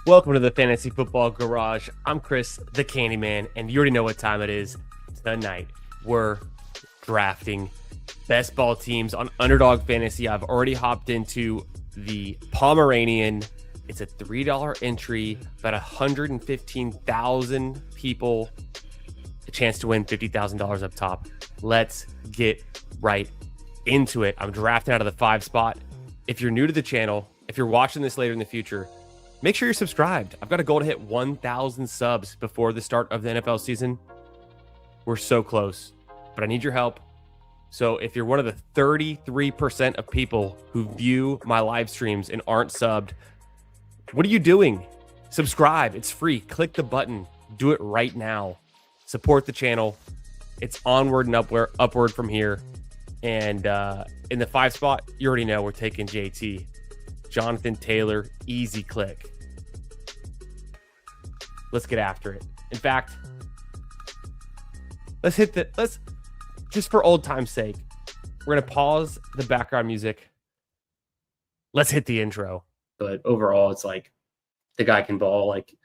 Welcome to the Fantasy Football Garage. I'm Chris, the Candyman, and you already know what time it is. Tonight, we're drafting best ball teams on Underdog Fantasy. I've already hopped into the Pomeranian. It's a $3 entry, about 115,000 people, a chance to win $50,000 up top. Let's get right into it. I'm drafting out of the 5 spot. If you're new to the channel, if you're watching this later in the future, make sure you're subscribed. I've got a goal to hit 1,000 subs before the start of the NFL season. We're so close, but I need your help. So if you're one of the 33% of people who view my live streams and aren't subbed, what are you doing? Subscribe. It's free. Click the button. Do it right now. Support the channel. It's onward and upward from here. And in the 5 spot, you already know we're taking JT. Jonathan Taylor, easy click. Let's get after it. In fact, let's just for old time's sake, we're going to pause the background music. Let's hit the intro. But overall, it's like the guy can ball, like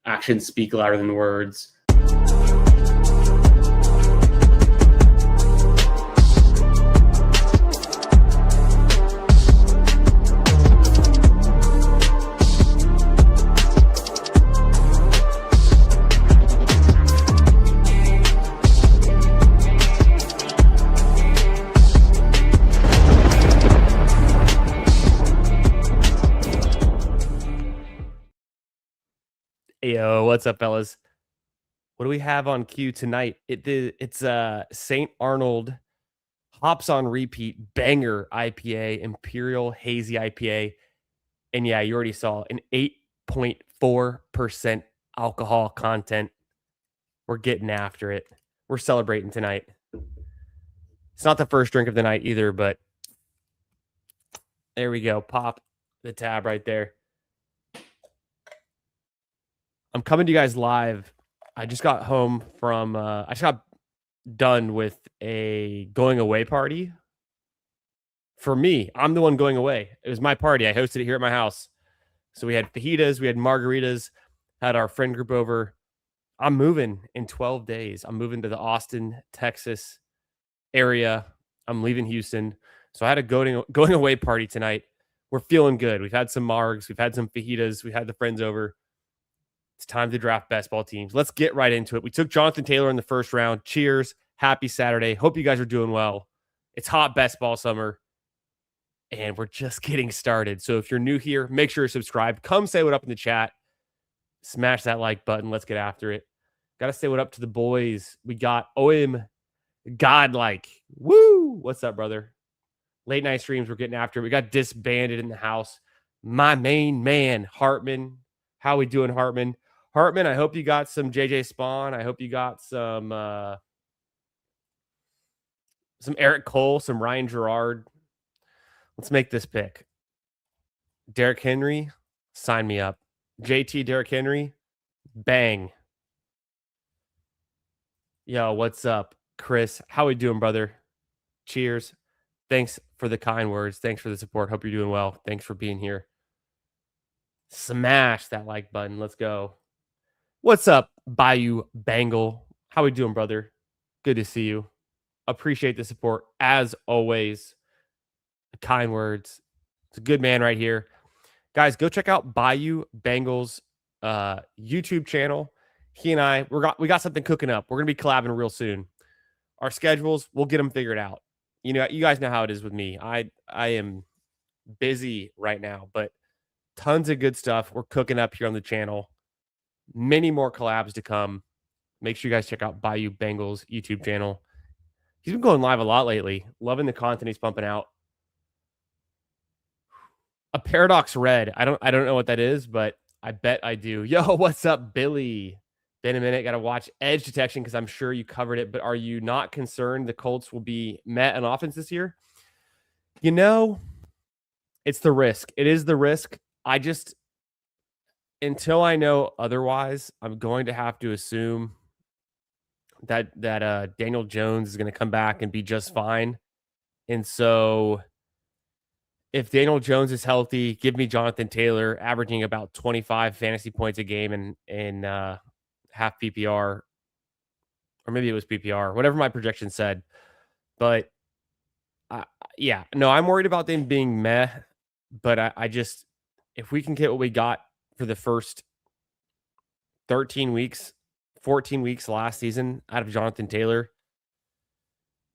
actions speak louder than words. Yo, what's up, fellas? What do we have on queue tonight? It's St. Arnold Hops on Repeat Banger IPA, Imperial Hazy IPA. And yeah, you already saw an 8.4% alcohol content. We're getting after it. We're celebrating tonight. It's not the first drink of the night either, but there we go. Pop the tab right there. I'm coming to you guys live. I just got home from, I just got done with a going away party. For me, I'm the one going away. It was my party. I hosted it here at my house. So we had fajitas, we had margaritas, had our friend group over. I'm moving in 12 days. I'm moving to the Austin, Texas area. I'm leaving Houston. So I had a going away party tonight. We're feeling good. We've had some margs. We've had some fajitas. We had the friends over. It's time to draft best ball teams. Let's get right into it. We took Jonathan Taylor in the first round. Cheers. Happy Saturday. Hope you guys are doing well. It's hot best ball summer, and we're just getting started. So if you're new here, make sure you're subscribed. Come say what up in the chat. Smash that like button. Let's get after it. Got to say what up to the boys. We got OM Godlike. Woo! What's up, brother? Late night streams. We're getting after it. We got disbanded in the house. My main man, Hartman. How we doing, Hartman? Hartman, I hope you got some JJ Spawn. I hope you got some Eric Cole, some Ryan Gerard. Let's make this pick. Derrick Henry, sign me up. JT Derrick Henry, bang. Yo, what's up, Chris? How we doing, brother? Cheers. Thanks for the kind words. Thanks for the support. Hope you're doing well. Thanks for being here. Smash that like button. Let's go. What's up, Bayou Bangle? How we doing, brother? Good to see you. Appreciate the support as always. Kind words. It's a good man right here. Guys, go check out Bayou Bangle's YouTube channel. He and I, we got something cooking up. We're gonna be collabing real soon. Our schedules, we'll get them figured out. You know, you guys know how it is with me. I am busy right now, but tons of good stuff we're cooking up here on the channel. Many more collabs to come. Make sure you guys check out Bayou Bengals YouTube channel. He's been going live a lot lately. Loving the content he's pumping out. A Paradox Red. I don't know what that is, but I bet I do. Yo, what's up, Billy? Been a minute. Got to watch edge detection because I'm sure you covered it. But are you not concerned the Colts will be met on offense this year? You know, it's the risk. It is the risk. Until I know otherwise, I'm going to have to assume that Daniel Jones is going to come back and be just fine. And so if Daniel Jones is healthy, give me Jonathan Taylor averaging about 25 fantasy points a game in half PPR, or maybe it was PPR, whatever my projection said. But yeah, no, I'm worried about them being meh. But I just, if we can get what we got for the first 13 weeks, 14 weeks last season out of Jonathan Taylor,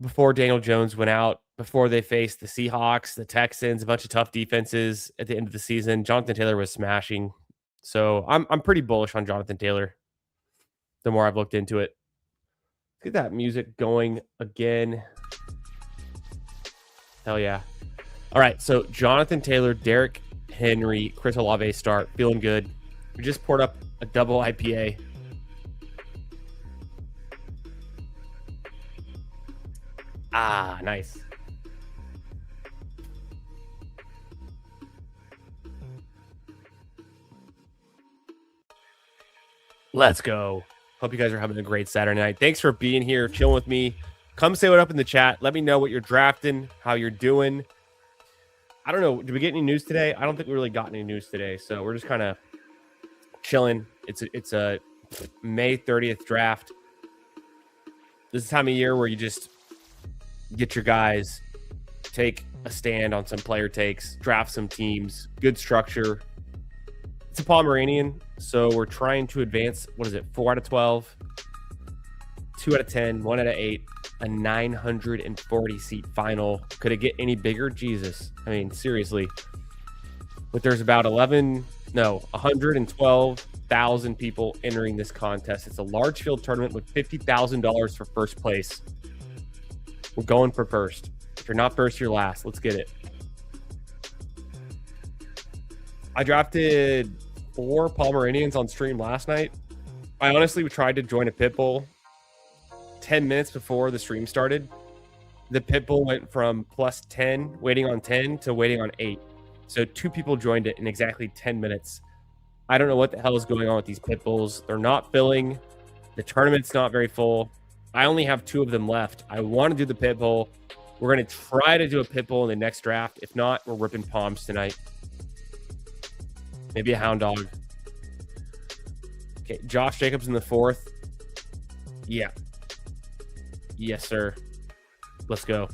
before Daniel Jones went out, before they faced the Seahawks, the Texans, a bunch of tough defenses at the end of the season, Jonathan Taylor was smashing. So I'm pretty bullish on Jonathan Taylor the more I've looked into it. Let's get that music going again. Hell yeah. All right, so Jonathan Taylor, Derrick Henry, Chris Olave start. Feeling good. We just poured up a double IPA. Ah, nice. Let's go. Hope you guys are having a great Saturday night. Thanks for being here, chilling with me. Come say what up in the chat. Let me know what you're drafting, how you're doing. I don't know. Did we get any news today? I don't think we really got any news today. So we're just kind of chilling. It's a May 30th draft. This is the time of year where you just get your guys, take a stand on some player takes, draft some teams, good structure. It's a Pomeranian, so we're trying to advance, 4 out of 12, 2 out of 10, 1 out of 8, a 940 seat final. Could it get any bigger? Jesus. I mean, seriously. But there's about 112,000 people entering this contest. It's a large field tournament with $50,000 for first place. We're going for first. If you're not first, you're last. Let's get it. I drafted 4 Pomeranians on stream last night. I honestly tried to join a pit bull 10 minutes before the stream started. The pit bull went from plus 10, waiting on 10, to waiting on 8. So 2 people joined it in exactly 10 minutes. I don't know what the hell is going on with these pit bulls. They're not filling. The tournament's not very full. I only have 2 of them left. I want to do the pit bull. We're going to try to do a pit bull in the next draft. If not, we're ripping palms tonight. Maybe a hound dog. Okay, Josh Jacobs in the 4th. Yeah. Yes, sir. Let's go.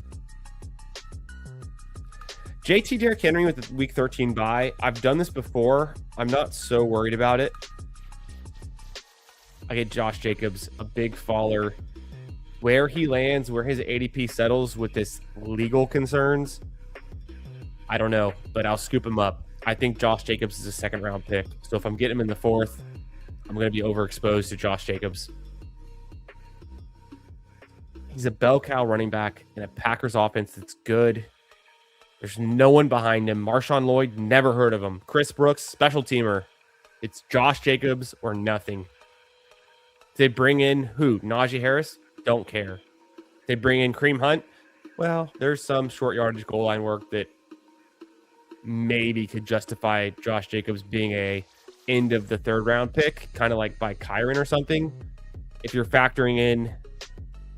JT Derrick Henry with the week 13 bye. I've done this before. I'm not so worried about it. I get Josh Jacobs, a big faller. Where he lands, where his ADP settles with this legal concerns, I don't know, but I'll scoop him up. I think Josh Jacobs is a second-round pick. So if I'm getting him in the 4th, I'm going to be overexposed to Josh Jacobs. He's a bell cow running back in a Packers offense that's good. There's no one behind him. Marshawn Lloyd, never heard of him. Chris Brooks, special teamer. It's Josh Jacobs or nothing. They bring in who? Najee Harris? Don't care. They bring in Kareem Hunt. Well, there's some short yardage goal line work that maybe could justify Josh Jacobs being a end of the 3rd round pick, kind of like by Kyron or something. If you're factoring in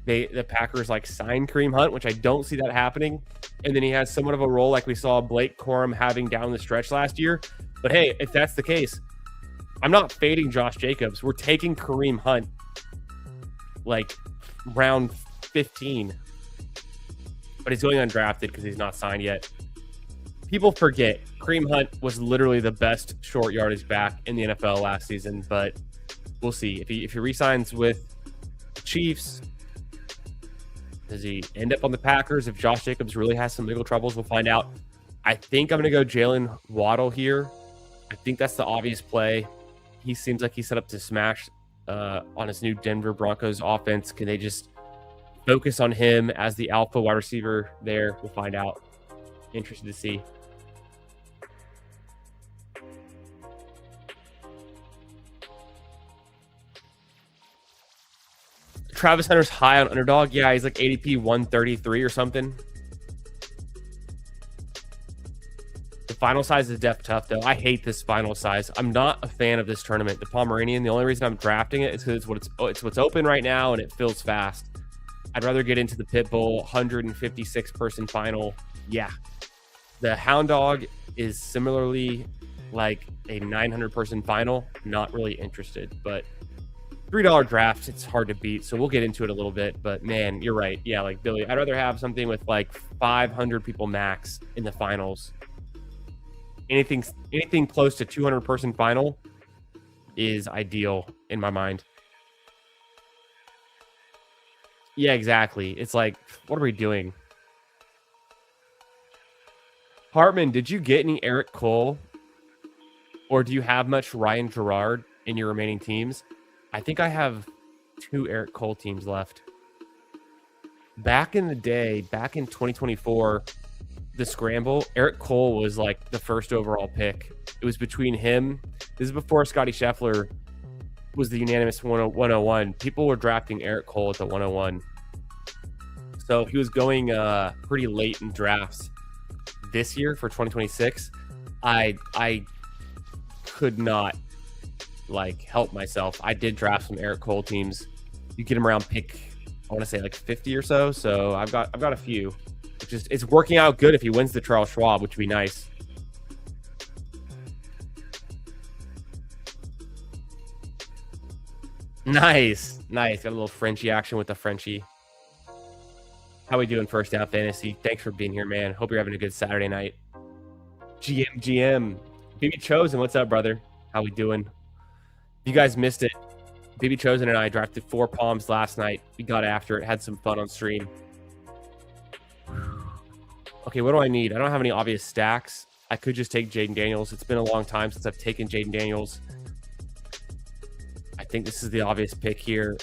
the Packers like sign Kareem Hunt, which I don't see that happening, and then he has somewhat of a role like we saw Blake Corum having down the stretch last year. But hey, if that's the case, I'm not fading Josh Jacobs. We're taking Kareem Hunt like round 15, but he's going undrafted because he's not signed yet. People forget Kareem Hunt was literally the best short yardage back in the NFL last season, but we'll see. If he re-signs with the Chiefs, does he end up on the Packers? If Josh Jacobs really has some legal troubles, we'll find out. I think I'm going to go Jalen Waddle here. I think that's the obvious play. He seems like he's set up to smash on his new Denver Broncos offense. Can they just focus on him as the alpha wide receiver there? We'll find out. Interested to see. Travis Hunter's high on Underdog. Yeah, he's like ADP 133 or something. The final size is def tough, though. I hate this final size. I'm not a fan of this tournament. The Pomeranian, the only reason I'm drafting it is because it's what's open right now, and it fills fast. I'd rather get into the Pit Bull 156 person final. Yeah, The Hound Dog is similarly like a 900-person final. Not really interested, but $3 draft, it's hard to beat. So we'll get into it a little bit. But man, you're right. Yeah, like Billy, I'd rather have something with like 500 people max in the finals. Anything close to 200-person final is ideal in my mind. Yeah, exactly. It's like, what are we doing? Hartman, did you get any Eric Cole? Or do you have much Ryan Gerard in your remaining teams? I think I have 2 Eric Cole teams left. Back in the day, back in 2024, the scramble, Eric Cole was like the first overall pick. It was between him. This is before Scotty Scheffler was the unanimous 101. People were drafting Eric Cole at the 101. So he was going pretty late in drafts this year for 2026. I could not like help myself. I did draft some Eric Cole teams. You get him around pick, I want to say like 50 or so. So I've got a few. It's working out good if he wins the Charles Schwab, which would be nice. Nice. Got a little Frenchie action with the Frenchie. How we doing, First Down Fantasy? Thanks for being here, man. Hope you're having a good Saturday night. GM. BB Chosen, what's up, brother? How we doing? You guys missed it. BB Chosen and I drafted 4 Palms last night. We got after it, had some fun on stream. Okay, what do I need? I don't have any obvious stacks. I could just take Jaden Daniels. It's been a long time since I've taken Jaden Daniels. I think this is the obvious pick here.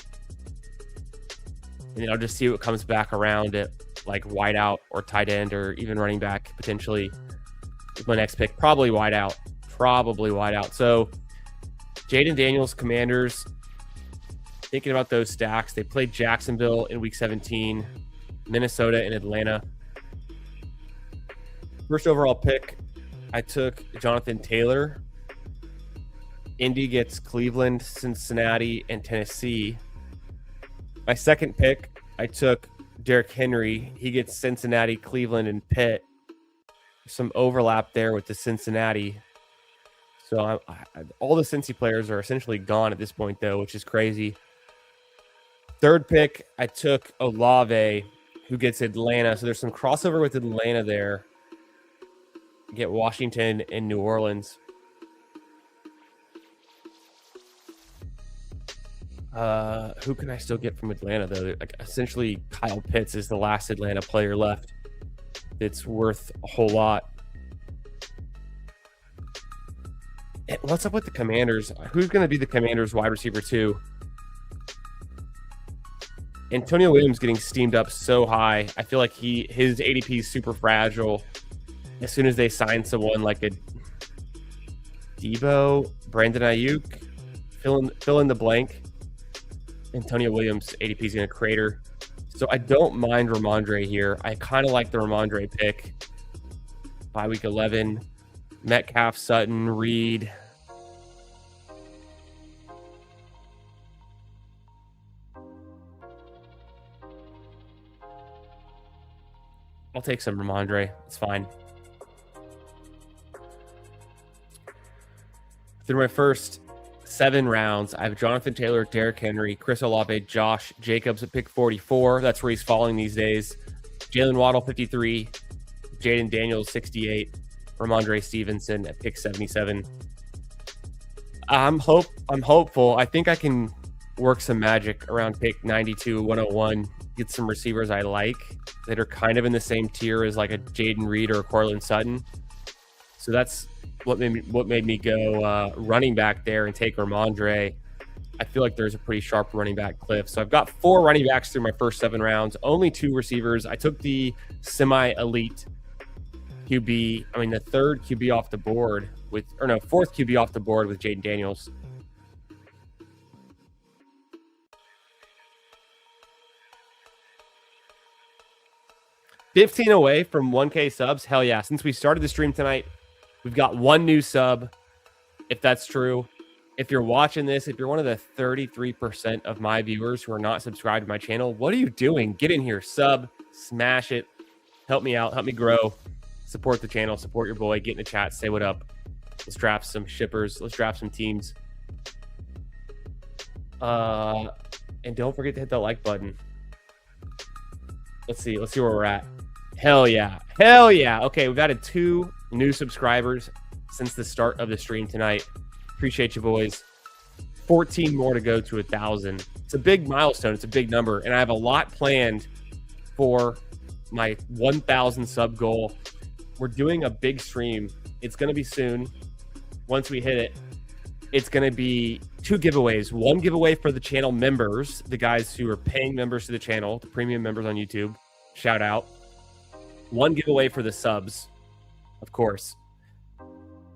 And then I'll just see what comes back around at like wide out or tight end or even running back potentially with my next pick. Probably wide out. So Jaden Daniels, Commanders, thinking about those stacks. They played Jacksonville in week 17, Minnesota and Atlanta. First overall pick, I took Jonathan Taylor. Indy gets Cleveland, Cincinnati, and Tennessee. My second pick, I took Derrick Henry. He gets Cincinnati, Cleveland, and Pitt. Some overlap there with the Cincinnati. So all the Cincy players are essentially gone at this point, though, which is crazy. Third pick, I took Olave, who gets Atlanta. So there's some crossover with Atlanta there. Get Washington and New Orleans. Who can I still get from Atlanta, though? Like, essentially, Kyle Pitts is the last Atlanta player left. It's worth a whole lot. And what's up with the Commanders? Who's going to be the Commanders' wide receiver 2? Antonio Williams getting steamed up so high. I feel like his ADP is super fragile. As soon as they sign someone like a Debo, Brandon Ayuk, fill in the blank, Antonio Williams' ADP is going to crater. So I don't mind Ramondre here. I kind of like the Ramondre pick. By week 11, Metcalf, Sutton, Reed. I'll take some Ramondre. It's fine. Through my first 7 rounds, I have Jonathan Taylor, Derrick Henry, Chris Olave, Josh Jacobs at pick 44. That's where he's falling these days. Jalen Waddle, 53. Jaden Daniels, 68. Ramondre Stevenson at pick 77. I'm hopeful. I think I can work some magic around pick 92, 101. Get some receivers I like that are kind of in the same tier as like a Jaden Reed or a Courtland Sutton. So that's what made me go running back there and take Ramondre. I feel like there's a pretty sharp running back cliff. So I've got 4 running backs through my first 7 rounds, only 2 receivers. I took the semi-elite QB, the third QB off the board fourth QB off the board with Jaden Daniels. $15 away from 1K subs. Hell yeah. Since we started the stream tonight, we've got 1 new sub, if that's true. If you're watching this, if you're one of the 33% of my viewers who are not subscribed to my channel, what are you doing? Get in here, sub, smash it, help me out, help me grow. Support the channel, support your boy, get in the chat, say what up. Let's draft some shippers. Let's draft some teams. And don't forget to hit that like button. Let's see where we're at. Hell yeah. Okay, we've added 2 new subscribers since the start of the stream tonight. Appreciate you, boys. 14 more to go to 1,000. It's a big milestone. It's a big number, and I have a lot planned for my 1,000 sub goal. We're doing a big stream. It's going to be soon. Once we hit it, it's going to be 2 giveaways. 1 giveaway for the channel members, the guys who are paying members to the channel, the premium members on YouTube. Shout out. 1 giveaway for the subs, of course.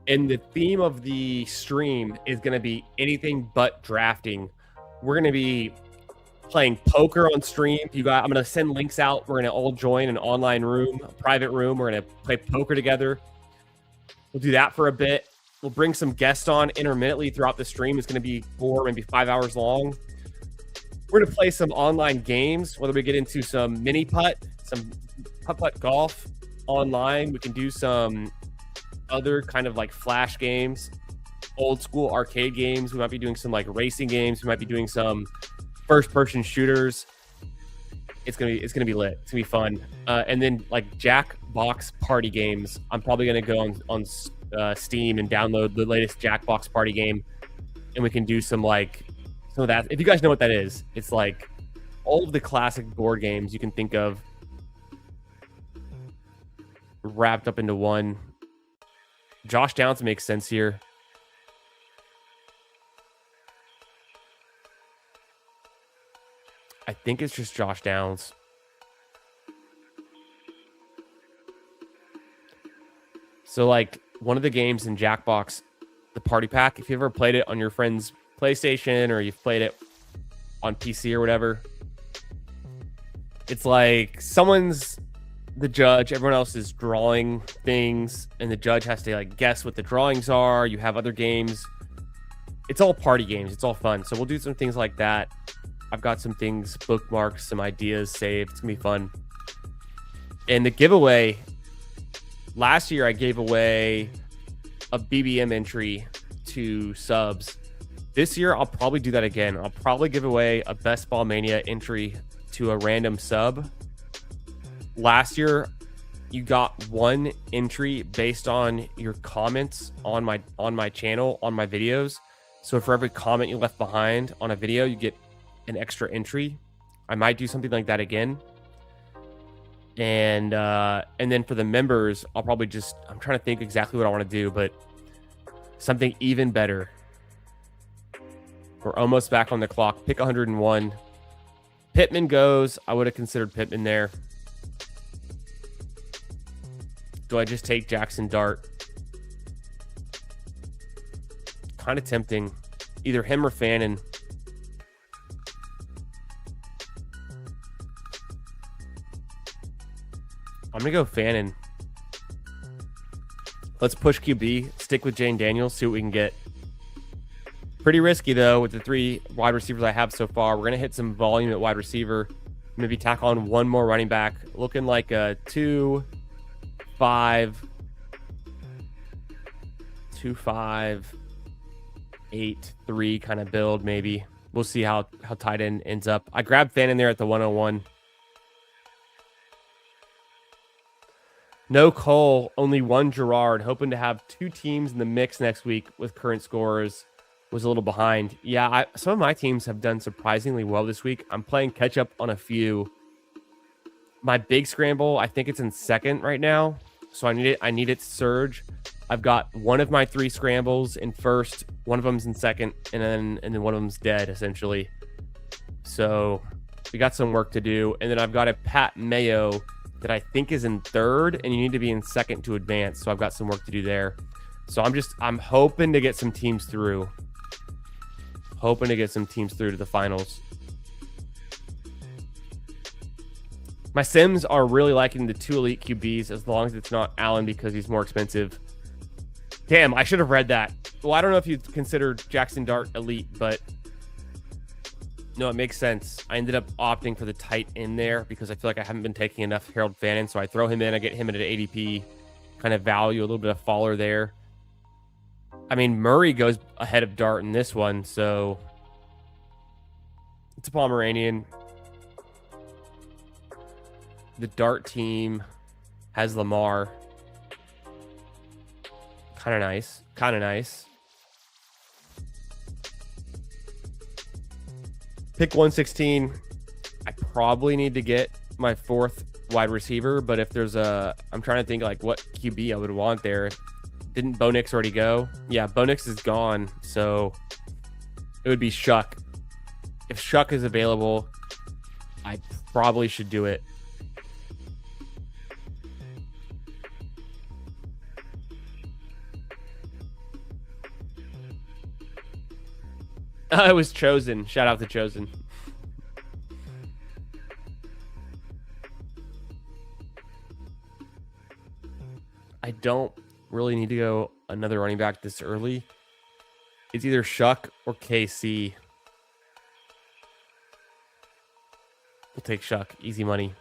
And the theme of the stream is going to be anything but drafting. We're going to be playing poker on stream. I'm going to send links out. We're going to all join an online room, a private room. We're going to play poker together. We'll do that for a bit. We'll bring some guests on intermittently throughout the stream. It's going to be 4, maybe 5 hours long. We're going to play some online games, whether we get into some mini putt, some putt golf online. We can do some other kind of like flash games, old school arcade games. We might be doing some like racing games. We might be doing some first person shooters. It's gonna be lit. It's gonna be fun. And then like Jackbox party games. I'm probably gonna go on Steam and download the latest Jackbox party game, and we can do some of that. If you guys know what that is, it's like all of the classic board games you can think of wrapped up into one. Josh Downs makes sense here. I think it's just Josh Downs. So like one of the games in Jackbox, the party pack, if you ever played it on your friend's PlayStation or you've played it on PC or whatever, it's like someone's the judge, everyone else is drawing things, and the judge has to like guess what the drawings are. You have other games. It's all party games. It's all fun. So we'll do some things like that. I've got some things bookmarked, some ideas saved. It's gonna be fun. And the giveaway, last year I gave away a BBM entry to subs. This year I'll probably do that again. I'll probably give away a Best Ball Mania entry to a random sub. Last year you got 1 entry based on your comments on my channel, on my videos. So for every comment you left behind on a video, you get an extra entry. I might do something like that again. And then for the members, I'll probably I'm trying to think exactly what I want to do, but something even better. We're almost back on the clock. Pick 101. Pittman goes. I would have considered Pittman there. Do I just take Jackson Dart? Kind of tempting. Either him or Fannin. I'm going to go Fannin. Let's push QB. Stick with Jane Daniels. See what we can get. Pretty risky, though, with the 3 wide receivers I have so far. We're going to hit some volume at wide receiver. Maybe tack on 1 more running back. Looking like a 2-5, 8-3 kind of build, maybe. We'll see how tight end ends up. I grabbed Fannin there at the 101. No Cole, only 1 Gerard. Hoping to have 2 teams in the mix next week with current scores. Was a little behind. Yeah, some of my teams have done surprisingly well this week. I'm playing catch up on a few. My big scramble, I think it's in second right now. So I need it to surge. I've got 1 of my 3 scrambles in first, 1 of them's in second, and then 1 of them's dead, essentially. So we got some work to do. And then I've got a Pat Mayo that I think is in third, and you need to be in second to advance. So I've got some work to do there. So I'm hoping to get some teams through. Hoping to get some teams through to the finals. My Sims are really liking the 2 elite QBs as long as it's not Allen because he's more expensive. Damn, I should have read that. Well, I don't know if you'd consider Jackson Dart elite, but no, it makes sense. I ended up opting for the tight end there because I feel like I haven't been taking enough Harold Fannin, so I throw him in. I get him at an ADP kind of value, a little bit of faller there. I mean, Murray goes ahead of Dart in this one, so it's a Pomeranian. The Dart team has Lamar. Kind of nice. Kind of nice. Pick 116. I probably need to get my 4th wide receiver, but if there's I'm trying to think like what QB I would want there. Didn't Bo Nix already go? Yeah, Bo Nix is gone, so it would be Shuck. If Shuck is available, I probably should do it. I was Chosen. Shout out to Chosen. I don't really need to go another running back this early. It's either Shuck or KC. We'll take Shuck. Easy money.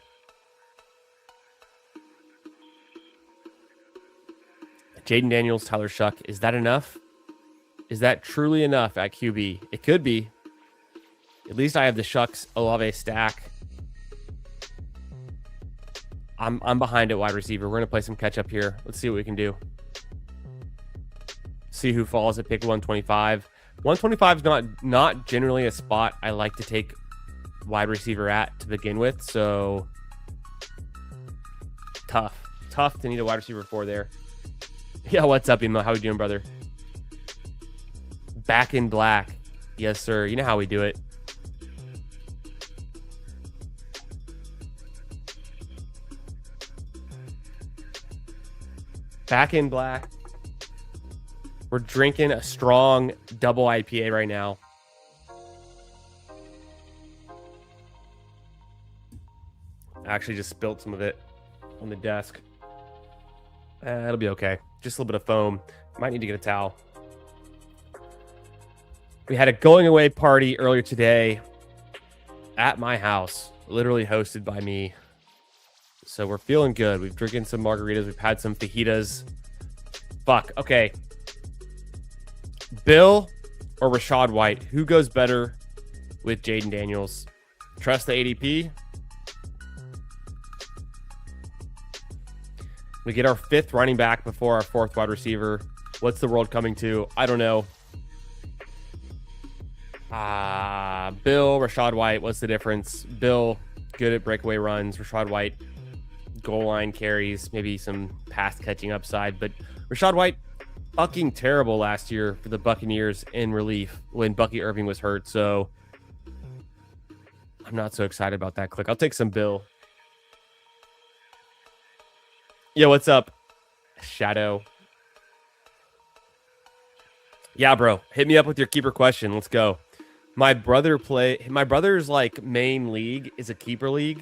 Jaden Daniels, Tyler Shuck. Is that enough? Is that truly enough at QB? It could be. At least I have the Shucks Olave stack. I'm behind at wide receiver. We're going to play some catch up here. Let's see what we can do. See who falls at pick 125. 125 is not generally a spot I like to take wide receiver at to begin with. So tough to need a wide receiver 4 there. Yeah, what's up, Emo? How we doing, brother? Back in black. Yes, sir. You know how we do it. Back in black. We're drinking a strong double IPA right now. I actually just spilled some of it on the desk. It'll be okay. Just a little bit of foam. Might need to get a towel. We had a going away party earlier today at my house, literally hosted by me. So we're feeling good. We've drinking some margaritas. We've had some fajitas. Fuck. Okay. Bill or Rashad White? Who goes better with Jaden Daniels? Trust the ADP. We get our 5th running back before our 4th wide receiver. What's the world coming to? I don't know. Bill, Rashad White. What's the difference? Bill, good at breakaway runs. Rashad White, goal line carries, maybe some pass catching upside. But Rashad White, fucking terrible last year for the Buccaneers in relief when Bucky Irving was hurt. So I'm not so excited about that click. I'll take some Bill. Yo, what's up? Shadow. Yeah, bro. Hit me up with your keeper question. Let's go. My brother's like main league is a keeper league.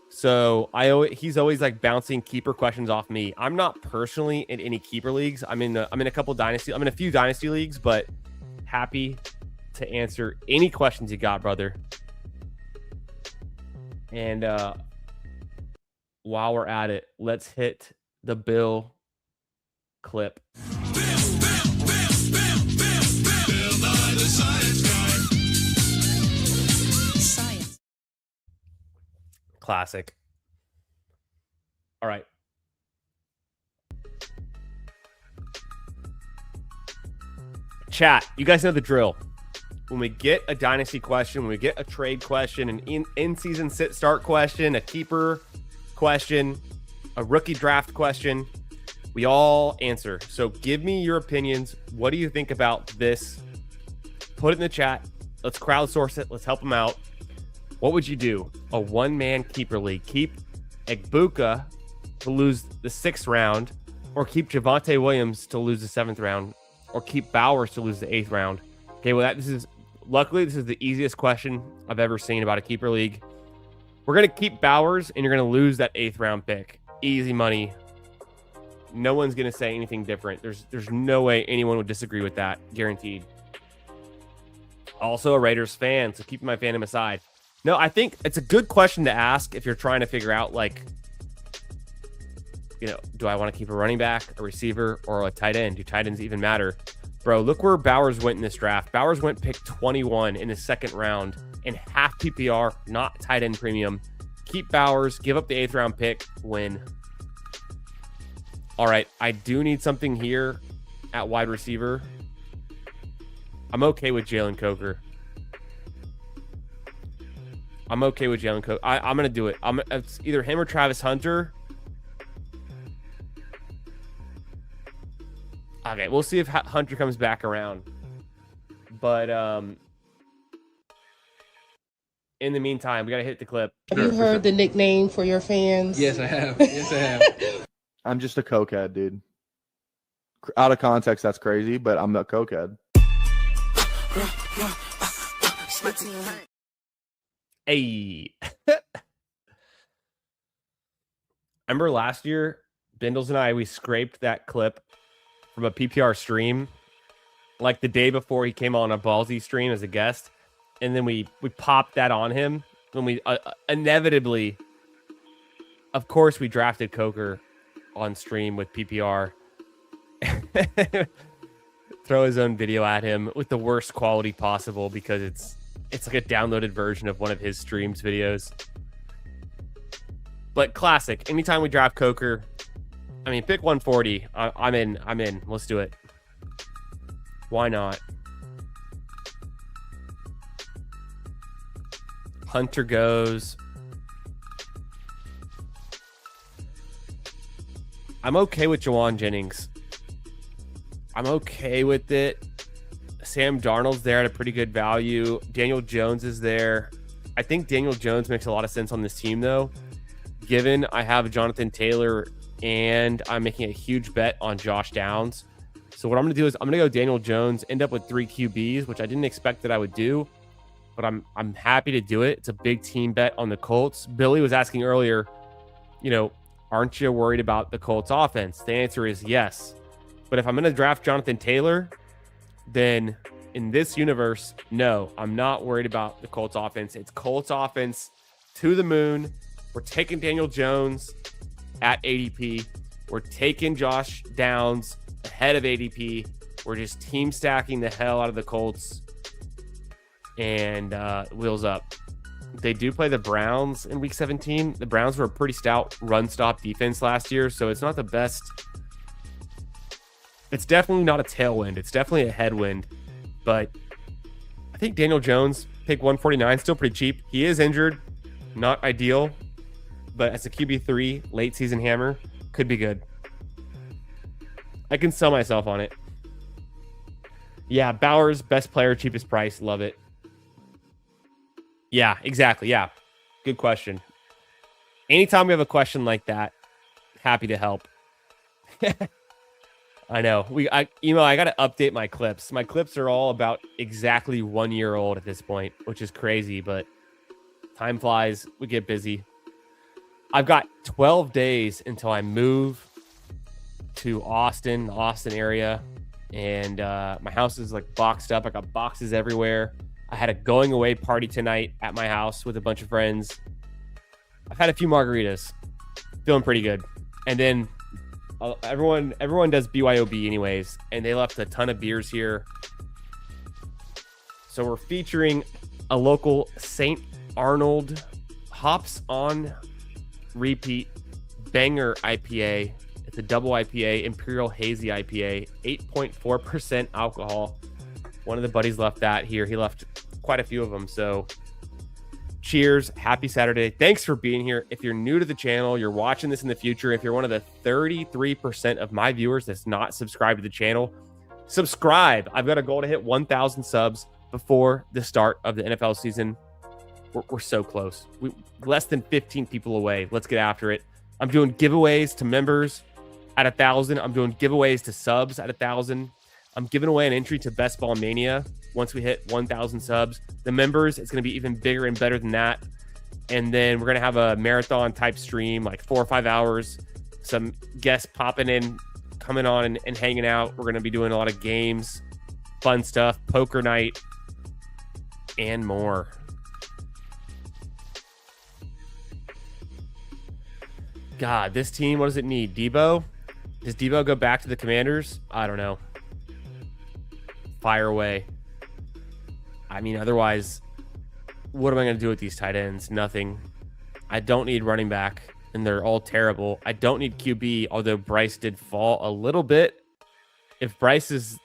So he's always like bouncing keeper questions off me. I'm not personally in any keeper leagues. I'm in a couple dynasty. I'm in a few dynasty leagues, but happy to answer any questions you got, brother. And while we're at it, let's hit the Bill clip. Classic. All right. Chat, you guys know the drill. When we get a dynasty question, when we get a trade question, an in-season sit-start question, a keeper question, a rookie draft question, we all answer. So give me your opinions. What do you think about this? Put it in the chat. Let's crowdsource it. Let's help them out. What would you do? A one-man keeper league. Keep Egbuka to lose the 6th round, or keep Javonte Williams to lose the 7th round, or keep Bowers to lose the 8th round. Okay, well, luckily, this is the easiest question I've ever seen about a keeper league. We're going to keep Bowers, and you're going to lose that 8th round pick. Easy money. No one's going to say anything different. There's no way anyone would disagree with that. Guaranteed. Also a Raiders fan, so keeping my fandom aside. No, I think it's a good question to ask if you're trying to figure out, like, do I want to keep a running back, a receiver, or a tight end? Do tight ends even matter? Bro, look where Bowers went in this draft. Bowers went pick 21 in the second round in half PPR, not tight end premium. Keep Bowers, give up the 8th round pick, win. All right, I do need something here at wide receiver. I'm okay with Jalen Coker. I'm going to do it. It's either him or Travis Hunter. Okay, we'll see if Hunter comes back around. But in the meantime, we got to hit the clip. Have you heard the nickname for your fans? Yes, I have. I'm just a cokehead, dude. Out of context, that's crazy, but I'm a cokehead. Hey. Remember last year, Bindles and I, we scraped that clip from a PPR stream like the day before he came on a Ballsy stream as a guest. And then we popped that on him when we inevitably, of course, we drafted Coker on stream with PPR. Throw his own video at him with the worst quality possible because it's like a downloaded version of one of his streams videos. But classic. Anytime we draft Coker, I mean, pick 140. I'm in. Let's do it. Why not? Hunter goes. I'm okay with Jawan Jennings. I'm okay with it. Sam Darnold's there at a pretty good value. Daniel Jones is there. I think Daniel Jones makes a lot of sense on this team, though, given I have Jonathan Taylor and I'm making a huge bet on Josh Downs. So what I'm going to do is I'm going to go Daniel Jones, end up with 3 QBs, which I didn't expect that I would do, but I'm happy to do it. It's a big team bet on the Colts. Billy was asking earlier, aren't you worried about the Colts offense? The answer is yes. But if I'm going to draft Jonathan Taylor, then in this universe, no, I'm not worried about the Colts offense. It's Colts offense to the moon. We're taking Daniel Jones at ADP. We're taking Josh Downs ahead of ADP. We're just team stacking the hell out of the Colts and wheels up. They do play the Browns in week 17. The Browns were a pretty stout run stop defense last year, so it's not the best. It's definitely not a tailwind. It's definitely a headwind. But I think Daniel Jones, pick 149, still pretty cheap. He is injured. Not ideal. But as a QB3, late season hammer, could be good. I can sell myself on it. Yeah, Bowers, best player, cheapest price. Love it. Yeah, exactly. Yeah, good question. Anytime we have a question like that, happy to help. I know. I got to update my clips. My clips are all about exactly 1 year old at this point, which is crazy, but time flies. We get busy. I've got 12 days until I move to the Austin area, and my house is like boxed up. I got boxes everywhere. I had a going away party tonight at my house with a bunch of friends. I've had a few margaritas, feeling pretty good. And then everyone does BYOB anyways, and they left a ton of beers here. So we're featuring a local St. Arnold hops on repeat banger IPA. It's a double IPA, Imperial Hazy IPA, 8.4% alcohol. One of the buddies left that here. He left quite a few of them. So cheers. Happy Saturday. Thanks for being here. If you're new to the channel, you're watching this in the future, if you're one of the 33% of my viewers that's not subscribed to the channel, subscribe. I've got a goal to hit 1,000 subs before the start of the NFL season. We're so close. We less than 15 people away. Let's get after it. I'm doing giveaways to members at 1,000. I'm doing giveaways to subs at 1,000. I'm giving away an entry to Best Ball Mania once we hit 1,000 subs. The members, it's going to be even bigger and better than that. And then we're going to have a marathon type stream, like 4 or 5 hours. Some guests popping in, coming on and hanging out. We're going to be doing a lot of games, fun stuff, poker night, and more. God, this team, what does it need? Debo? Does Debo go back to the Commanders? I don't know. Fire away. I mean, otherwise, what am I going to do with these tight ends? Nothing. I don't need running back, and they're all terrible. I don't need QB, although Bryce did fall a little bit. If Bryce is,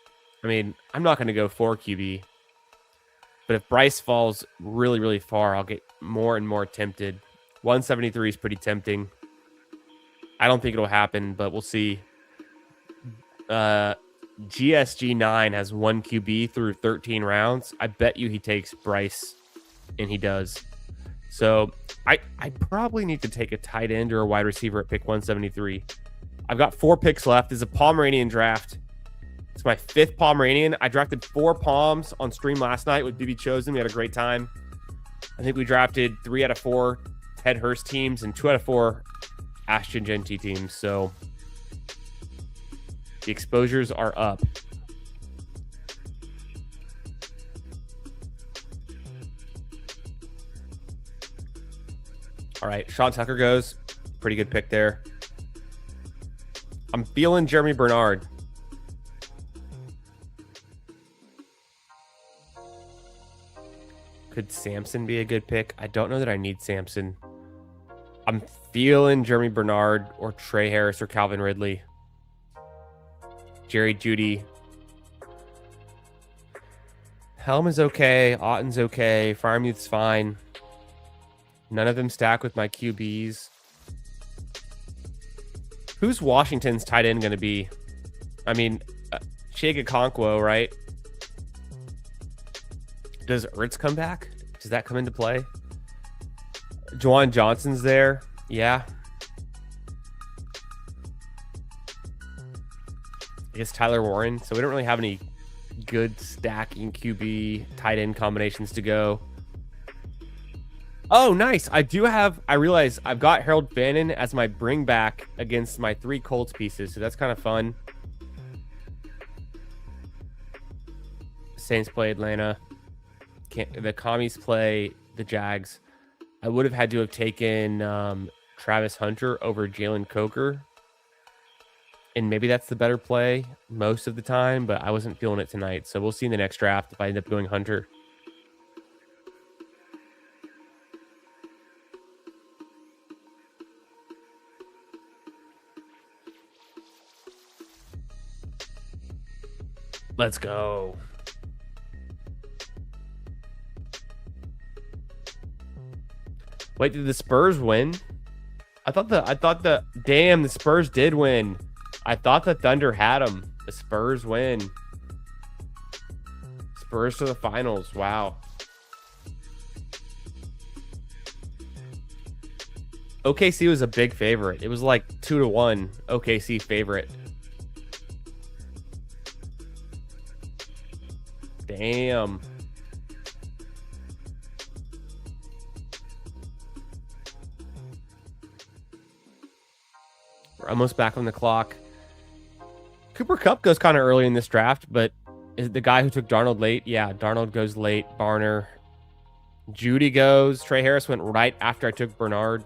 I mean, I'm not going to go for QB. But if Bryce falls really, really far, I'll get more and more tempted. 173 is pretty tempting. I don't think it'll happen, but we'll see. GSG9 has 1 QB through 13 rounds. I bet you he takes Bryce, and he does. So I probably need to take a tight end or a wide receiver at pick 173. I've got 4 picks left. It's a Pomeranian draft. It's my 5th Pomeranian. I drafted 4 Poms on stream last night with BB Chosen. We had a great time. I think we drafted 3 out of 4 Ted Hurst teams and 2 out of 4 Ashton Genty teams. So the exposures are up. All right, Sean Tucker goes. Pretty good pick there. I'm feeling Jeremy Bernard. Could Samson be a good pick? I don't know that I need Samson. I'm feeling Jeremy Bernard or Trey Harris or Calvin Ridley. Jerry Jeudy. Helm is okay. Otten's okay. Firemuth's fine. None of them stack with my QBs. Who's Washington's tight end going to be? I mean, Chig Okonkwo, right? Does Ertz come back? Does that come into play? Juwan Johnson's there. Yeah. I guess Tyler Warren. So we don't really have any good stacking QB tight end combinations to go. Oh, nice. I realize I've got Harold Bannon as my bring back against my 3 Colts pieces. So that's kind of fun. Saints play Atlanta. The Commies play the Jags. I would have had to have taken Travis Hunter over Jalen Coker. And maybe that's the better play most of the time, but I wasn't feeling it tonight. So we'll see in the next draft if I end up going Hunter. Let's go. Wait, did the Spurs win? I thought the damn, the Spurs did win. I thought the Thunder had them. The Spurs win. Spurs to the finals. Wow. OKC was a big favorite. It was like 2-1 OKC favorite. Damn. We're almost back on the clock. Cooper Kupp goes kind of early in this draft, but is the guy who took Darnold late? Yeah, Darnold goes late. Barner. Judy goes. Trey Harris went right after I took Bernard.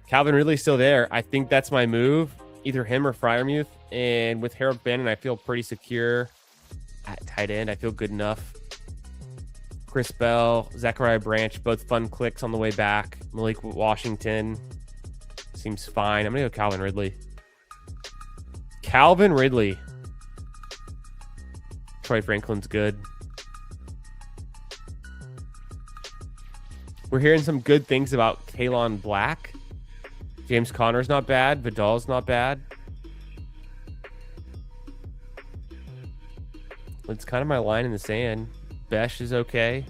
Calvin Ridley's still there. I think that's my move. Either him or Freiermuth. And with Harold Bannon, I feel pretty secure at tight end. I feel good enough. Chris Bell, Zachariah Branch, both fun clicks on the way back. Malik Washington seems fine. I'm going to go Calvin Ridley. Calvin Ridley. Troy Franklin's good. We're hearing some good things about Kalon Black. James Conner's not bad. Vidal's not bad. It's kind of my line in the sand. Besh is okay.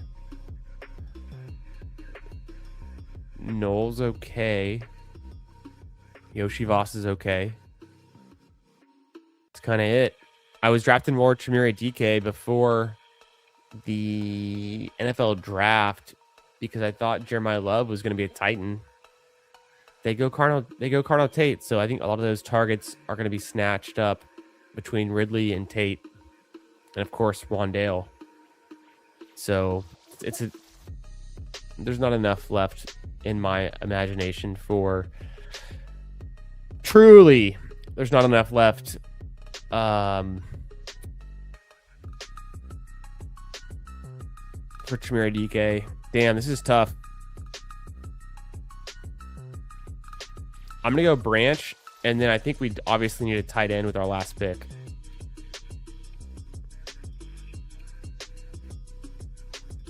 Knowles okay. Yoshi Voss is okay. That's kind of it. I was drafting more Chimere DK before the NFL draft because I thought Jeremiah Love was going to be a Titan. They go Cardinal Tate, so I think a lot of those targets are going to be snatched up between Ridley and Tate, and of course Wandale. So there's not enough left in my imagination for truly. There's not enough left. For Chimera DK. Damn, this is tough. I'm going to go Branch, and then I think we obviously need a tight end with our last pick.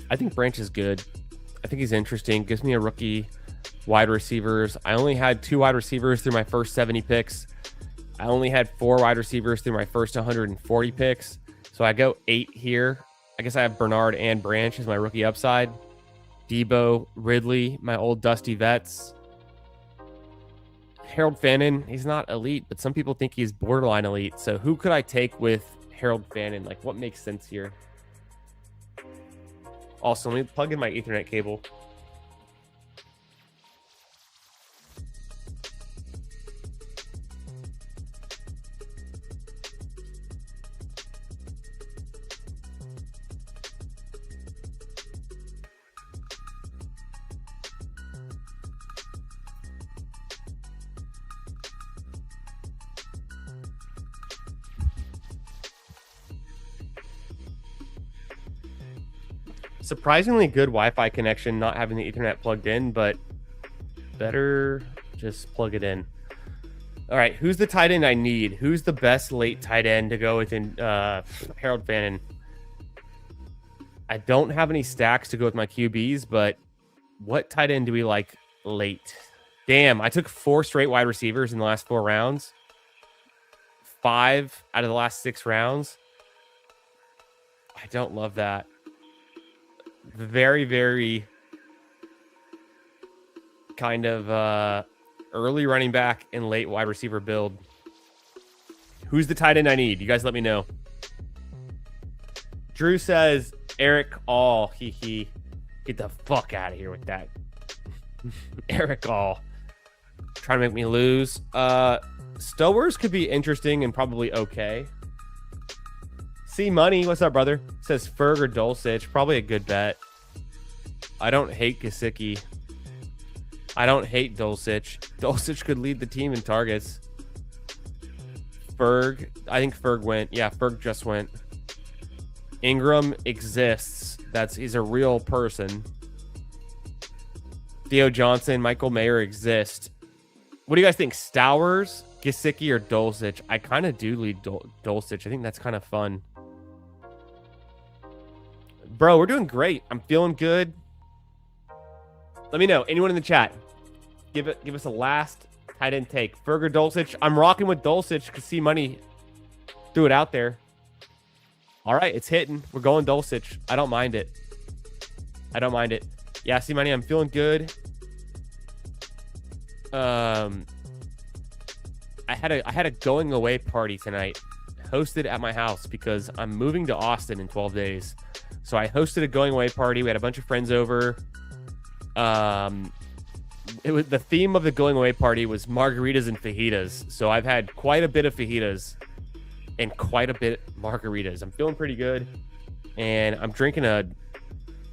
I think Branch is good. I think he's interesting. Gives me a rookie wide receivers. I only had 2 wide receivers through my first 70 picks. I only had 4 wide receivers through my first 140 picks. So I go 8 here. I guess I have Bernard and Branch as my rookie upside. Debo, Ridley, my old dusty vets. Harold Fannin, he's not elite, but some people think he's borderline elite. So who could I take with Harold Fannin? Like, what makes sense here? Also, let me plug in my Ethernet cable. Surprisingly good Wi-Fi connection, not having the Ethernet plugged in, but better just plug it in. All right, who's the tight end I need? Who's the best late tight end to go with in Harold Fannin? I don't have any stacks to go with my QBs, but what tight end do we like late? Damn, I took 4 straight wide receivers in the last 4 rounds. 5 out of the last 6 rounds. I don't love that. Very, very kind of early running back and late wide receiver build. Who's the tight end I need? You guys let me know. Drew says Eric All. He. Get the fuck out of here with that. Eric All. Trying to make me lose. Stowers could be interesting and probably okay. C Money, what's up, brother? Says Ferg or Dulcich. Probably a good bet. I don't hate Gesicki. I don't hate Dulcich. Dulcich could lead the team in targets. Ferg. I think Ferg went. Yeah, Ferg just went. Ingram exists. He's a real person. Theo Johnson, Michael Mayer exist. What do you guys think? Stowers, Gesicki, or Dulcich? I kind of do lead Dulcich. I think that's kind of fun. Bro, we're doing great. I'm feeling good. Let me know. Anyone in the chat, give us a last tight end take. Ferg or Dulcich? I'm rocking with Dulcich because C Money threw it out there. All right, it's hitting. We're going Dulcich. I don't mind it. I don't mind it. Yeah, C Money, I'm feeling good. I had a going away party tonight, hosted at my house because I'm moving to Austin in 12 days. So I hosted a going away party. We had a bunch of friends over. It was the theme of the going away party was margaritas and fajitas. So I've had quite a bit of fajitas and quite a bit margaritas. I'm feeling pretty good, and I'm drinking a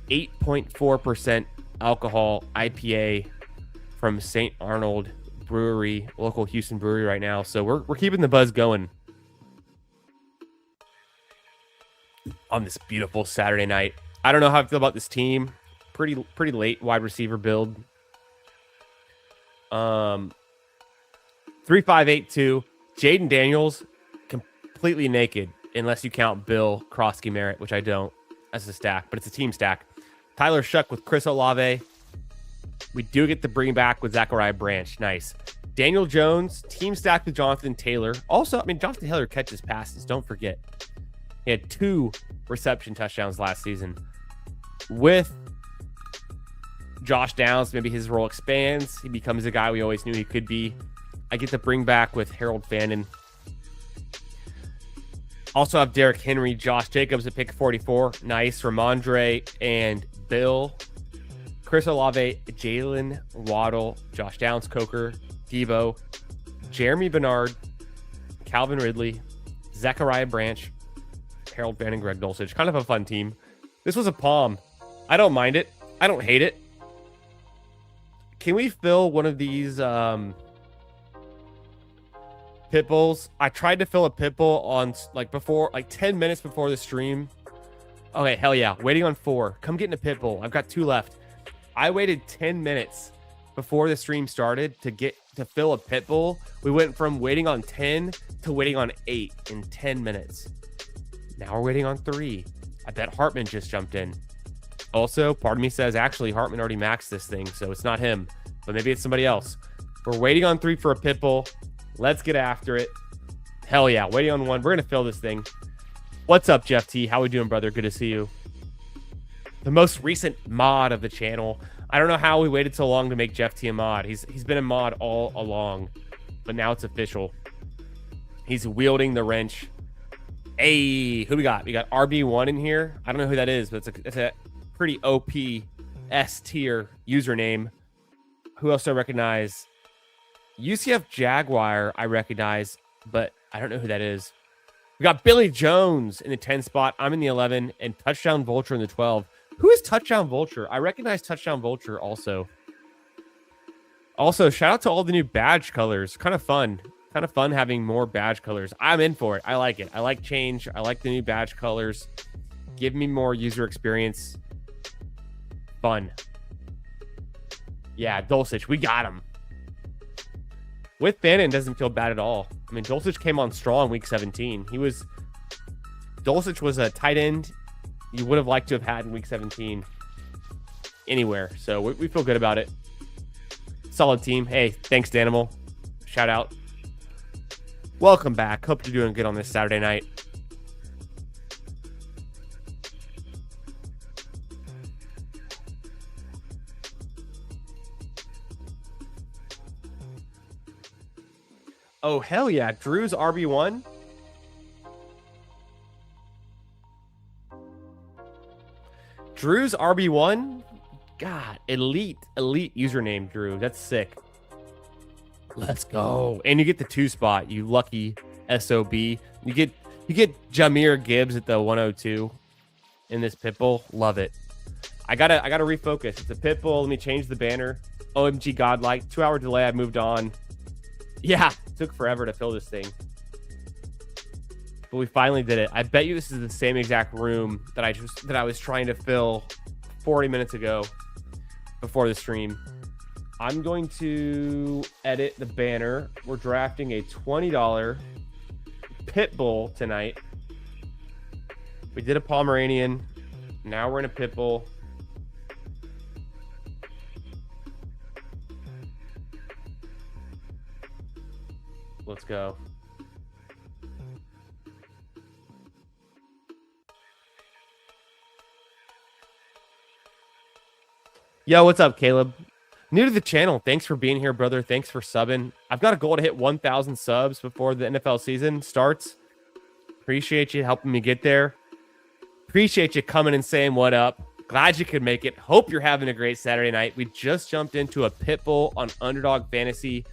8.4% alcohol IPA from St. Arnold Brewery, local Houston brewery right now. So we're keeping the buzz going on this beautiful Saturday night. I don't know how I feel about this team. Pretty late wide receiver build. 3582. Jaden Daniels completely naked unless you count Bill Krosky Merritt, which I don't as a stack, but it's a team stack. Tyler Shuck with Chris Olave. We do get the bring back with Zachariah Branch. Nice. Daniel Jones, team stacked with Jonathan Taylor. Also, I mean, Jonathan Taylor catches passes. Don't forget. He had 2 reception touchdowns last season. With Josh Downs, maybe his role expands. He becomes the guy we always knew he could be. I get the bring back with Harold Fannin. Also have Derrick Henry, Josh Jacobs at pick 44. Nice. Ramondre and Bill. Chris Olave, Jalen Waddle, Josh Downs, Coker, Debo, Jeremy Bernard, Calvin Ridley, Zachariah Branch, Harold Fannin, Greg Dulcich. Kind of a fun team. This was a palm. I don't mind it. I don't hate it. Can we fill one of these pit bulls? I tried to fill a pit bull on like 10 minutes before the stream. Okay, hell yeah. Waiting on 4. Come get in a pit bull. I've got 2 left. I waited 10 minutes before the stream started to fill a pit bull. We went from waiting on 10 to waiting on 8 in 10 minutes. Now we're waiting on 3. I bet Hartman just jumped in. Also, part of me says actually Hartman already maxed this thing, so it's not him, but maybe it's somebody else. We're waiting on 3 for a pit bull. Let's get after it. Hell yeah, waiting on 1. We're gonna fill this thing. What's up, Jeff T? How we doing, brother? Good to see you. The most recent mod of the channel. I don't know how we waited so long to make Jeff T a mod. He's been a mod all along, but now it's official. He's wielding the wrench. Hey, who we got? We got RB1 in here. I don't know who that is, but it's a pretty OP S tier username. Who else do I recognize? UCF Jaguar I recognize, but I don't know who that is. We got Billy Jones in the 10 spot. I'm in the 11, and Touchdown Vulture in the 12. Who is Touchdown Vulture? I recognize Touchdown Vulture also. Also, shout out to all the new badge colors. Kind of fun. Kind of fun having more badge colors. I'm in for it. I like it. I like change. I like the new badge colors. Give me more user experience. Fun. Yeah, Dulcich. We got him. With Bannon, doesn't feel bad at all. I mean, Dulcich came on strong week 17. Dulcich was a tight end you would have liked to have had in week 17 anywhere. So we feel good about it. Solid team. Hey, thanks, Danimal. Shout out. Welcome back. Hope you're doing good on this Saturday night. Oh, hell yeah. Drew's RB1. Drew's RB1. God, elite username, Drew. That's sick. Let's go. And you get the 2 spot, you lucky SOB. You get Jameer Gibbs at the 102 in this pitbull. Love it. I gotta refocus. It's a pitbull. Let me change the banner. OMG godlike. 2-hour delay. I moved on. Yeah, it took forever to fill this thing. But we finally did it. I bet you this is the same exact room that I was trying to fill 40 minutes ago before the stream. I'm going to edit the banner. We're drafting a $20 pit bull tonight. We did a Pomeranian. Now we're in a pit bull. Let's go. Yo, what's up, Caleb? New to the channel. Thanks for being here, brother. Thanks for subbing. I've got a goal to hit 1,000 subs before the NFL season starts. Appreciate you helping me get there. Appreciate you coming and saying what up. Glad you could make it. Hope you're having a great Saturday night. We just jumped into a pit bull on Underdog Fantasy.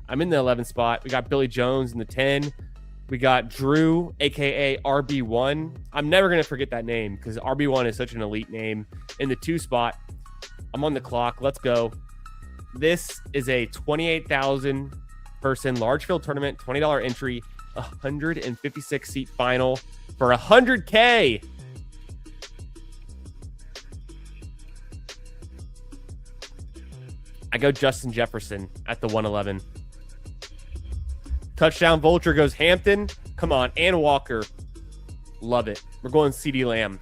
I'm in the 11 spot. We got Billy Jones in the 10. We got Drew, a.k.a. RB1. I'm never going to forget that name because RB1 is such an elite name. In the 2 spot, I'm on the clock. Let's go. This is a 28,000 person large field tournament, $20 entry, 156 seat final for $100K. I go Justin Jefferson at the 111. Touchdown Vulture goes Hampton. Come on, and Walker. Love it. We're going CeeDee Lamb.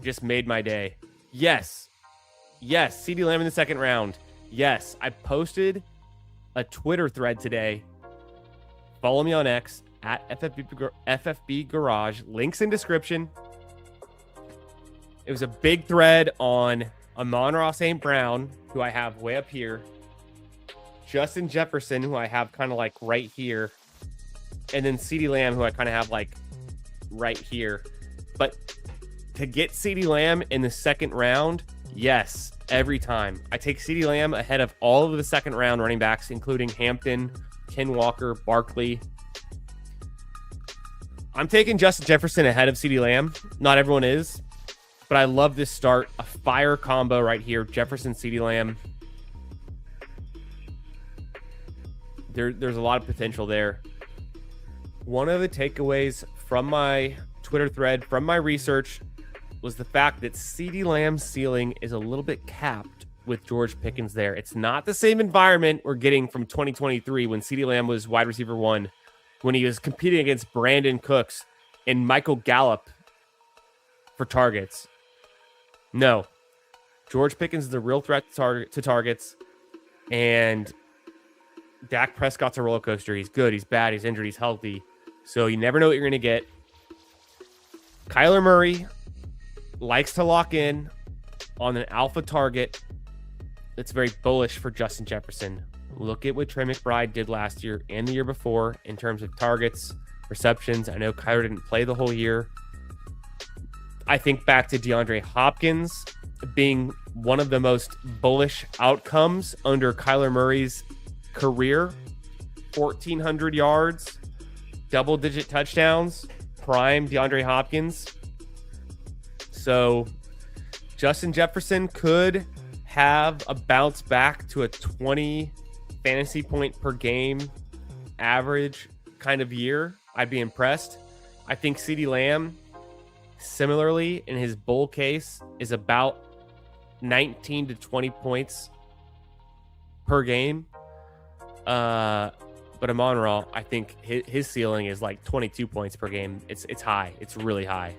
Just made my day. Yes. Yes, CeeDee Lamb in the 2nd round. Yes, I posted a Twitter thread today. Follow me on X at FFB Garage. Links in description. It was a big thread on Amon-Ra St. Brown, who I have way up here. Justin Jefferson, who I have kind of like right here. And then CeeDee Lamb, who I kind of have like right here. But to get CeeDee Lamb in the 2nd round, yes, every time. I take CeeDee Lamb ahead of all of the 2nd round running backs, including Hampton, Ken Walker, Barkley. I'm taking Justin Jefferson ahead of CeeDee Lamb. Not everyone is, but I love this start. A fire combo right here. Jefferson, CeeDee Lamb. There's a lot of potential there. One of the takeaways from my Twitter thread, from my research, was the fact that CeeDee Lamb's ceiling is a little bit capped with George Pickens there. It's not the same environment we're getting from 2023 when CeeDee Lamb was wide receiver 1, when he was competing against Brandon Cooks and Michael Gallup for targets. No. George Pickens is the real threat to targets, and Dak Prescott's a roller coaster. He's good, he's bad, he's injured, he's healthy. So you never know what you're going to get. Kyler Murray likes to lock in on an alpha target that's very bullish for Justin Jefferson. Look at what Trey McBride did last year and the year before in terms of targets, receptions. I know Kyler didn't play the whole year. I think back to DeAndre Hopkins being one of the most bullish outcomes under Kyler Murray's career. 1,400 yards, double-digit touchdowns, prime DeAndre Hopkins. So Justin Jefferson could have a bounce back to a 20 fantasy point per game average kind of year. I'd be impressed. I think CeeDee Lamb, similarly, in his bull case, is about 19 to 20 points per game. But Amon-Ra, I think his ceiling is like 22 points per game. It's high. It's really high.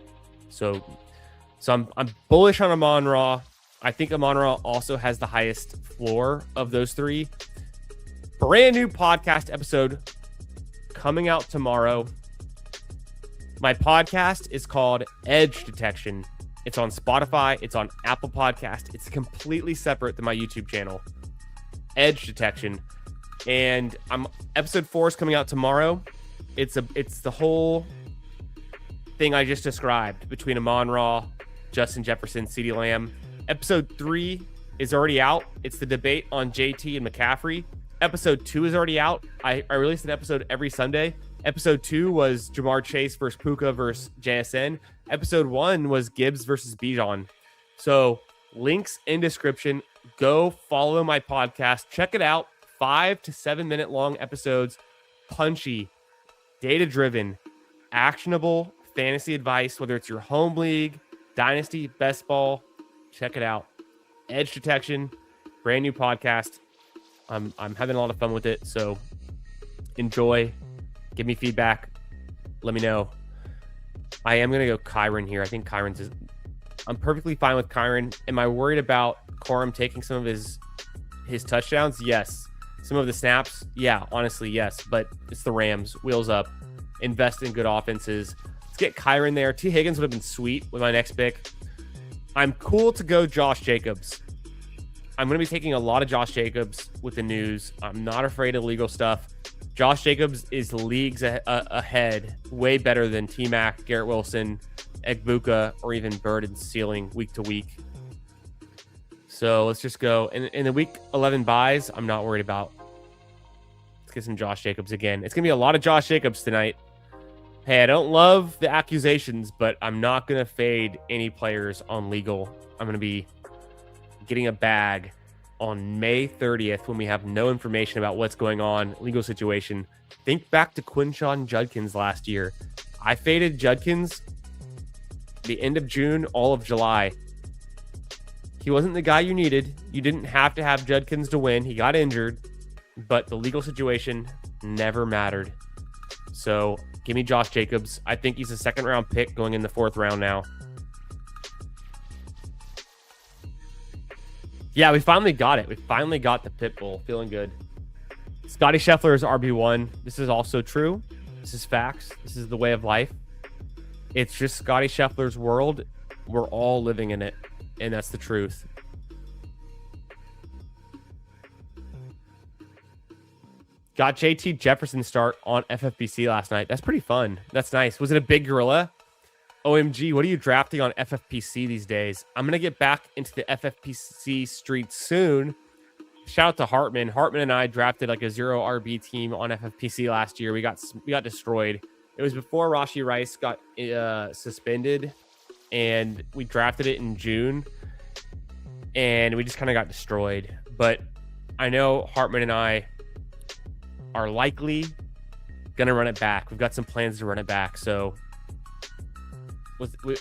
So I'm bullish on Amon-Ra. I think Amon-Ra also has the highest floor of those three. Brand new podcast episode coming out tomorrow. My podcast is called Edge Detection. It's on Spotify. It's on Apple Podcast. It's completely separate than my YouTube channel. Edge Detection. And episode 4 is coming out tomorrow. It's the whole thing I just described between Amon-Ra, Justin Jefferson, CeeDee Lamb. Episode 3 is already out. It's the debate on JT and McCaffrey. Episode 2 is already out. I release an episode every Sunday. Episode 2 was Jamar Chase versus Puka versus JSN. Episode 1 was Gibbs versus Bijan. So links in description. Go follow my podcast. Check it out. 5 to 7 minute long episodes. Punchy, data-driven, actionable fantasy advice, whether it's your home league, dynasty, best ball. Check it out. Edge Detection, brand new podcast. I'm having a lot of fun with it, so enjoy. Give me feedback. Let me know. I am going to go Kyron here. I think I'm perfectly fine with Kyron. Am I worried about Corum taking some of his touchdowns? Yes. Some of the snaps? Yeah, honestly, yes. But it's the Rams. Wheels up. Invest in good offenses. Let's get Kyron there. T. Higgins would have been sweet with my next pick. I'm cool to go Josh Jacobs. I'm going to be taking a lot of Josh Jacobs with the news. I'm not afraid of legal stuff. Josh Jacobs is leagues ahead, way better than T-Mac, Garrett Wilson, Egbuka, or even Bird in ceiling week to week. So let's just go. In the week 11 buys, I'm not worried about. Let's get some Josh Jacobs again. It's going to be a lot of Josh Jacobs tonight. Hey, I don't love the accusations, but I'm not going to fade any players on legal. I'm going to be getting a bag on May 30th when we have no information about what's going on, legal situation. Think back to Quinshon Judkins last year. I faded Judkins the end of June, all of July. He wasn't the guy you needed. You didn't have to have Judkins to win. He got injured, but the legal situation never mattered. So give me Josh Jacobs. I think he's a second round pick going in the 4th round now. Yeah, we finally got it. We finally got the pit bull. Feeling good. Scotty Scheffler is RB1. This is also true. This is facts. This is the way of life. It's just Scotty Scheffler's world. We're all living in it, and that's the truth. Got JT Jefferson start on FFPC last night. That's pretty fun. That's nice. Was it a big gorilla? OMG, what are you drafting on FFPC these days? I'm going to get back into the FFPC street soon. Shout out to Hartman. Hartman and I drafted like a 0 RB team on FFPC last year. We got destroyed. It was before Rashee Rice got suspended, and we drafted it in June, and we just kind of got destroyed. But I know Hartman and I are likely going to run it back. We've got some plans to run it back. So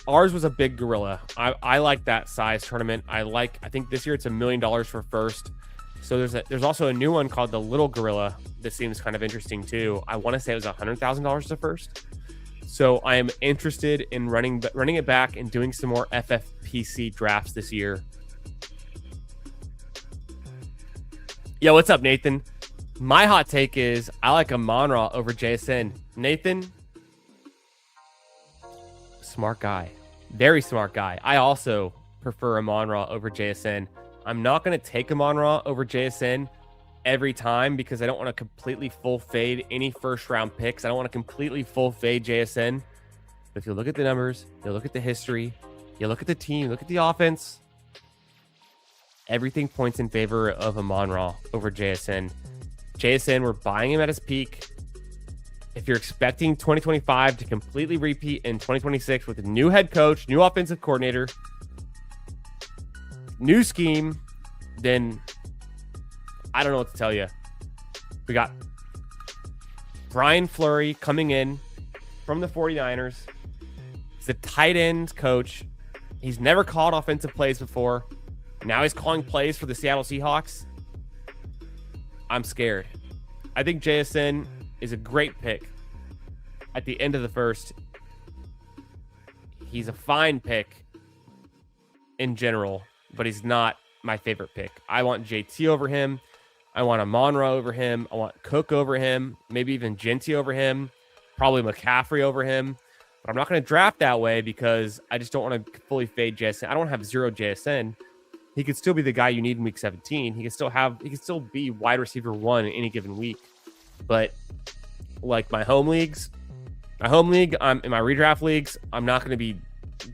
ours was a big gorilla. I like that size tournament. I think this year it's $1 million for first. So there's also a new one called the Little Gorilla that seems kind of interesting too. I want to say it was $100,000 to first. So I am interested in running it back and doing some more FFPC drafts this year. Yo, what's up, Nathan? My hot take is I like a Monra over JSN. Nathan, smart guy, very smart guy. I also prefer a Monra over JSN. I'm not going to take a Monra over JSN every time because I don't want to completely full fade any first round picks. I don't want to completely full fade JSN. But if you look at the numbers, you look at the history, you look at the team, look at the offense, everything points in favor of a Monra over JSN. JSN, we're buying him at his peak. If you're expecting 2025 to completely repeat in 2026 with a new head coach, new offensive coordinator, new scheme, then I don't know what to tell you. We got Brian Fleury coming in from the 49ers. He's a tight end coach. He's never called offensive plays before. Now he's calling plays for the Seattle Seahawks. I'm scared. I think JSN is a great pick at the end of the first. He's a fine pick in general, but he's not my favorite pick. I want JT over him. I want a Monra over him. I want Cook over him. Maybe even Genty over him. Probably McCaffrey over him. But I'm not going to draft that way because I just don't want to fully fade JSN. I don't have zero JSN. He could still be the guy you need in week 17. He can still be wide receiver 1 in any given week. But like my home league, in my redraft leagues, I'm not going to be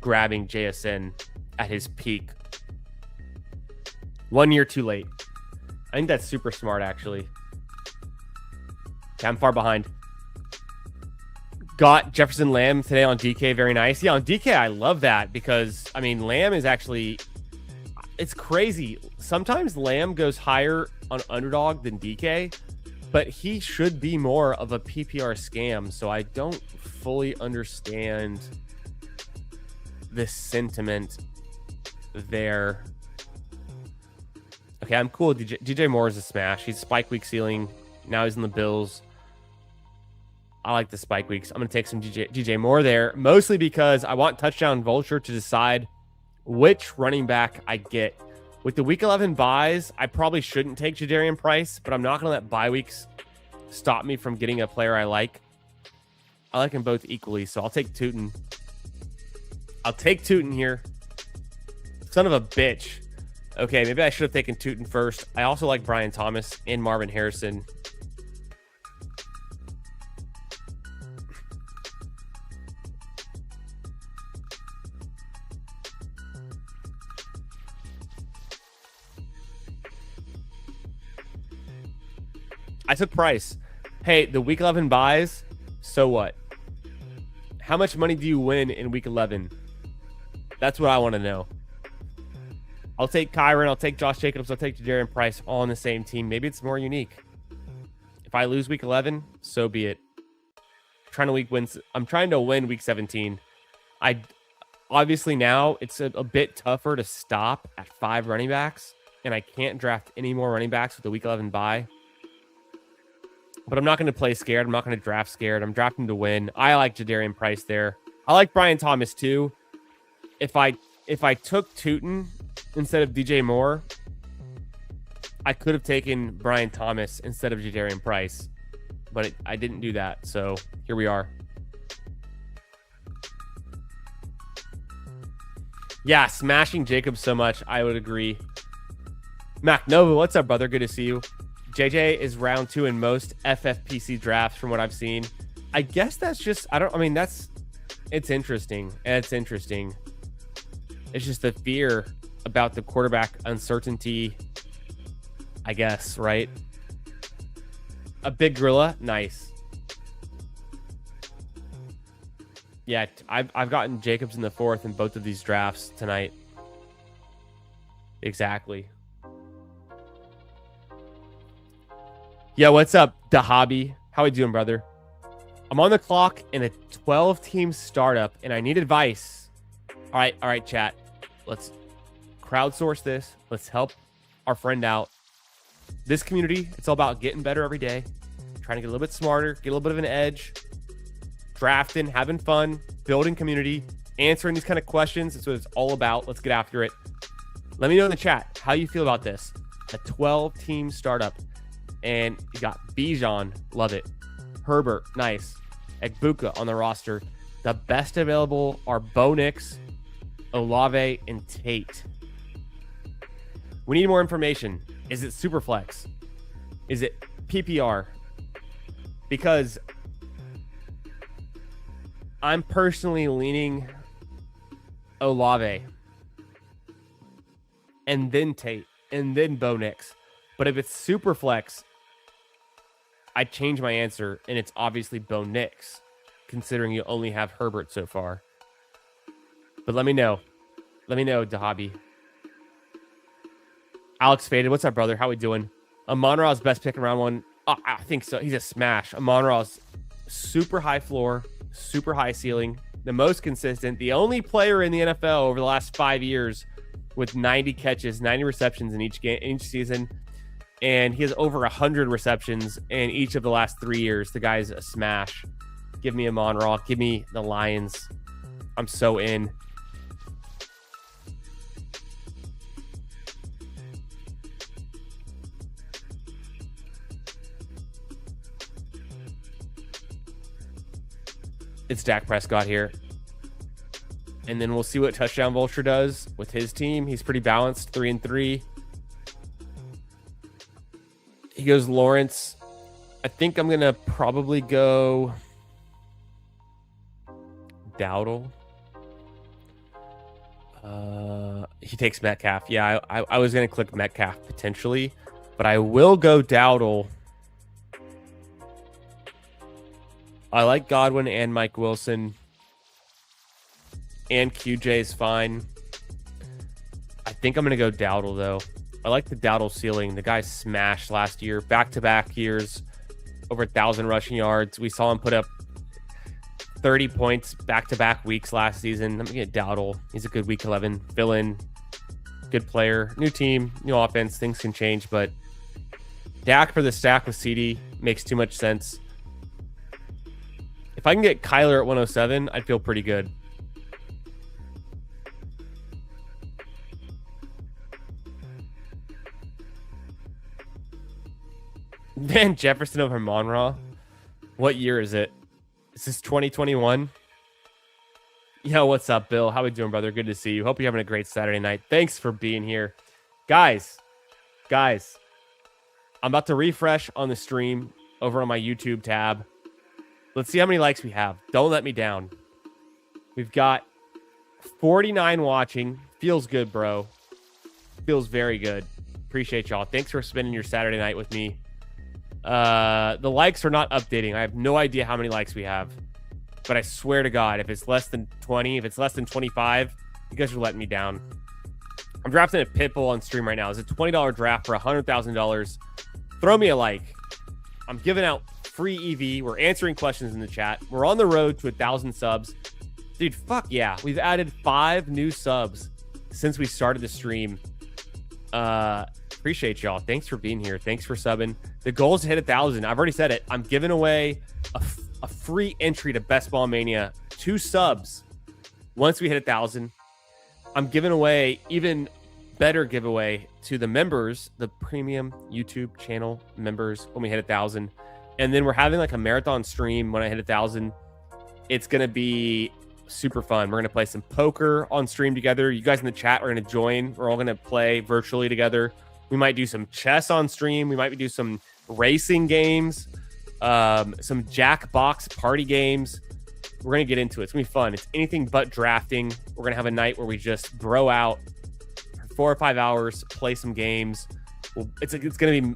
grabbing JSN at his peak 1 year too late. I think that's super smart, actually. Okay, I'm far behind. Got Jefferson Lamb today on DK. Very nice. Yeah, on DK, I love that because, I mean, Lamb is actually... It's crazy. Sometimes Lamb goes higher on Underdog than DK, but he should be more of a PPR scam. So I don't fully understand the sentiment there. Okay, I'm cool with DJ Moore is a smash. He's spike week ceiling. Now he's in the Bills. I like the spike weeks. I'm going to take some DJ Moore there, mostly because I want Touchdown Vulture to decide which running back I get. With the week 11 buys, I probably shouldn't take Jadarian Price, but I'm not going to let bye weeks stop me from getting a player I like. I like them both equally, so I'll take Tootin. I'll take Tootin here. Son of a bitch. Okay, maybe I should have taken Tootin first. I also like Brian Thomas and Marvin Harrison. I took Price. Hey, the week 11 buys, so what? How much money do you win in week 11? That's what I want to know. I'll take Kyron, I'll take Josh Jacobs, I'll take Jadarian Price all on the same team. Maybe it's more unique. If I lose week 11, so be it. I'm trying to win week 17. Obviously now it's a bit tougher to stop at 5 running backs, and I can't draft any more running backs with the week 11 bye. But I'm not going to play scared. I'm not going to draft scared. I'm drafting to win. I like Jadarian Price there. I like Brian Thomas too. If I took Tootin instead of DJ Moore, I could have taken Brian Thomas instead of Jadarian Price. But I didn't do that. So here we are. Yeah, smashing Jacobs so much. I would agree. Mac Nova, what's up, brother? Good to see you. JJ is round 2 in most FFPC drafts from what I've seen. I guess that's just, it's interesting. It's interesting. It's just the fear about the quarterback uncertainty, I guess, right? A big gorilla. Nice. Yeah, I've gotten Jacobs in the 4th in both of these drafts tonight. Exactly. Yo, what's up, Dahabi? How we doing, brother? I'm on the clock in a 12-team startup, and I need advice. All right, chat. Let's crowdsource this. Let's help our friend out. This community, it's all about getting better every day, trying to get a little bit smarter, get a little bit of an edge, drafting, having fun, building community, answering these kind of questions. That's what it's all about. Let's get after it. Let me know in the chat how you feel about this. A 12-team startup. And you got Bijan, love it. Herbert, nice. Egbuka on the roster. The best available are Bo Nix, Olave, and Tate. We need more information. Is it Superflex? Is it PPR? Because I'm personally leaning Olave, and then Tate, and then Bo Nix. But if it's Superflex, I change my answer, and it's obviously Bo Nix, considering you only have Herbert so far. But let me know. Let me know, Dahabi. Alex Faded, what's up, brother? How we doing? Amon-Ra's best pick in round one. Oh, I think so. He's a smash. Amon-Ra's super high floor, super high ceiling, the most consistent, the only player in the NFL over the last 5 years with 90 catches, 90 receptions in each game, each season. And he has over 100 receptions in each of the last 3 years. The guy's a smash. Give me Amon-Ra. Give me the Lions. I'm so in. It's Dak Prescott here. And then we'll see what Touchdown Vulture does with his team. He's pretty balanced, 3-3. He goes Lawrence. I think I'm going to probably go Dowdle. He takes Metcalf. Yeah, I was going to click Metcalf potentially, but I will go Dowdle. I like Godwin and Mike Wilson. And QJ is fine. I think I'm going to go Dowdle, though. I like the Dowdle ceiling. The guy smashed last year. Back-to-back years. Over 1,000 rushing yards. We saw him put up 30 points back-to-back weeks last season. I'm going to get Dowdle. He's a good week 11. Fill in. Good player. New team. New offense. Things can change, but Dak for the stack with CD makes too much sense. If I can get Kyler at 107, I'd feel pretty good. Man, Jefferson over Amon-Ra. What year is it? Is this 2021? Yo, what's up, Bill? How we doing, brother? Good to see you. Hope you're having a great Saturday night. Thanks for being here. Guys, I'm about to refresh on the stream over on my YouTube tab. Let's see how many likes we have. Don't let me down. We've got 49 watching. Feels good, bro. Feels very good. Appreciate y'all. Thanks for spending your Saturday night with me. The likes are not updating. I have no idea how many likes we have. But I swear to God, if it's less than 20, if it's less than 25, you guys are letting me down. I'm drafting a Pitbull on stream right now. It's a $20 draft for $100,000. Throw me a like. I'm giving out free EV. We're answering questions in the chat. We're on the road to 1,000 subs. Dude, fuck yeah. We've added 5 new subs since we started the stream. Appreciate y'all. Thanks for being here. Thanks for subbing. The goal is to hit 1,000. I've already said it. I'm giving away a free entry to Best Ball Mania. 2 subs. Once we hit 1,000, I'm giving away even better giveaway to the members, the premium YouTube channel members when we hit 1,000. And then we're having like a marathon stream when I hit 1,000. It's going to be super fun. We're going to play some poker on stream together. You guys in the chat are going to join. We're all going to play virtually together. We might do some chess on stream. We might do some racing games, some Jackbox party games. We're going to get into it. It's going to be fun. It's anything but drafting. We're going to have a night where we just bro out for 4 or 5 hours, play some games. It's going to be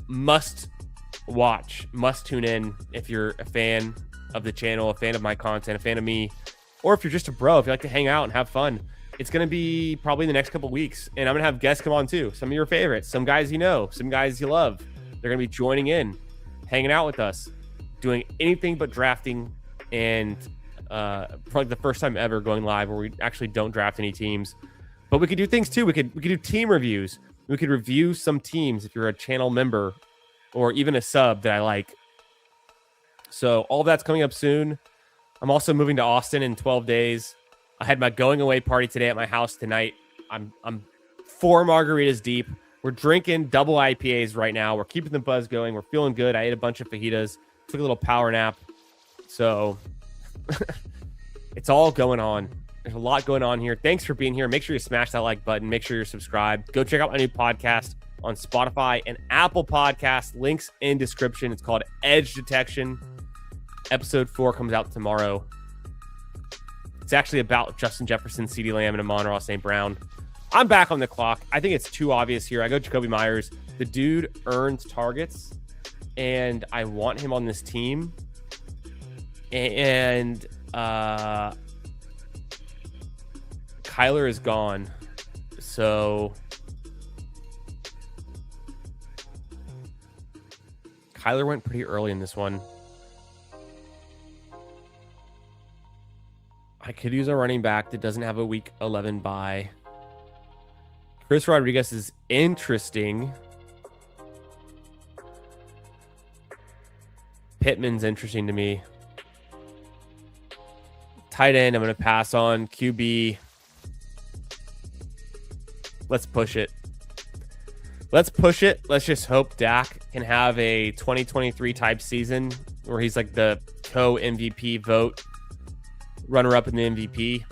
must watch, must tune in if you're a fan of the channel, a fan of my content, a fan of me, or if you're just a bro, if you like to hang out and have fun. It's going to be probably the next couple weeks, and I'm going to have guests come on too. Some of your favorites, some guys you know, some guys you love. They're going to be joining in. hanging out with us, doing anything but drafting, and probably the first time ever going live where we actually don't draft any teams. But we could do things too. We could do team reviews. We could review some teams if you're a channel member or even a sub that I like. So all that's coming up soon. I'm also moving to Austin in 12 days. I had my going away party today at my house tonight. I'm 4 margaritas deep. We're drinking double IPAs right now. We're keeping the buzz going. We're feeling good. I ate a bunch of fajitas, took a little power nap. So it's all going on. There's a lot going on here. Thanks for being here. Make sure you smash that like button. Make sure you're subscribed. Go check out my new podcast on Spotify and Apple Podcasts. Links in description. It's called Edge Detection. Episode 4 comes out tomorrow. It's actually about Justin Jefferson, CeeDee Lamb, and Amon-Ra St. Brown. I'm back on the clock. I think it's too obvious here. I go Jacoby Myers. The dude earns targets, and I want him on this team. And Kyler is gone. So Kyler went pretty early in this one. I could use a running back that doesn't have a week 11 bye. Chris Rodriguez is interesting. Pittman's interesting to me. Tight end, I'm going to pass on. QB. Let's push it. Let's push it. Let's just hope Dak can have a 2023 type season where he's like the co-MVP vote, runner-up in the MVP.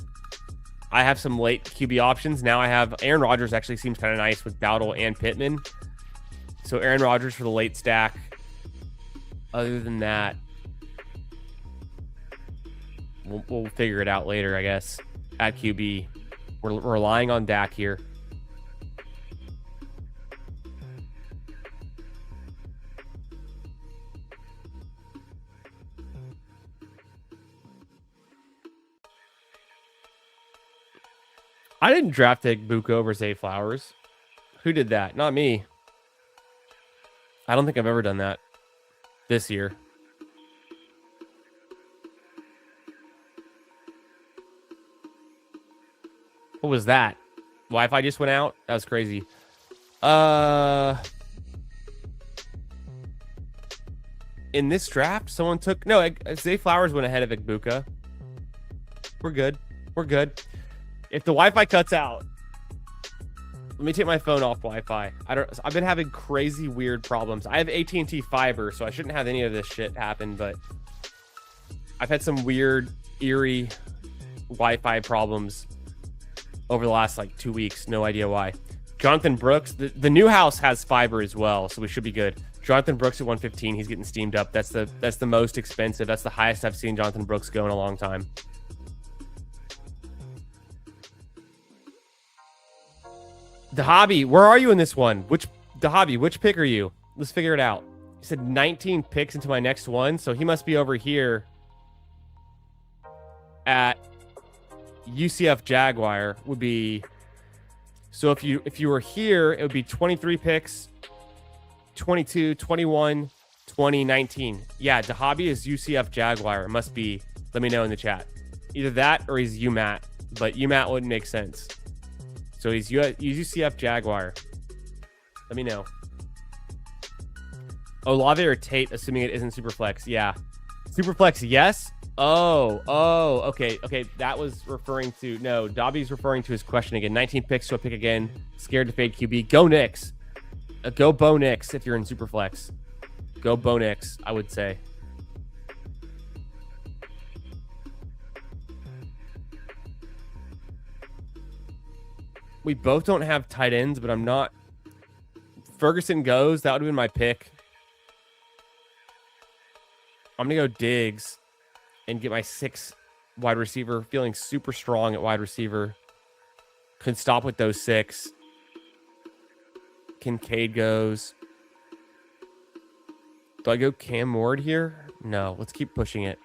I have some late QB options. Now I have Aaron Rodgers actually seems kind of nice with Dowdle and Pittman. So Aaron Rodgers for the late stack. Other than that, we'll figure it out later, I guess. At QB, we're relying on Dak here. I didn't draft Igbuka over Zay Flowers. Who did that? Not me. I don't think I've ever done that this year. What was that? Wi-Fi just went out? That was crazy. In this draft, someone took... No, Zay Flowers went ahead of Igbuka. We're good. We're good. If the Wi-Fi cuts out, let me take my phone off Wi-Fi. I've been having crazy weird problems. I have AT&T fiber, so I shouldn't have any of this shit happen, but I've had some weird, eerie Wi-Fi problems over the last like 2 weeks. No idea why. Jonathan Brooks, the new house has fiber as well, so we should be good. Jonathan Brooks at 115, he's getting steamed up. That's the most expensive. That's the highest I've seen Jonathan Brooks go in a long time. Dahabi, where are you in this one? Which pick are you? Let's figure it out. He said 19 picks into my next one, so he must be over here at UCF Jaguar would be. So if you were here, it would be 23 picks, 22, 21, 20, 19. Yeah, Dahabi is UCF Jaguar. It must be. Let me know in the chat. Either that or he's UMatt, but UMatt wouldn't make sense. So he's UCF Jaguar. Let me know. Olave or Tate, assuming it isn't Superflex. Yeah. Superflex, yes. Oh, okay. That was referring to... No, Dobby's referring to his question again. 19 picks, so a pick again. Scared to fade QB. Go Knicks. Go Bo Nix if you're in Superflex. Go Bo Nix, I would say. We both don't have tight ends, but I'm not... Ferguson goes. That would have been my pick. I'm going to go Diggs and get my 6 wide receiver. Feeling super strong at wide receiver. Could stop with those 6. Kincaid goes. Do I go Cam Ward here? No, let's keep pushing it.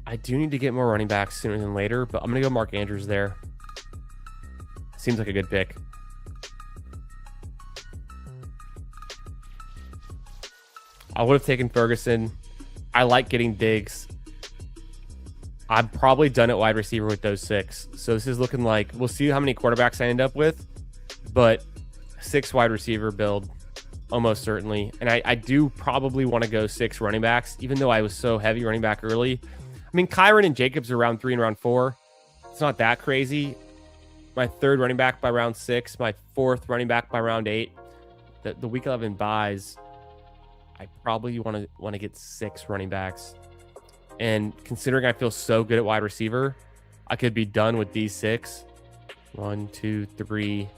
I do need to get more running backs sooner than later, but I'm going to go Mark Andrews there. Seems like a good pick. I would have taken Ferguson. I like getting Diggs. I'm probably done at wide receiver with those 6. So this is looking like we'll see how many quarterbacks I end up with, but 6 wide receiver build almost certainly. And I do probably want to go 6 running backs, even though I was so heavy running back early. I mean, Kyron and Jacobs are round 3 and round 4. It's not that crazy. My 3rd running back by round 6, my 4th running back by round 8. The week 11 buys, I probably want to get 6 running backs. And considering I feel so good at wide receiver, I could be done with these 6. 1, 2, 3,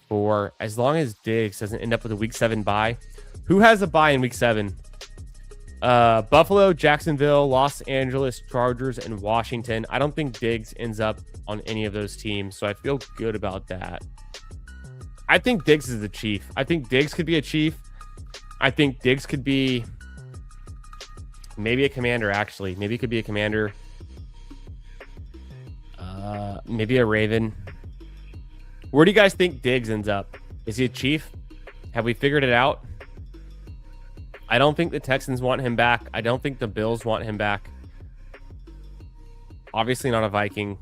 4. As long as Diggs doesn't end up with a week 7 bye. Who has a bye in week 7? Buffalo, Jacksonville, Los Angeles Chargers, and Washington. I don't think Diggs ends up on any of those teams, so I feel good about that. I think Diggs is the chief. I think Diggs could be a chief. I think Diggs could be maybe a commander, actually. Maybe he could be a commander. Maybe a Raven. Where do you guys think Diggs ends up? Is he a chief? Have we figured it out? I don't think the Texans want him back. I don't think the Bills want him back. Obviously not a Viking.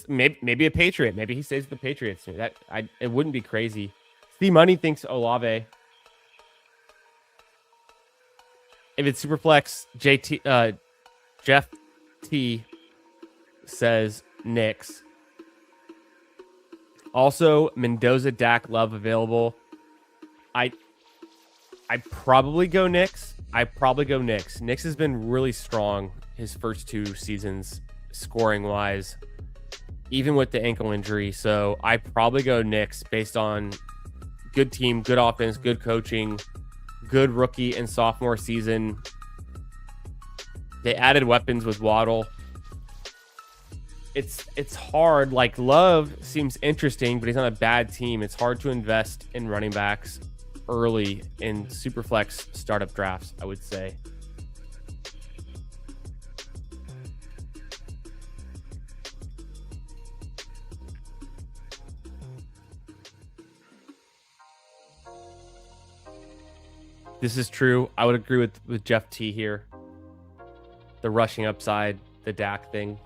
Maybe a Patriot. Maybe he stays with the Patriots. It wouldn't be crazy. Steve Money thinks Olave. If it's Superflex, Jeff T says Knicks. Also, Mendoza, Dak, Love available. I probably go Knicks. Knicks has been really strong his first 2 seasons, scoring wise, even with the ankle injury. So I probably go Knicks based on good team, good offense, good coaching, good rookie and sophomore season. They added weapons with Waddle. It's hard. Like, Love seems interesting, but he's on a bad team. It's hard to invest in running backs early in Superflex startup drafts, I would say. This is true. I would agree with Jeff T here. The rushing upside, the Dak thing.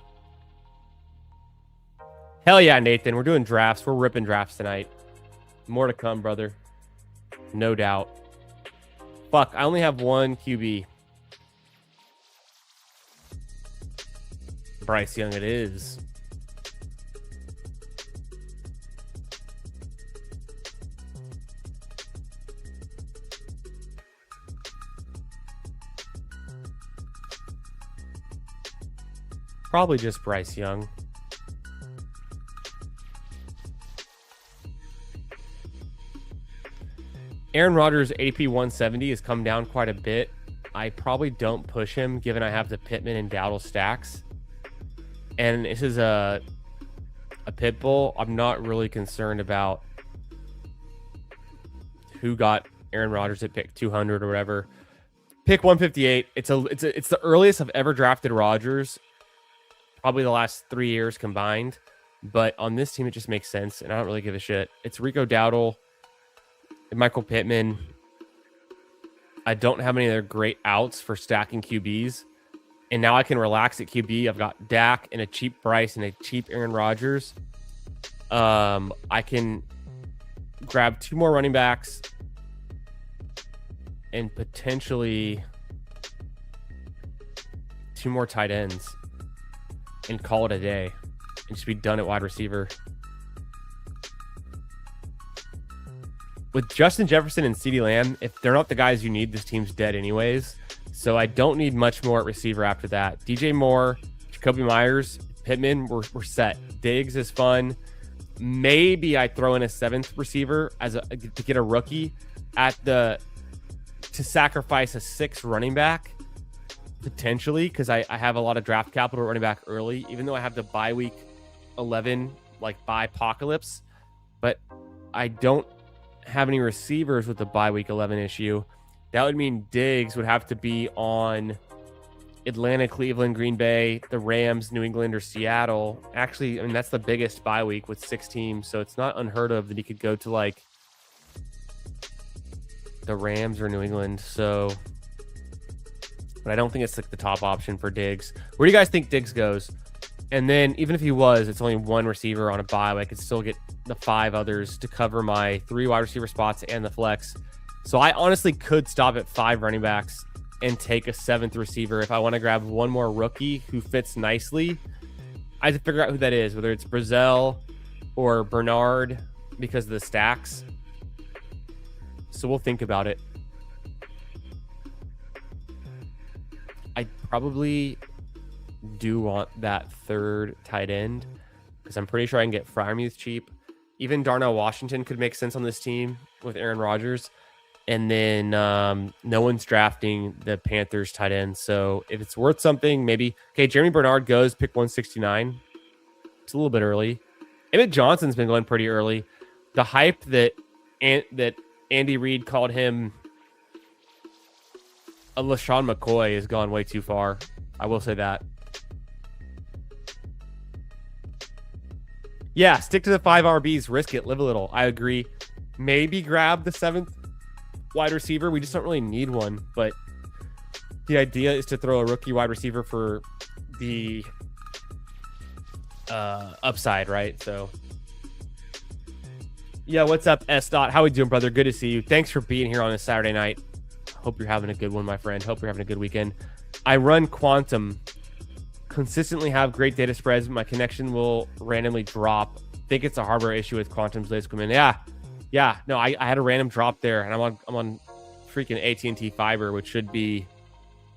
Hell yeah, Nathan. We're doing drafts. We're ripping drafts tonight. More to come, brother. No doubt. Fuck, I only have 1 QB. Bryce Young it is. Probably just Bryce Young. Aaron Rodgers' ADP 170 has come down quite a bit. I probably don't push him given I have the Pittman and Dowdle stacks. And this is a pit bull. I'm not really concerned about who got Aaron Rodgers at pick 200 or whatever. Pick 158. It's the earliest I've ever drafted Rodgers. Probably the last 3 years combined. But on this team, it just makes sense, and I don't really give a shit. It's Rico Dowdle and Michael Pittman. I don't have any other great outs for stacking QBs. And now I can relax at QB. I've got Dak and a cheap Bryce and a cheap Aaron Rodgers. I can grab 2 more running backs and potentially 2 more tight ends and call it a day and just be done at wide receiver. With Justin Jefferson and CeeDee Lamb, if they're not the guys you need, this team's dead anyways. So I don't need much more at receiver after that. DJ Moore, Jacoby Myers, Pittman, we're set. Diggs is fun. Maybe I throw in a 7th receiver to get a rookie to sacrifice a 6th running back potentially, because I have a lot of draft capital running back early, even though I have the bye week 11 bye apocalypse, but I don't have any receivers with the bye week 11 issue. That would mean Diggs would have to be on Atlanta, Cleveland, Green Bay, the Rams, New England, or Seattle. Actually, I mean, that's the biggest bye week with 6 teams, so it's not unheard of that he could go to like the Rams or New England. So, but I don't think it's like the top option for Diggs. Where do you guys think Diggs goes? And then even if he was, it's only one receiver on a bye. I could still get the 5 others to cover my 3 wide receiver spots and the flex. So I honestly could stop at 5 running backs and take a 7th receiver if I want to grab one more rookie who fits nicely. I have to figure out who that is, whether it's Brazel or Bernard because of the stacks. So we'll think about it. I probably do want that 3rd tight end because I'm pretty sure I can get Freiermuth cheap. Even Darnell Washington could make sense on this team with Aaron Rodgers. And then no one's drafting the Panthers tight end. So if it's worth something, maybe. Okay, Jeremy Bernard goes pick 169. It's a little bit early. Emmett Johnson's been going pretty early. The hype that Andy Reid called him a LaShawn McCoy has gone way too far. I will say that. Yeah, stick to the 5 RBs. Risk it. Live a little. I agree. Maybe grab the 7th wide receiver. We just don't really need one, but the idea is to throw a rookie wide receiver for the upside, right? So yeah, what's up, S Dot? How we doing, brother? Good to see you. Thanks for being here on a Saturday night. Hope you're having a good one, my friend. Hope you're having a good weekend. I run Quantum, consistently have great data spreads. My connection will randomly drop. Think it's a hardware issue with Quantum's latest equipment. Yeah, no, I had a random drop there, and I'm on freaking AT&T fiber, which should be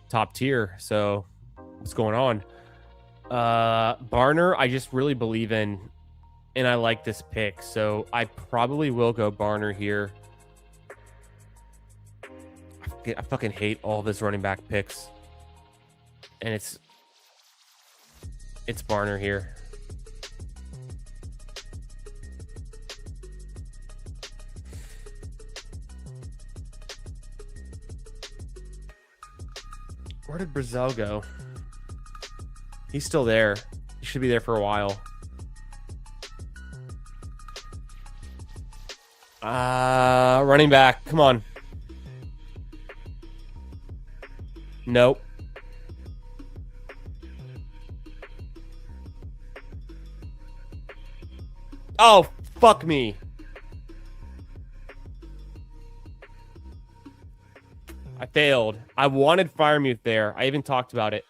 top tier. So what's going on? Barner, I just really believe in, and I like this pick, so I probably will go Barner here. I fucking hate all of his running back picks, and it's Barner here. Where did Brazel go? He's still there. He should be there for a while. Running back. Come on. Nope. Oh, fuck me. I failed. I wanted Freiermuth there. I even talked about it.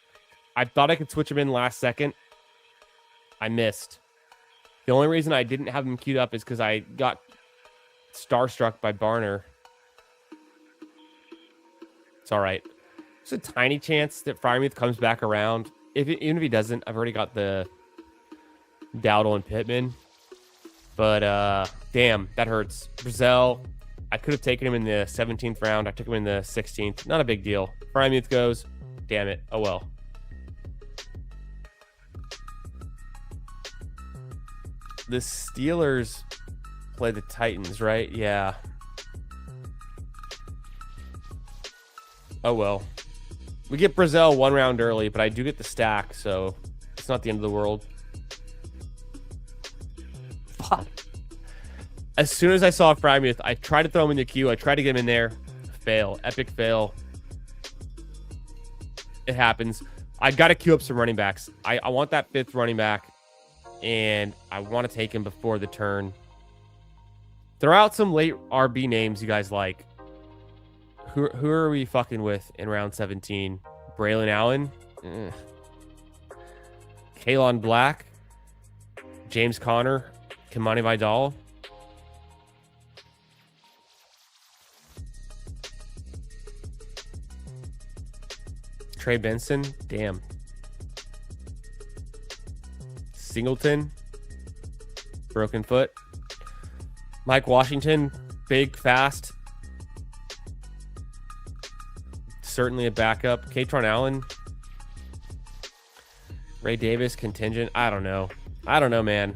I thought I could switch him in last second. I missed. The only reason I didn't have him queued up is because I got starstruck by Barner. It's all right. There's a tiny chance that Freiermuth comes back around. Even if he doesn't, I've already got the Dowdle and Pittman. But damn, that hurts. Brazel, I could have taken him in the 17th round. I took him in the 16th. Not a big deal. Freiermuth goes. Damn it. Oh well. The Steelers play the Titans, right? Yeah. Oh well. We get Brazel 1 round early, but I do get the stack, so it's not the end of the world. Fuck. As soon as I saw Freiermuth, I tried to throw him in the queue. I tried to get him in there. Fail. Epic fail. It happens. I got to queue up some running backs. I want that 5th running back, and I want to take him before the turn. Throw out some late RB names you guys like. Who are we fucking with in round 17? Braylon Allen? Kalon Black? James Conner? Kimani Vidal? Trey Benson? Damn. Singleton? Broken foot? Mike Washington? Big, fast? Certainly a backup. Katron Allen? Ray Davis? Contingent? I don't know. Man.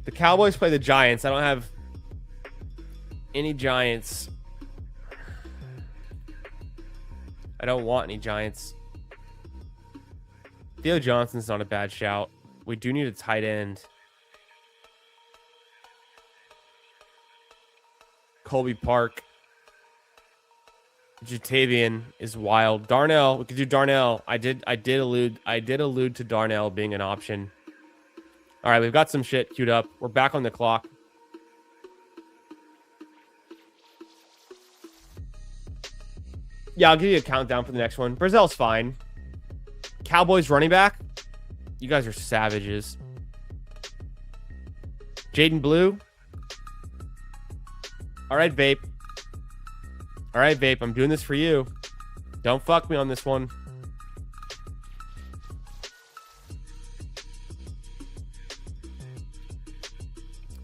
The Cowboys play the Giants. I don't have any Giants. I don't want any Giants. Theo Johnson's not a bad shout. We do need a tight end. Colby Park. Jatavian is wild. Darnell, we could do Darnell. I did allude to Darnell being an option. All right, we've got some shit queued up. We're back on the clock. Yeah, I'll give you a countdown for the next one. Brazil's fine. Cowboys running back. You guys are savages. Jaden Blue. All right, Vape. All right, Vape. I'm doing this for you. Don't fuck me on this one.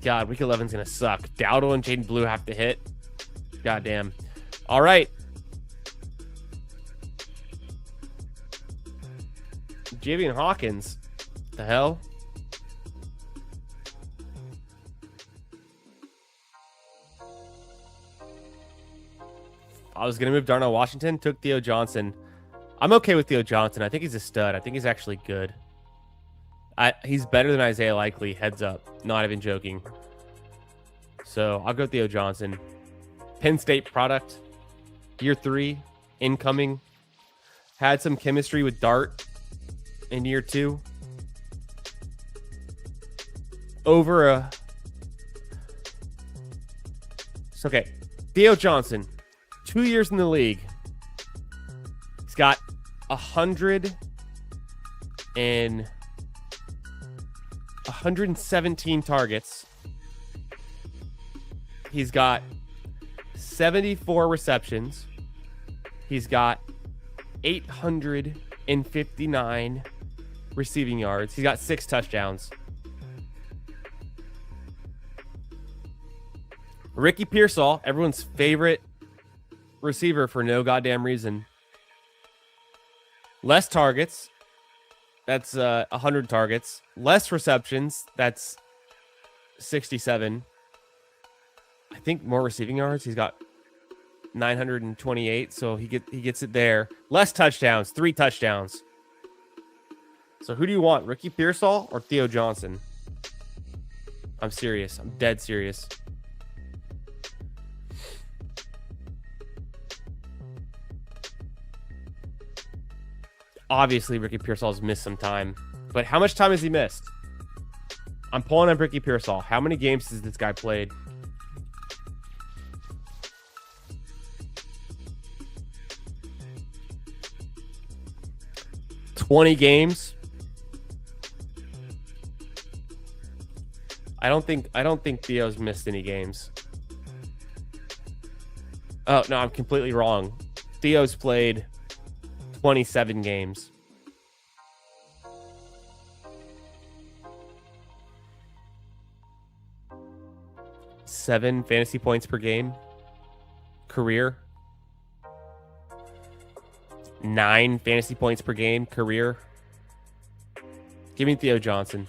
God, week 11's going to suck. Dowdle and Jaden Blue have to hit. Goddamn. All right. Javian Hawkins. The hell? I was going to move Darnell Washington. Took Theo Johnson. I'm okay with Theo Johnson. I think he's a stud. I think he's actually good. He's better than Isaiah Likely. Heads up. Not even joking. So I'll go Theo Johnson. Penn State product. Year 3. Incoming. Had some chemistry with Dart in year 2. Over a... It's okay. Theo Johnson. 2 years in the league. He's got 117 targets. He's got 74 receptions. He's got 859 receiving yards. He's got 6 touchdowns. Ricky Pearsall, everyone's favorite receiver for no goddamn reason. Less targets. That's 100 targets. Less receptions. That's 67. I think more receiving yards. He's got 928, so he gets it there. Less touchdowns. 3 touchdowns. So who do you want? Ricky Pearsall or Theo Johnson? I'm serious. I'm dead serious. Obviously, Ricky Pearsall's missed some time. But how much time has he missed? I'm pulling up Ricky Pearsall. How many games has this guy played? $20 games. I don't think Theo's missed any games. Oh, no, I'm completely wrong. Theo's played 27 games. Seven fantasy points per game. Career. 9 fantasy points per game. Career. Give me Theo Johnson.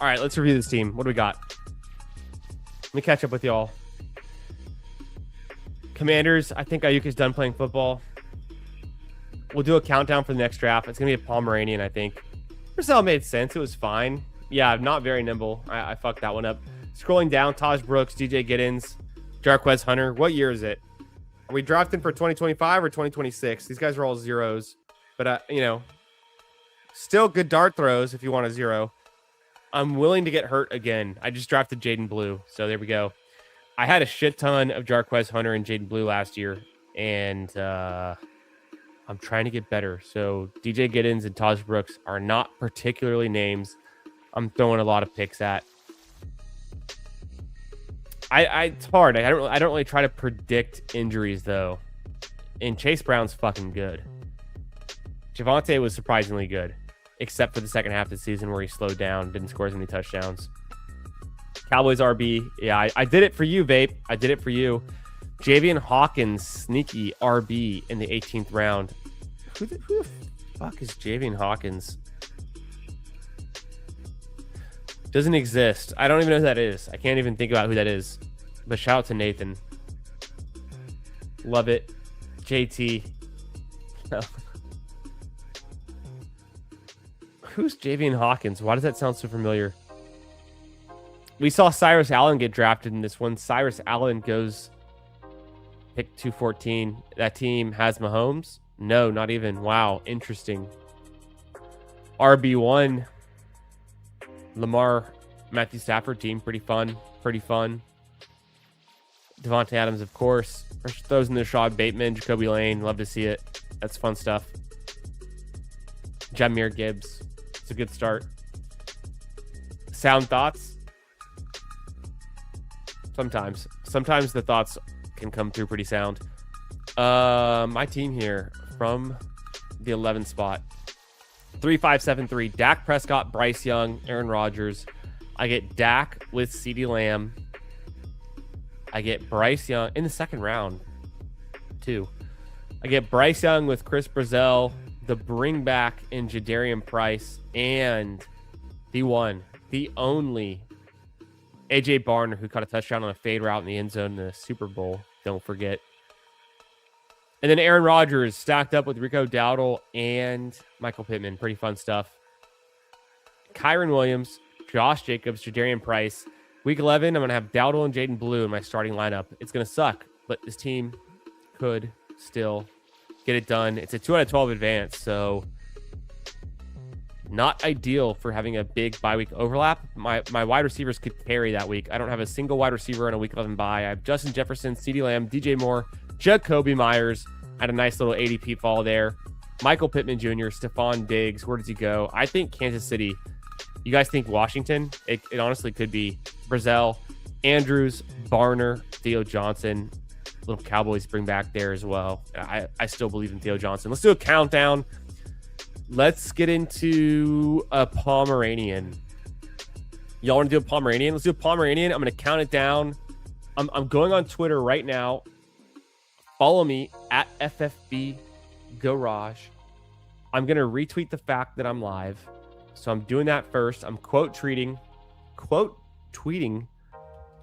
All right, let's review this team. What do we got? Let me catch up with y'all. Commanders, I think Ayuka's done playing football. We'll do a countdown for the next draft. It's going to be a Pomeranian, I think. Purcell made sense. It was fine. Yeah, not very nimble. I fucked that one up. Scrolling down, Taj Brooks, DJ Giddens, Jarquez Hunter. What year is it? Are we drafting for 2025 or 2026? These guys are all zeros. But, still good dart throws if you want a 0. I'm willing to get hurt again. I just drafted Jaden Blue, so there we go. I had a shit ton of Jarquez Hunter and Jaden Blue last year, and I'm trying to get better. So DJ Giddens and Taj Brooks are not particularly names I'm throwing a lot of picks at. It's hard. I don't really try to predict injuries though. And Chase Brown's fucking good. Javonte was surprisingly good. except for the second half of the season where he slowed down, didn't score as many touchdowns. Cowboys RB. Yeah, I did it for you, Vape. I did it for you. Javian Hawkins, sneaky RB in the 18th round. Who the fuck is Javian Hawkins? Doesn't exist. I don't even know who that is. I can't even think about who that is. But shout out to Nathan. Love it. JT. Who's Javian Hawkins? Why does that sound so familiar? We saw Cyrus Allen get drafted in this one. Cyrus Allen goes pick 214. That team has Mahomes? No, not even. Wow, interesting. RB1. Lamar, Matthew Stafford team. Pretty fun. Pretty fun. Devontae Adams, of course. Throws in the Rashad Bateman, Jacoby Lane. Love to see it. That's fun stuff. Jahmyr Gibbs. It's a good start. Sound thoughts? Sometimes. Sometimes the thoughts can come through pretty sound. My team here from the 11th spot. 3-5-7-3. Dak Prescott, Bryce Young, Aaron Rodgers. I get Dak with CeeDee Lamb. I get Bryce Young in the second round, too. I get Bryce Young with Chris Brazell, the bring back in Jadarian Price, and the one, the only AJ Barner, who caught a touchdown on a fade route in the end zone in the Super Bowl. Don't forget. And then Aaron Rodgers stacked up with Rico Dowdle and Michael Pittman. Pretty fun stuff. Kyron Williams, Josh Jacobs, Jadarian Price. Week 11, I'm going to have Dowdle and Jaden Blue in my starting lineup. It's going to suck, but this team could still get it done. It's a 2 out of 12 advance, so not ideal for having a big bye week overlap. My wide receivers could carry that week. I don't have a single wide receiver in a week 11 bye. I have Justin Jefferson, CeeDee Lamb, DJ Moore, Jacoby Myers. I had a nice little ADP fall there. Michael Pittman Jr., Stephon Diggs. Where does he go? I think Kansas City. You guys think Washington? It honestly could be Brazell, Andrews, Barner, Theo Johnson. Little Cowboys bring back there as well. I still believe in Theo Johnson. Let's do a countdown. Let's get into a Pomeranian. Y'all want to do a Pomeranian? Let's do a Pomeranian. I'm going to count it down. I'm going on Twitter right now. Follow me at FFB Garage. I'm going to retweet the fact that I'm live. So I'm doing that first. I'm quote tweeting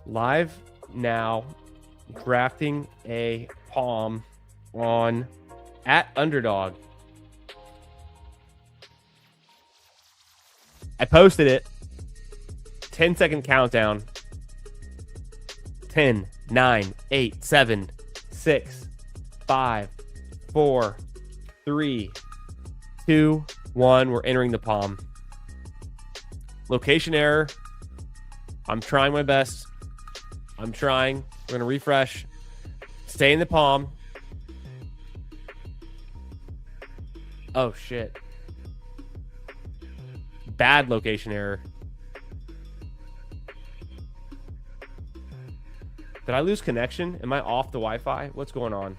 live now, drafting a Palm on at Underdog. I posted it. 10-second countdown. 10, 9, 8, 7, 6, 5, 4, 3, 2, 1. We're entering the Palm. Location error. I'm trying my best. I'm trying. We're going to refresh. Stay in the Palm. Oh, shit. Bad location error. Did I lose connection? Am I off the Wi-Fi? What's going on?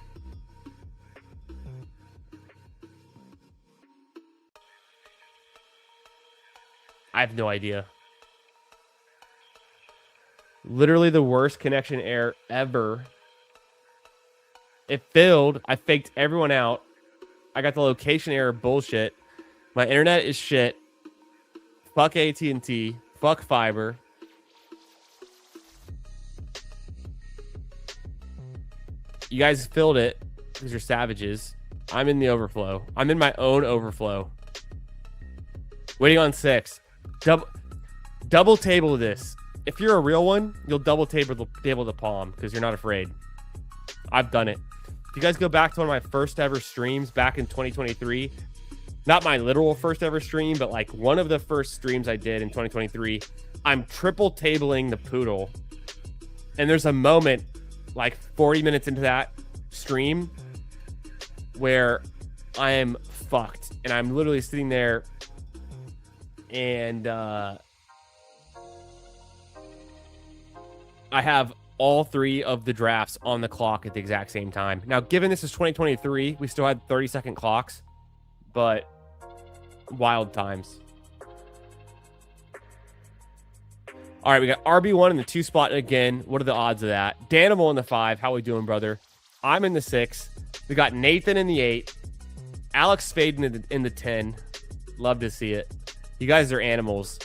I have no idea. Literally the worst connection error ever. It failed. I faked everyone out. I got the location error bullshit. My internet is shit. Fuck AT&T. Fuck fiber. You guys filled it because you're savages. I'm in the overflow. I'm in my own overflow. Waiting on 6. Double table this. If you're a real one, you'll double table the Palm because you're not afraid. I've done it. If you guys go back to one of my first ever streams back in 2023, not my literal first ever stream, but like one of the first streams I did in 2023, I'm triple tabling the Poodle. And there's a moment like 40 minutes into that stream where I am fucked. And I'm literally sitting there and I have all 3 of the drafts on the clock at the exact same time. Now, given this is 2023, we still had 30-second clocks, but Wild times. All right, we got RB1 in the 2 spot again. What are the odds of that? Danimal in the 5. How we doing, brother? I'm in the 6. We got Nathan in the 8. Alex Spade in the 10. Love to see it. You guys are animals.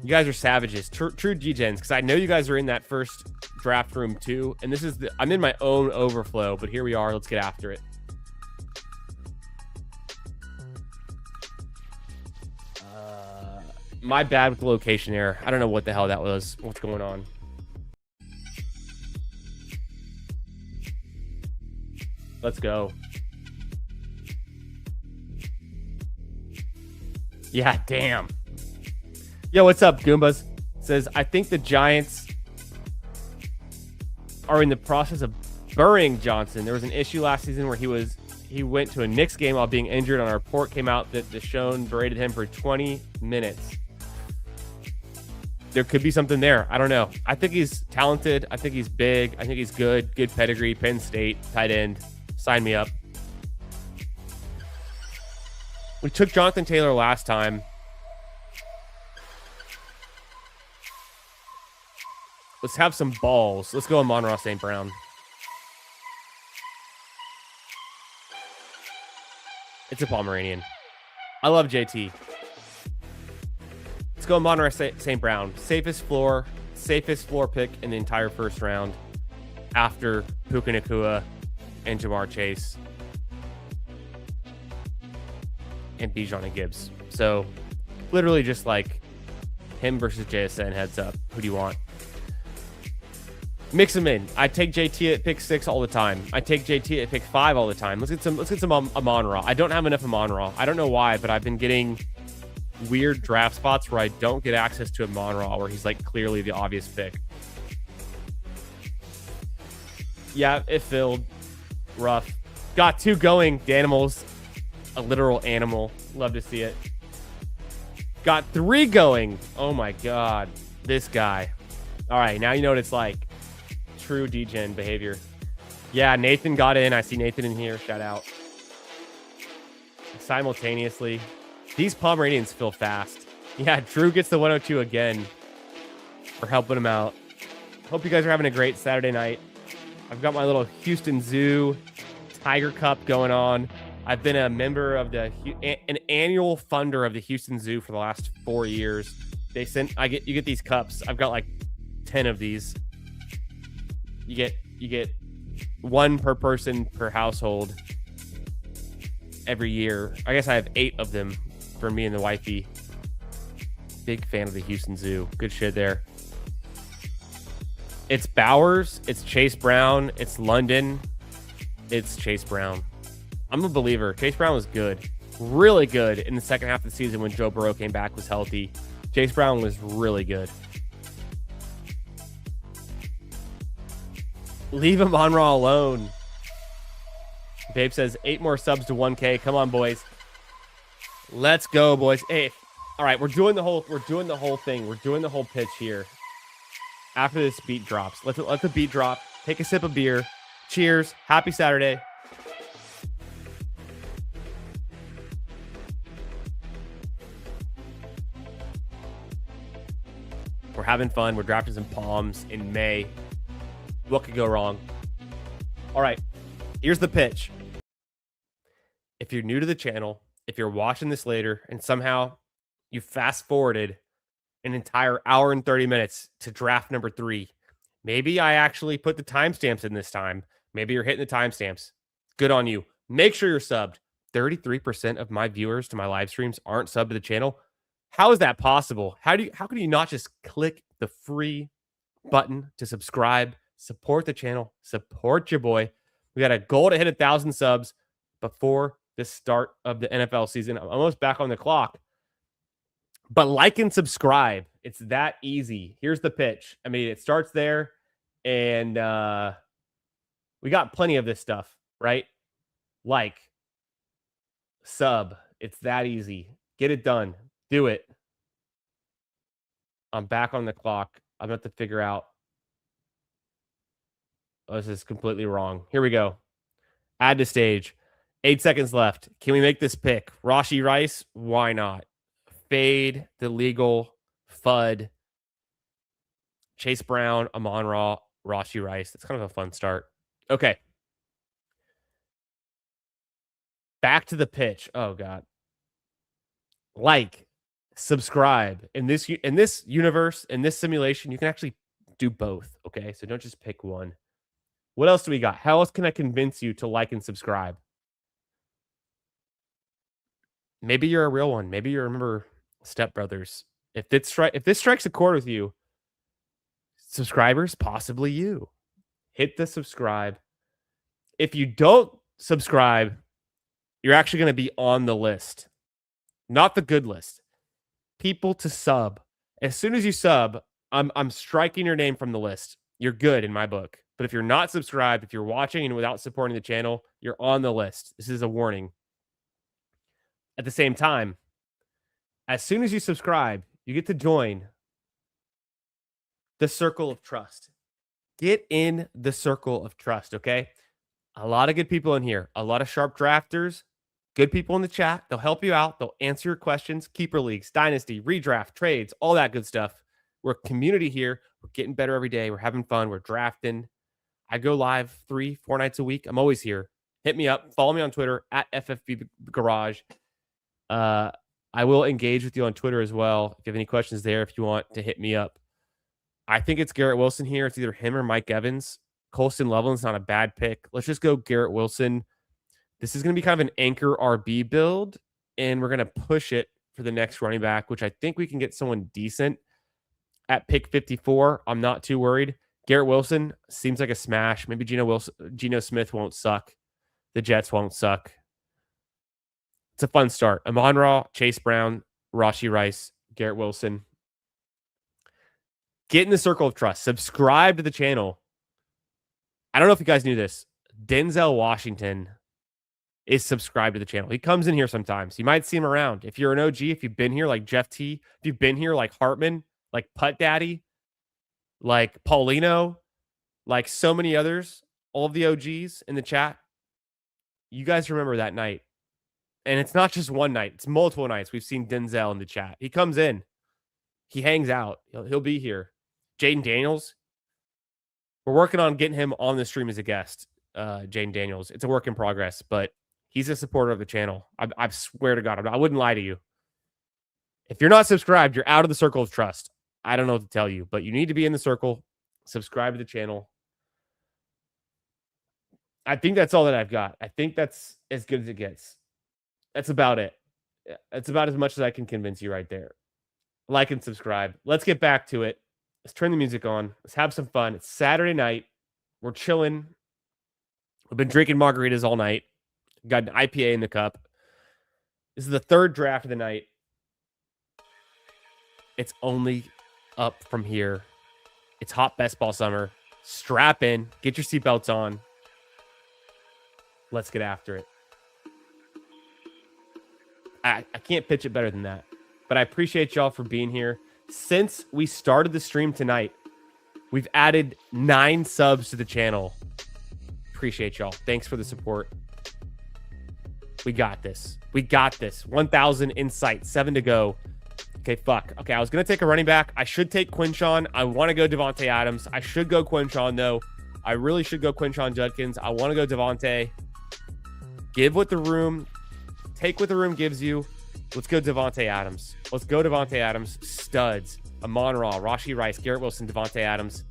You guys are savages. True G-Gens, because I know you guys are in that first draft room too. And this is I'm in my own overflow, but here we are. Let's get after it. My bad with the location error. I don't know what the hell that was. What's going on? Let's go. Yeah, damn. Yo, what's up, Goombas? Says, I think the Giants are in the process of burying Johnson. There was an issue last season where he went to a Knicks game while being injured. On a report came out that Deshaun berated him for 20 minutes. There could be something there. I don't know. I think he's talented. I think he's big. I think he's good. Good pedigree. Penn State, tight end. Sign me up. We took Jonathan Taylor last time. Let's have some balls. Let's go Amon-Ra St. Brown. It's a Pomeranian. I love JT. Let's go Amon-Ra St. Brown. Safest floor pick in the entire first round after Puka Nacua and Jamar Chase and Bijan and Gibbs. So literally just like him versus JSN, heads up. Who do you want? Mix them in. I take JT at pick 6 all the time. I take JT at pick 5 all the time. Let's get some Amon-Ra. I don't have enough Amon-Ra. I don't know why, but I've been getting weird draft spots where I don't get access to Amon-Ra, where he's like clearly the obvious pick. Yeah, it filled. Rough. Got 2 going. Danimals. A literal animal. Love to see it. Got 3 going. Oh my god. This guy. All right, now you know what it's like. True degen behavior. Yeah, Nathan got in. I see Nathan in here. Shout out. Simultaneously. These Pomeranians feel fast. Yeah, Drew gets the 102 again for helping him out. Hope you guys are having a great Saturday night. I've got my little Houston Zoo Tiger Cup going on. I've been a member of an annual funder of the Houston Zoo for the last 4 years. You get these cups. I've got like 10 of these. You get 1 per person per household every year. I guess I have 8 of them for me and the wifey. Big fan of the Houston Zoo. Good shit there. It's Bowers. It's Chase Brown. It's London. It's Chase Brown. I'm a believer. Chase Brown was good. Really good in the second half of the season when Joe Burrow came back, was healthy. Chase Brown was really good. Leave Amon-Ra alone. Babe says 8 more subs to 1K. Come on, boys. Let's go, boys. Hey, all right, we're doing the whole thing. We're doing the whole pitch here. After this beat drops, let the beat drop. Take a sip of beer. Cheers. Happy Saturday. We're having fun. We're drafting some palms in May. What could go wrong? All right, here's the pitch. If you're new to the channel, if you're watching this later and somehow you fast forwarded an entire hour and 30 minutes to draft number 3, maybe I actually put the timestamps in this time. Maybe you're hitting the timestamps. Good on you. Make sure you're subbed. 33% of my viewers to my live streams aren't subbed to the channel. How is that possible? How can you not just click the free button to subscribe? Support the channel. Support your boy. We got a goal to hit 1,000 subs before the start of the NFL season. I'm almost back on the clock. But like and subscribe. It's that easy. Here's the pitch. I mean, it starts there, and we got plenty of this stuff, right? Like, sub. It's that easy. Get it done. Do it. I'm back on the clock. I'm going to have to figure out. Oh, this is completely wrong. Here we go. Add to stage. 8 seconds left. Can we make this pick? Rashi Rice? Why not? Fade, the legal, FUD, Chase Brown, Amon-Ra, Rashi Rice. That's kind of a fun start. Okay. Back to the pitch. Oh, God. Like, subscribe. In this universe, in this simulation, you can actually do both, okay? So don't just pick one. What else do we got? How else can I convince you to like and subscribe? Maybe you're a real one. Maybe you remember Step Brothers. If this strikes a chord with you, subscribers, possibly you. Hit the subscribe. If you don't subscribe, you're actually going to be on the list. Not the good list. People to sub. As soon as you sub, I'm striking your name from the list. You're good in my book. But if you're not subscribed, if you're watching and without supporting the channel, you're on the list. This is a warning. At the same time, as soon as you subscribe, you get to join the circle of trust. Get in the circle of trust, okay? A lot of good people in here. A lot of sharp drafters. Good people in the chat. They'll help you out. They'll answer your questions. Keeper leagues, dynasty, redraft, trades, all that good stuff. We're a community here. We're getting better every day. We're having fun. We're drafting. I go live 3-4 nights a week. I'm always here. Hit me up. Follow me on Twitter at FFB Garage. I will engage with you on Twitter as well. If you have any questions there, if you want to hit me up. I think it's Garrett Wilson here. It's either him or Mike Evans. Colston Loveland's not a bad pick. Let's just go Garrett Wilson. This is going to be kind of an anchor RB build, and we're going to push it for the next running back, which I think we can get someone decent at pick 54. I'm not too worried. Garrett Wilson seems like a smash. Maybe Geno Smith won't suck. The Jets won't suck. It's a fun start. Amon-Ra, Chase Brown, Rashi Rice, Garrett Wilson. Get in the circle of trust. Subscribe to the channel. I don't know if you guys knew this. Denzel Washington is subscribed to the channel. He comes in here sometimes. You might see him around. If you're an OG, if you've been here like Jeff T, if you've been here like Hartman, like Putt Daddy, like Paulino, like so many others, all of the OGs in the chat, you guys remember that night. And it's not just one night. It's multiple nights. We've seen Denzel in the chat. He comes in. He hangs out. He'll be here. Jaden Daniels. We're working on getting him on the stream as a guest. Jaden Daniels. It's a work in progress, but he's a supporter of the channel. I swear to God, I wouldn't lie to you. If you're not subscribed, you're out of the circle of trust. I don't know what to tell you, but you need to be in the circle. Subscribe to the channel. I think that's all that I've got. I think that's as good as it gets. That's about it. That's about as much as I can convince you right there. Like and subscribe. Let's get back to it. Let's turn the music on. Let's have some fun. It's Saturday night. We're chilling. We've been drinking margaritas all night. Got an IPA in the cup. This is the third draft of the night. It's only up from here. It's hot best ball summer. Strap in. Get your seatbelts on. Let's get after it. I can't pitch it better than that. But I appreciate y'all for being here. Since we started the stream tonight, we've added 9 subs to the channel. Appreciate y'all. Thanks for the support. We got this. We got this. 1,000 insight. 7 to go. Okay, fuck. Okay, I was going to take a running back. I should take Quinshon. I want to go Devontae Adams. I should go Quinshon, though. I really should go Quinshon Judkins. I want to go Devontae. Give what the room... Take what the room gives you. Let's go Devontae Adams. Let's go Devontae Adams. Studs. Amon-Ra, Rashi Rice, Garrett Wilson, Devontae Adams.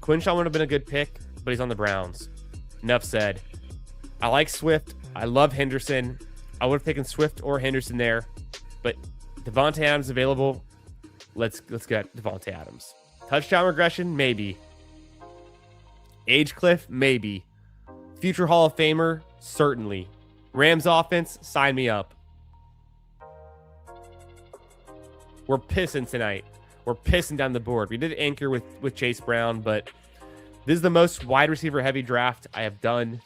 Quinshon would have been a good pick, but he's on the Browns. Enough said. I like Swift. I love Henderson. I would have taken Swift or Henderson there, but Devontae Adams available. Let's get Devontae Adams. Touchdown regression, maybe. Age cliff, maybe. Future Hall of Famer, certainly. Rams offense, sign me up. We're pissing tonight. We're pissing down the board. We did anchor with Chase Brown, but this is the most wide receiver heavy draft I have done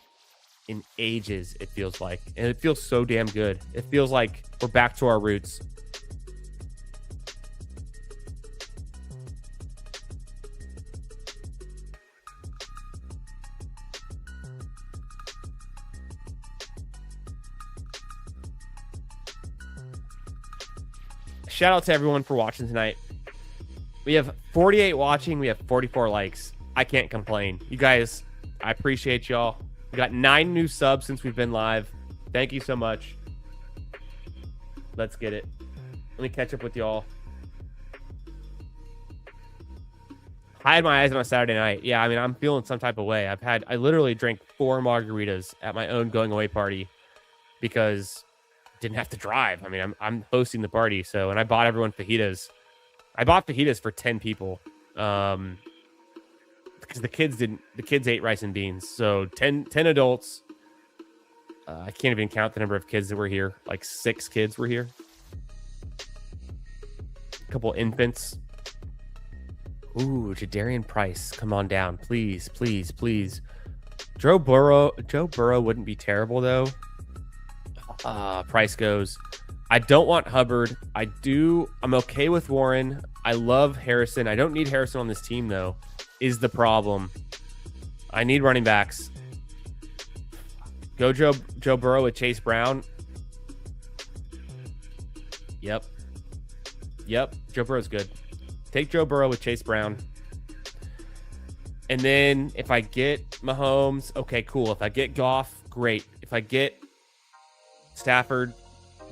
in ages, it feels like. And it feels so damn good. It feels like we're back to our roots. shout out to everyone for watching tonight. We have 48 watching. We have 44 likes. I can't complain. You guys, I appreciate y'all. We got 9 new subs since we've been live. Thank you so much. Let's get it. Let me catch up with y'all. I had my eyes on a Saturday night. Yeah, I mean, I'm feeling some type of way. I literally drank 4 margaritas at my own going away party because I didn't have to drive. I mean, I'm hosting the party, so, and I bought everyone fajitas. I bought fajitas for 10 people. Because the kids ate rice and beans. So 10 adults. I can't even count the number of kids that were here. Like 6 kids were here. A couple infants. Ooh, Jadarian Price, come on down, please, please, please. Joe Burrow wouldn't be terrible though. Price goes. I don't want Hubbard. I'm okay with Warren. I love Harrison. I don't need Harrison on this team though. Is the problem. I need running backs. Go Joe Burrow with Chase Brown. Yep. Joe Burrow's good. Take Joe Burrow with Chase Brown. And then if I get Mahomes, okay, cool. If I get Goff, great. If I get Stafford,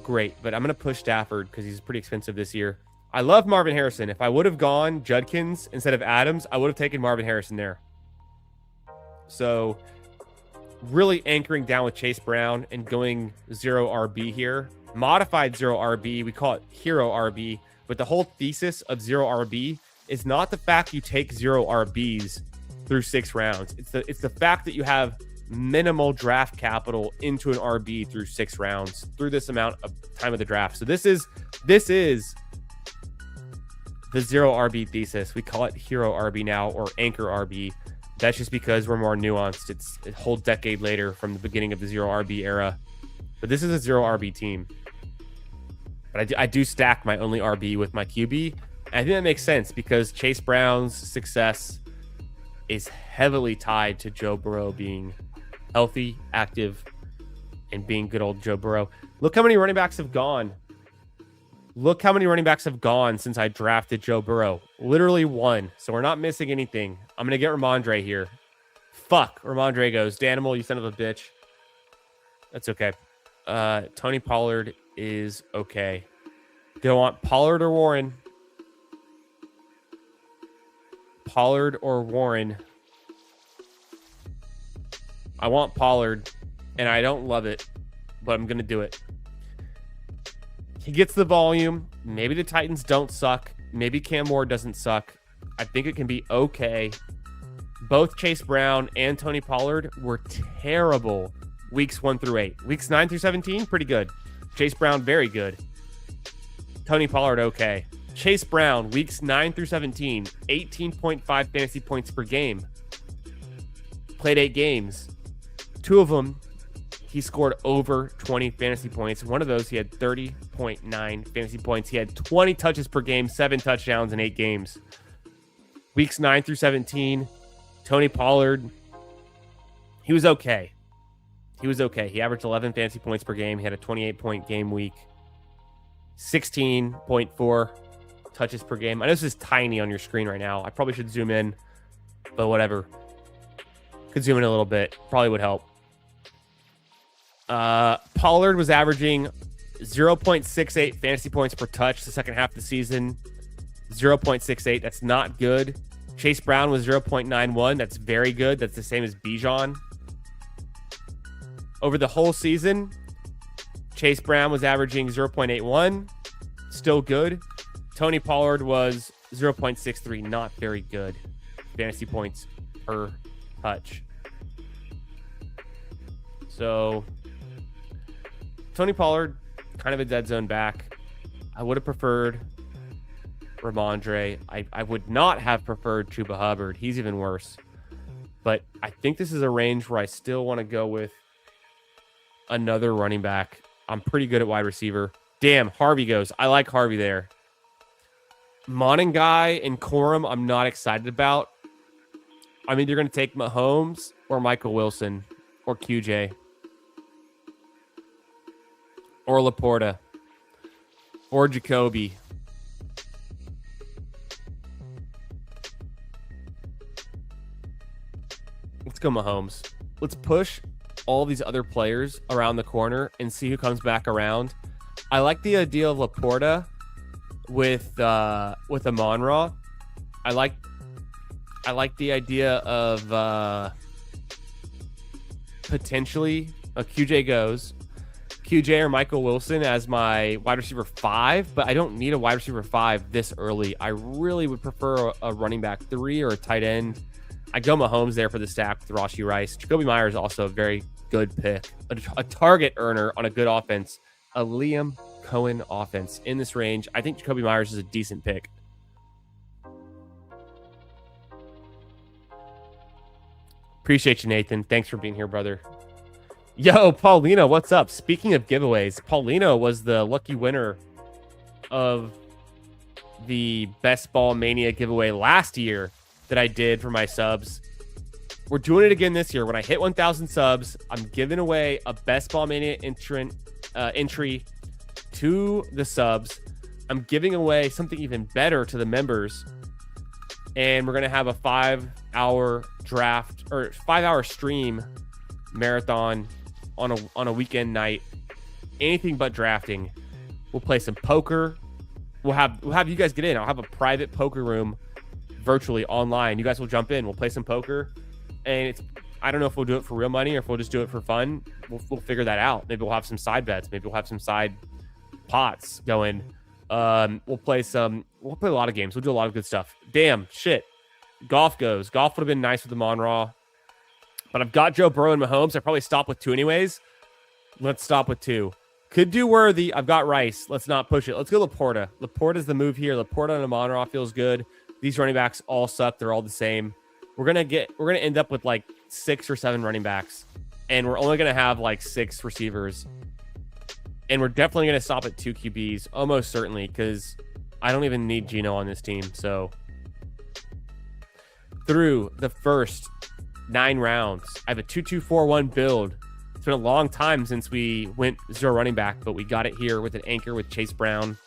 great. But I'm going to push Stafford because he's pretty expensive this year. I love Marvin Harrison. If I would have gone Judkins instead of Adams, I would have taken Marvin Harrison there. So really anchoring down with Chase Brown and going 0 RB here. Modified 0 RB. We call it hero RB. But the whole thesis of 0 RB is not the fact you take 0 RBs through 6 rounds. It's the fact that you have minimal draft capital into an RB through 6 rounds through this amount of time of the draft. So this is the 0 RB thesis. We call it hero RB now, or anchor RB. That's just because we're more nuanced. It's a whole decade later from the beginning of the 0 RB era. But this is a 0 RB team. But I do stack my only RB with my QB. And I think that makes sense because Chase Brown's success is heavily tied to Joe Burrow being healthy, active, and being good old Joe Burrow. Look how many running backs have gone. Look how many running backs have gone since I drafted Joe Burrow. Literally 1. So we're not missing anything. I'm going to get Ramondre here. Fuck. Ramondre goes. Danimal, you son of a bitch. That's okay. Tony Pollard is okay. Do I want Pollard or Warren? Pollard or Warren? I want Pollard, and I don't love it, but I'm going to do it. He gets the volume. Maybe the Titans don't suck. Maybe Cam Ward doesn't suck. I think it can be okay. Both Chase Brown and Tony Pollard were terrible weeks 1 through 8. Weeks 9 through 17, pretty good. Chase Brown, very good. Tony Pollard, okay. Chase Brown, weeks 9 through 17, 18.5 fantasy points per game. Played 8 games. 2 of them, he scored over 20 fantasy points. One of those, he had 30.9 fantasy points. He had 20 touches per game, 7 touchdowns in 8 games. Weeks 9 through 17, Tony Pollard, he was okay. He averaged 11 fantasy points per game. He had a 28-point game week. 16.4 touches per game. I know this is tiny on your screen right now. I probably should zoom in, but whatever. Could zoom in a little bit. Probably would help. Pollard was averaging 0.68 fantasy points per touch the second half of the season. 0.68. That's not good. Chase Brown was 0.91. That's very good. That's the same as Bijan. Over the whole season, Chase Brown was averaging 0.81. Still good. Tony Pollard was 0.63. Not very good. Fantasy points per touch. So, Tony Pollard, kind of a dead zone back. I would have preferred Ramondre. I would not have preferred Chuba Hubbard. He's even worse. But I think this is a range where I still want to go with another running back. I'm pretty good at wide receiver. Damn, Harvey goes. I like Harvey there. Monangai and Corum, I'm not excited about. I'm either going to take Mahomes or Michael Wilson or QJ or Laporta or Jacoby go Mahomes. Let's push all these other players around the corner and see who comes back around. I like the idea of Laporta with Amon-Ra. I like the idea of potentially a QJ goes. QJ or Michael Wilson as my wide receiver 5, but I don't need a wide receiver 5 this early. I really would prefer a running back 3 or a tight end. I go Mahomes there for the stack with Rashee Rice. Jacoby Myers also a very good pick. A target earner on a good offense. A Liam Cohen offense in this range. I think Jacoby Myers is a decent pick. Appreciate you, Nathan. Thanks for being here, brother. Yo, Paulino, what's up? Speaking of giveaways, Paulino was the lucky winner of the Best Ball Mania giveaway last year that I did for my subs. We're doing it again this year. When I hit 1,000 subs, I'm giving away a Best Ball Mania entry to the subs. I'm giving away something even better to the members. And we're going to have a 5-hour draft or 5-hour stream marathon on a weekend night. Anything but drafting. We'll play some poker. We'll have you guys get in. I'll have a private poker room virtually online. You guys will jump in. We'll play some poker. And I don't know if we'll do it for real money or if we'll just do it for fun. We'll figure that out. Maybe we'll have some side bets. Maybe we'll have some side pots going. We'll play a lot of games. We'll do a lot of good stuff. Damn, shit. Golf goes. Golf would have been nice with the Amon-Ra. But I've got Joe Burrow and Mahomes. I probably stop with 2 anyways. Let's stop with 2. Could do Worthy. I've got Rice. Let's not push it. Let's go Laporta. Laporta's the move here. Laporta and Amon-Ra feels good. These running backs all suck. They're all the same. We're gonna end up with like 6 or 7 running backs, and we're only gonna have like 6 receivers. And we're definitely gonna stop at 2 QBs, almost certainly, because I don't even need Geno on this team. So through the first 9 rounds, I have a 2-2-4-1 build. It's been a long time since we went 0 running back, but we got it here with an anchor with Chase Brown,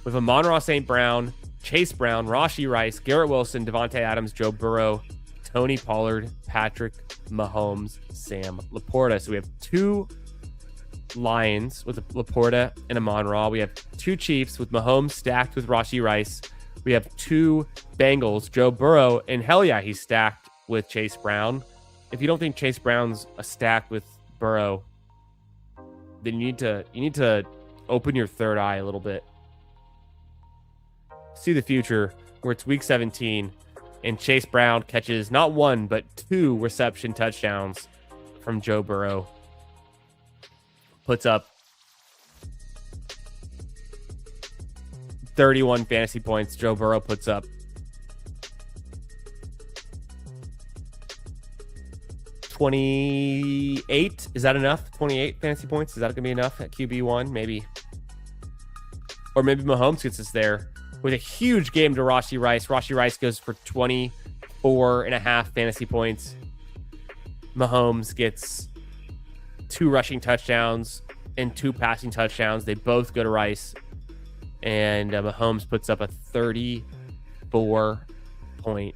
with Amon-Ra St. Brown, Chase Brown, Rashee Rice, Garrett Wilson, Devontae Adams, Joe Burrow, Tony Pollard, Patrick Mahomes, Sam Laporta. So we have 2 Lions with Laporta and Amon-Ra. We have 2 Chiefs with Mahomes stacked with Rashee Rice. We have 2 Bengals, Joe Burrow, and hell yeah, he's stacked with Chase Brown. If you don't think Chase Brown's a stack with Burrow, then you need to open your third eye a little bit. See the future where it's week 17 and Chase Brown catches not 1 but 2 reception touchdowns from Joe Burrow. Puts up 31 fantasy points. Joe Burrow puts up 28. Is that enough? 28 fantasy points? Is that going to be enough at QB1? Maybe. Or maybe Mahomes gets us there with a huge game to Rashee Rice. Rashee Rice goes for 24.5 fantasy points. Mahomes gets 2 rushing touchdowns and 2 passing touchdowns. They both go to Rice. And Mahomes puts up a 34-point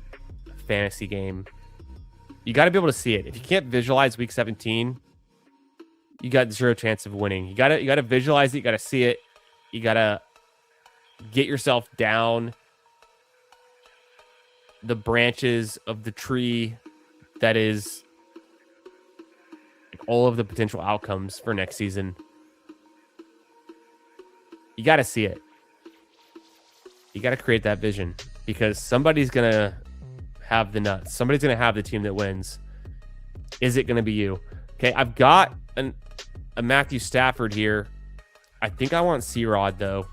fantasy game. You got to be able to see it. If you can't visualize week 17, you got 0 chance of winning. You got to visualize it. You got to see it. You got to get yourself down the branches of the tree that is all of the potential outcomes for next season. You got to see it. You got to create that vision because somebody's going to have the nuts. Somebody's going to have the team that wins. Is it going to be you? Okay, I've got a Matthew Stafford here. I think I want C-Rod, though.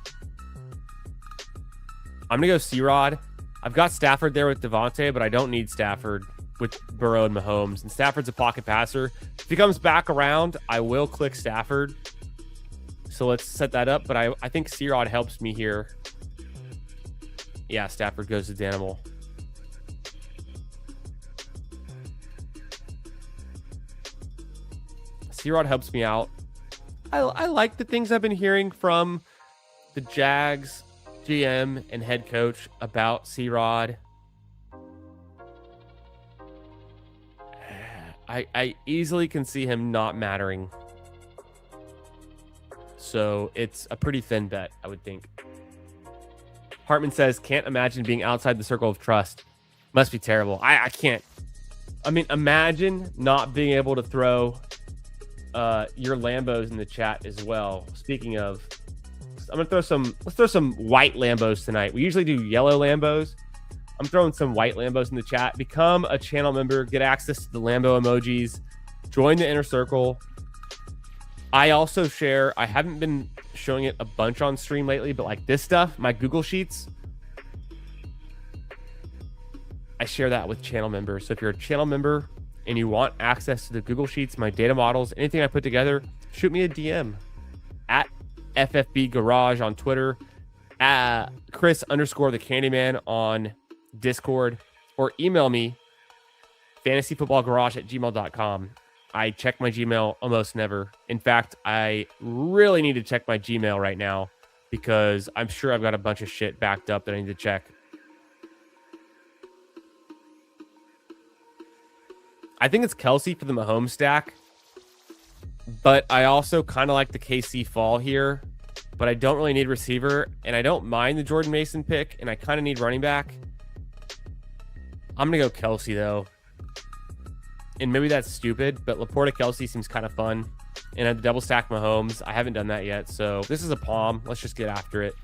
I'm going to go C-Rod. I've got Stafford there with Devontae, but I don't need Stafford with Burrow and Mahomes. And Stafford's a pocket passer. If he comes back around, I will click Stafford. So let's set that up. But I think C-Rod helps me here. Yeah, Stafford goes to Danimal. C-Rod helps me out. I like the things I've been hearing from the Jags GM and head coach about C-Rod. I easily can see him not mattering. So it's a pretty thin bet, I would think. Hartman says, can't imagine being outside the circle of trust. Must be terrible. I can't. I mean, imagine not being able to throw your Lambos in the chat as well. Speaking of, let's throw some white Lambos tonight. We usually do yellow Lambos. I'm throwing some white Lambos in the chat. Become a channel member, get access to the Lambo emojis, join the inner circle. I also share, I haven't been showing it a bunch on stream lately, but like this stuff, my Google Sheets, I share that with channel members. So if you're a channel member and you want access to the Google Sheets, my data models, anything I put together, shoot me a DM at FFB Garage on Twitter, at Chris_the Candyman on Discord, or email me fantasyfootballgarage@gmail.com. I check my Gmail almost never. In fact, I really need to check my Gmail right now because I'm sure I've got a bunch of shit backed up that I need to check. I think it's Kelsey for the Mahomes stack, but I also kind of like the KC fall here, but I don't really need receiver, and I don't mind the Jordan Mason pick, and I kind of need running back. I'm going to go Kelsey, though. And maybe that's stupid, but Laporta Kelsey seems kind of fun. And I double stack Mahomes. I haven't done that yet, so this is a palm. Let's just get after it.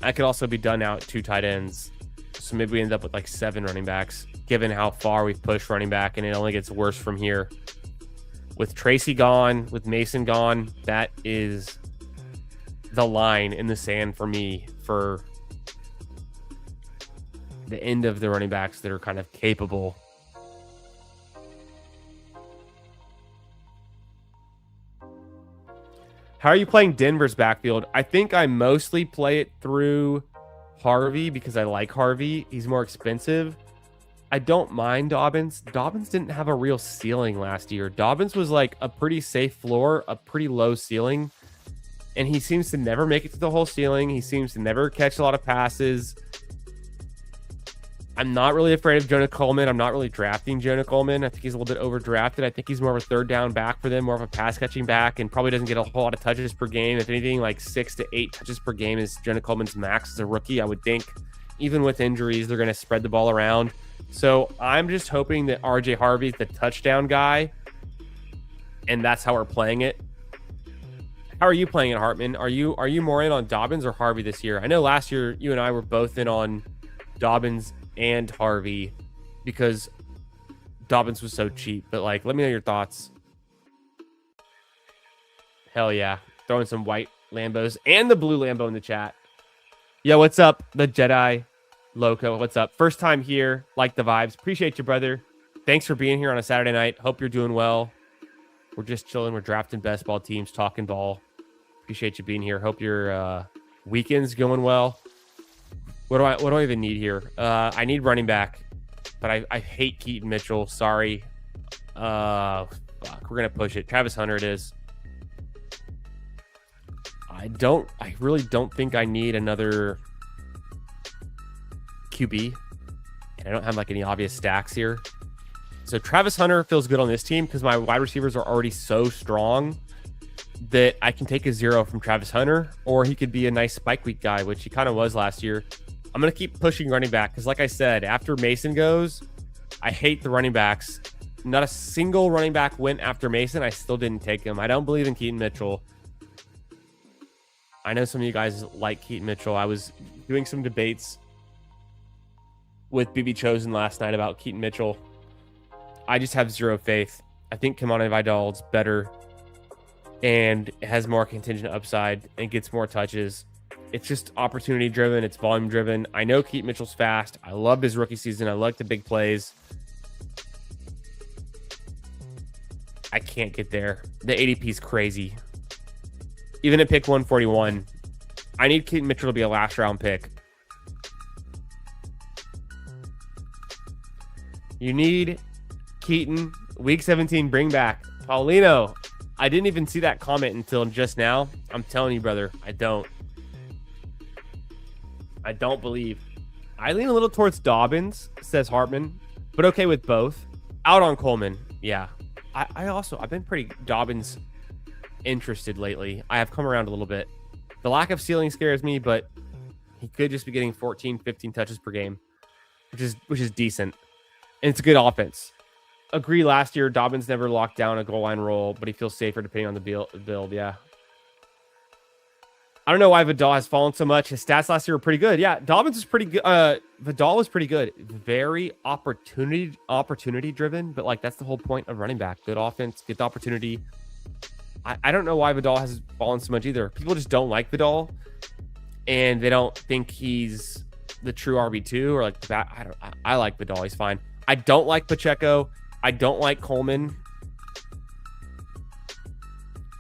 I could also be done now at 2 tight ends. So maybe we end up with like 7 running backs, given how far we've pushed running back, and it only gets worse from here. With Tracy gone, with Mason gone, that is the line in the sand for me for the end of the running backs that are kind of capable. How are you playing Denver's backfield? I think I mostly play it through Harvey because I like Harvey. He's more expensive. I don't mind Dobbins. Dobbins didn't have a real ceiling last year. Dobbins was like a pretty safe floor, a pretty low ceiling. And he seems to never make it to the whole ceiling. He seems to never catch a lot of passes. I'm not really afraid of Jonah Coleman. I'm not really drafting Jonah Coleman. I think he's a little bit overdrafted. I think he's more of a third down back for them, more of a pass catching back, and probably doesn't get a whole lot of touches per game. If anything, like 6 to 8 touches per game is Jonah Coleman's max as a rookie. I would think even with injuries, they're going to spread the ball around. So I'm just hoping that RJ Harvey's the touchdown guy, and that's how we're playing it. How are you playing it, Hartman? Are you more in on Dobbins or Harvey this year? I know last year you and I were both in on Dobbins and Harvey because Dobbins was so cheap, but like, let me know your thoughts. Hell yeah. Throwing some white Lambos and the blue Lambo in the chat. Yo, what's up? The Jedi Loco, what's up? First time here. Like the vibes. Appreciate you, brother. Thanks for being here on a Saturday night. Hope you're doing well. We're just chilling. We're drafting best ball teams, talking ball. Appreciate you being here. Hope your weekend's going well. What do I even need here? I need running back, but I hate Keaton Mitchell. Sorry. Fuck. We're gonna push it. Travis Hunter it is. I really don't think I need another QB, and I don't have like any obvious stacks here. So Travis Hunter feels good on this team because my wide receivers are already so strong that I can take a 0 from Travis Hunter, or he could be a nice spike week guy, which he kind of was last year. I'm going to keep pushing running back because, like I said, after Mason goes, I hate the running backs. Not a single running back went after Mason. I still didn't take him. I don't believe in Keaton Mitchell. I know some of you guys like Keaton Mitchell. I was doing some debates with BB Chosen last night about Keaton Mitchell. I just have 0 faith. I think Kamani Vidal's better and has more contingent upside and gets more touches. It's just opportunity driven. It's volume driven. I know Keaton Mitchell's fast. I loved his rookie season. I like the big plays. I can't get there. The ADP is crazy. Even at pick 141, I need Keaton Mitchell to be a last round pick. You need Keaton. Week 17, bring back Paulino. I didn't even see that comment until just now. I'm telling you, brother, I don't believe. I lean a little towards Dobbins, says Hartman. but okay with both. Out on Coleman. Yeah. I've been pretty Dobbins interested lately. I have come around a little bit. The lack of ceiling scares me, but he could just be getting 14, 15 touches per game, which is decent. And it's a good offense. Agree, last year, Dobbins never locked down a goal line role, but he feels safer depending on the build. Yeah. I don't know why Vidal has fallen so much. His stats last year were pretty good. Yeah, Dobbins is pretty good. Vidal was pretty good. Very opportunity driven, but like that's the whole point of running back. Good offense, get the opportunity. I don't know why Vidal has fallen so much either. People just don't like Vidal, and they don't think he's the true RB2 or like that. I like Vidal. He's fine. I don't like Pacheco. I don't like Coleman.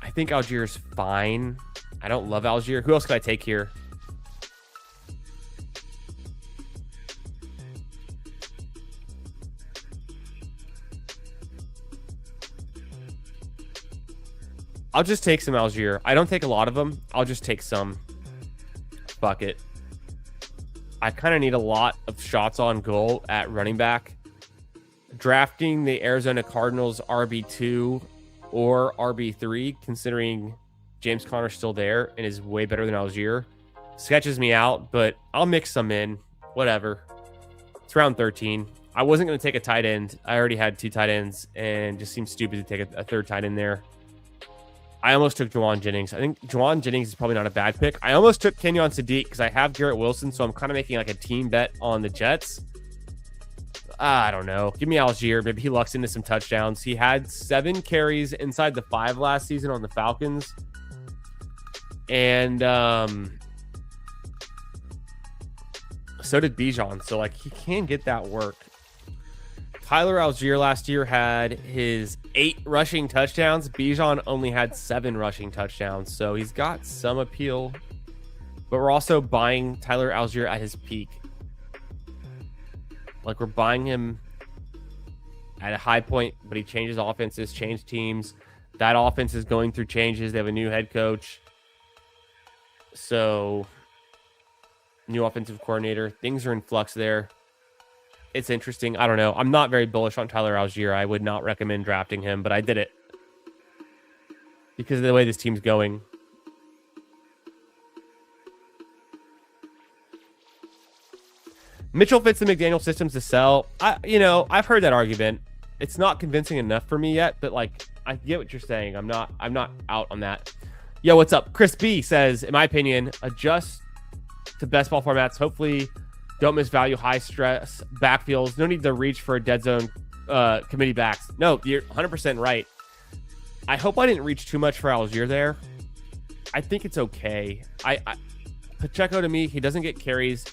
I think Algier's fine. I don't love Algier. Who else could I take here? I'll just take some Algier. I don't take a lot of them. I'll just take some. Fuck it. I kind of need a lot of shots on goal at running back. Drafting the Arizona Cardinals RB2 or RB3, considering James Conner's still there and is way better than Algier, sketches me out, but I'll mix some in. Whatever. It's round 13. I wasn't going to take a tight end. I already had 2 tight ends and just seemed stupid to take a third tight end there. I almost took Juwan Jennings. I think Juwan Jennings is probably not a bad pick. I almost took Kenyon Sadiq because I have Garrett Wilson, so I'm kind of making like a team bet on the Jets. I don't know. Give me Algier. Maybe he lucks into some touchdowns. He had 7 carries inside the 5 last season on the Falcons. And so did Bijan. So, like, he can get that work. Tyler Algier last year had his 8 rushing touchdowns. Bijan only had 7 rushing touchdowns. So he's got some appeal. But we're also buying Tyler Algier at his peak. Like, we're buying him at a high point, but he changes offenses, changed teams. That offense is going through changes. They have a new head coach. So, new offensive coordinator. Things are in flux there. It's interesting. I don't know. I'm not very bullish on Tyler Algier. I would not recommend drafting him, but I did it because of the way this team's going. Mitchell fits the McDaniel systems to sell. I've heard that argument. It's not convincing enough for me yet, but like, I get what you're saying. I'm not out on that. Yo, what's up? Chris B says, in my opinion, adjust to best ball formats. Hopefully, don't misvalue high stress backfields. No need to reach for a dead zone committee backs. No, you're 100% right. I hope I didn't reach too much for Algier there. I think it's okay. Pacheco, to me, he doesn't get carries.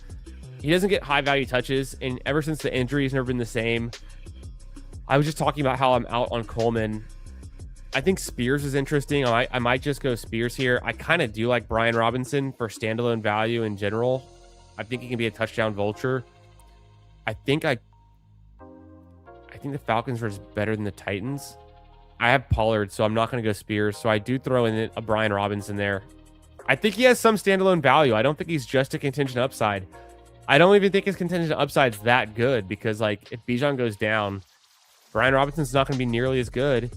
He doesn't get high value touches. And ever since the injury, he's never been the same. I was just talking about how I'm out on Coleman. I think Spears is interesting. I might just go Spears here. I kind of do like Brian Robinson for standalone value in general. I think he can be a touchdown vulture. I think the Falcons are just better than the Titans. I have Pollard, so I'm not going to go Spears. So I do throw in a Brian Robinson there. I think he has some standalone value. I don't think he's just a contingent upside. I don't even think his contingent upside's that good because, like, if Bijan goes down, Brian Robinson's not going to be nearly as good.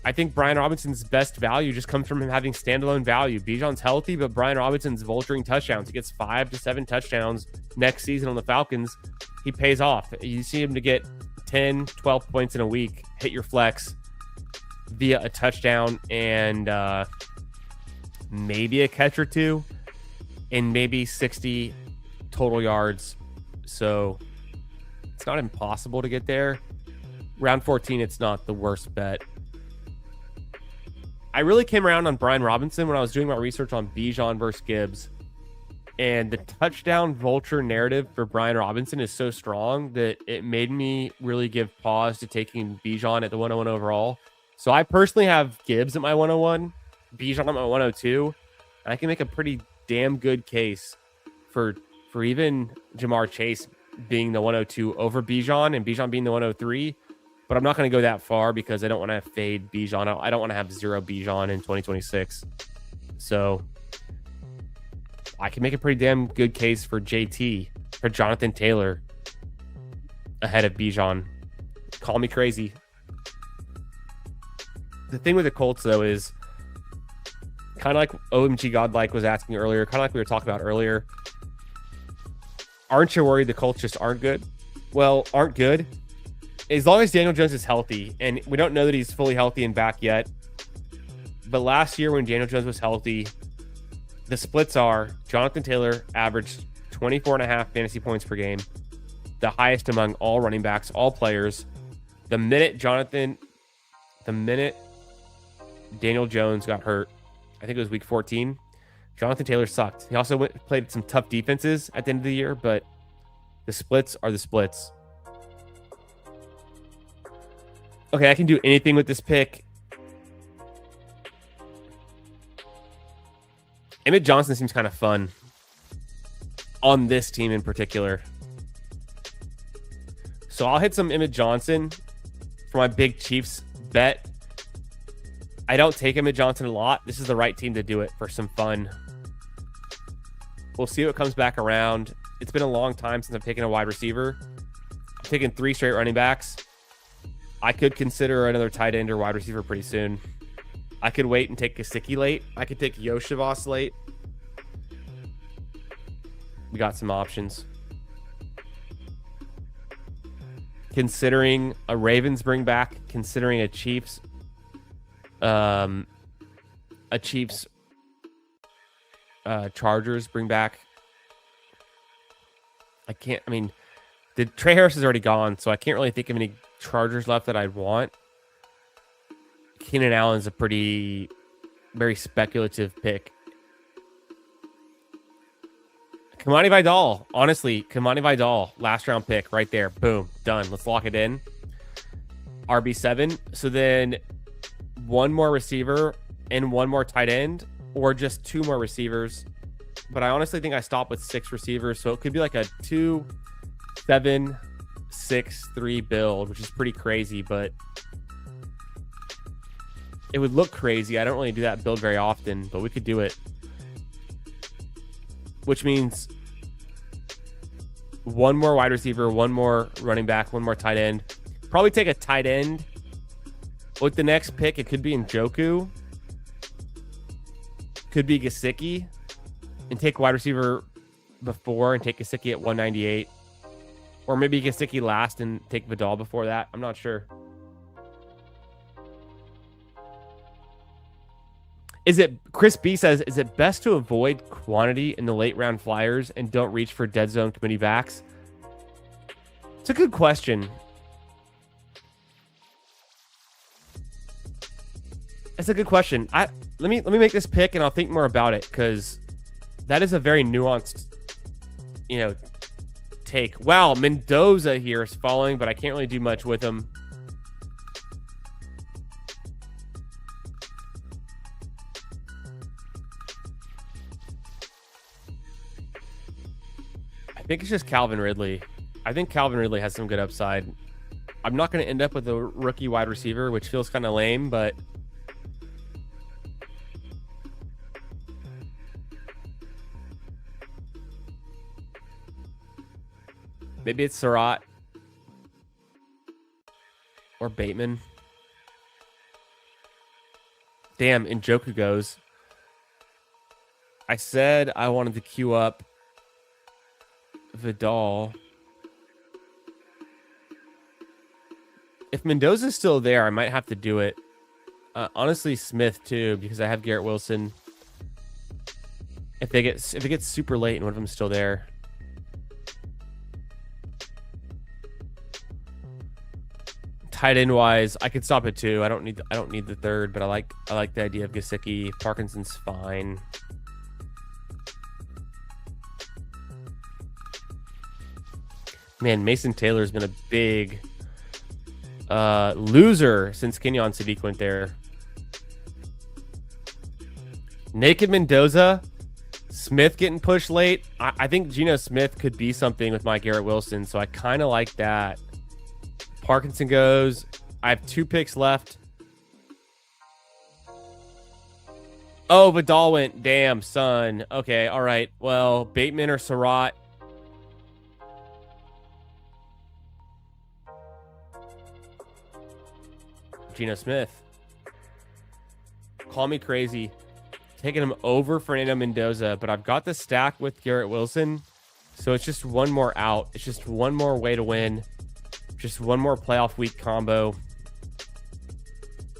I think Brian Robinson's best value just comes from him having standalone value. Bijan's healthy, but Brian Robinson's vulturing touchdowns. He gets 5 to 7 touchdowns next season on the Falcons. He pays off. You see him to get 10, 12 points in a week, hit your flex via a touchdown and maybe a catch or 2 and maybe 60 total yards. So it's not impossible to get there. Round 14, it's not the worst bet. I really came around on Brian Robinson when I was doing my research on Bijan versus Gibbs. And the touchdown vulture narrative for Brian Robinson is so strong that it made me really give pause to taking Bijan at the 101 overall. So I personally have Gibbs at my 101, Bijan at my 102. And I can make a pretty damn good case for even Jamar Chase being the 102 over Bijan and Bijan being the 103. But I'm not going to go that far because I don't want to fade Bijan. I don't want to have 0 Bijan in 2026. So I can make a pretty damn good case for JT, for Jonathan Taylor, ahead of Bijan call me crazy. The thing with the Colts, though, is kind of like OMG Godlike was asking earlier, kind of like we were talking about earlier. Aren't you worried the Colts just aren't good? Well, aren't good. As long as Daniel Jones is healthy, and we don't know that he's fully healthy and back yet, but last year when Daniel Jones was healthy, the splits are Jonathan Taylor averaged 24.5 fantasy points per game, the highest among all running backs, all players. The minute Daniel Jones got hurt, I think it was week 14, Jonathan Taylor sucked. He also played some tough defenses at the end of the year, but the splits are the splits. Okay, I can do anything with this pick. Emmett Johnson seems kind of fun on this team in particular. So I'll hit some Emmett Johnson for my big Chiefs bet. I don't take Emmett Johnson a lot. This is the right team to do it for some fun. We'll see what comes back around. It's been a long time since I've taken a wide receiver. I've taken 3 straight running backs. I could consider another tight end or wide receiver pretty soon. I could wait and take Gesicki late. I could take Yoshivas late. We got some options. Considering a Ravens bring back, considering a Chiefs Chargers bring back. The Trey Harris is already gone, so I can't really think of any Chargers left that I'd want. Keenan Allen's a very speculative pick. Kamani Vidal, honestly, last round pick right there. Boom, done. Let's lock it in. RB7. So then 1 more receiver and 1 more tight end, or just 2 more receivers. But I honestly think I stop with 6 receivers, so it could be like a 2-7-6-3 build, which is pretty crazy, but it would look crazy. I don't really do that build very often, but we could do it. Which means 1 more wide receiver, 1 more running back, 1 more tight end. Probably take a tight end with the next pick. It could be Njoku. Could be Gesicki. And take wide receiver before and take Gesicki at 198. Or maybe Gesicki last and take Vidal before that. I'm not sure. Chris B says, is it best to avoid quantity in the late round flyers and don't reach for dead zone committee backs? It's a good question. It's a good question. Let me make this pick and I'll think more about it, because that is a very nuanced, take. Wow, Mendoza here is falling, but I can't really do much with him. I think it's just Calvin Ridley. I think Calvin Ridley has some good upside. I'm not going to end up with a rookie wide receiver, which feels kind of lame, but maybe it's Surratt or Bateman. Damn, Njoku goes. I said I wanted to queue up Vidal. If Mendoza's still there, I might have to do it. Honestly, Smith too, because I have Garrett Wilson. If it gets super late and one of them's still there. Tight end wise, I could stop at 2. I don't need the third, but I like the idea of Gesicki. Parkinson's fine. Man, Mason Taylor's been a big loser since Kenyon Sadiq went there. Naked Mendoza, Smith getting pushed late. I think Geno Smith could be something with my Garrett Wilson, so I kind of like that. Parkinson goes. I have 2 picks left. Oh, Vidal went. Damn, son. Okay, all right. Well, Bateman or Surratt. Geno Smith. Call me crazy. Taking him over Fernando Mendoza, but I've got the stack with Garrett Wilson. So it's just one more out. It's just one more way to win. Just one more playoff week combo.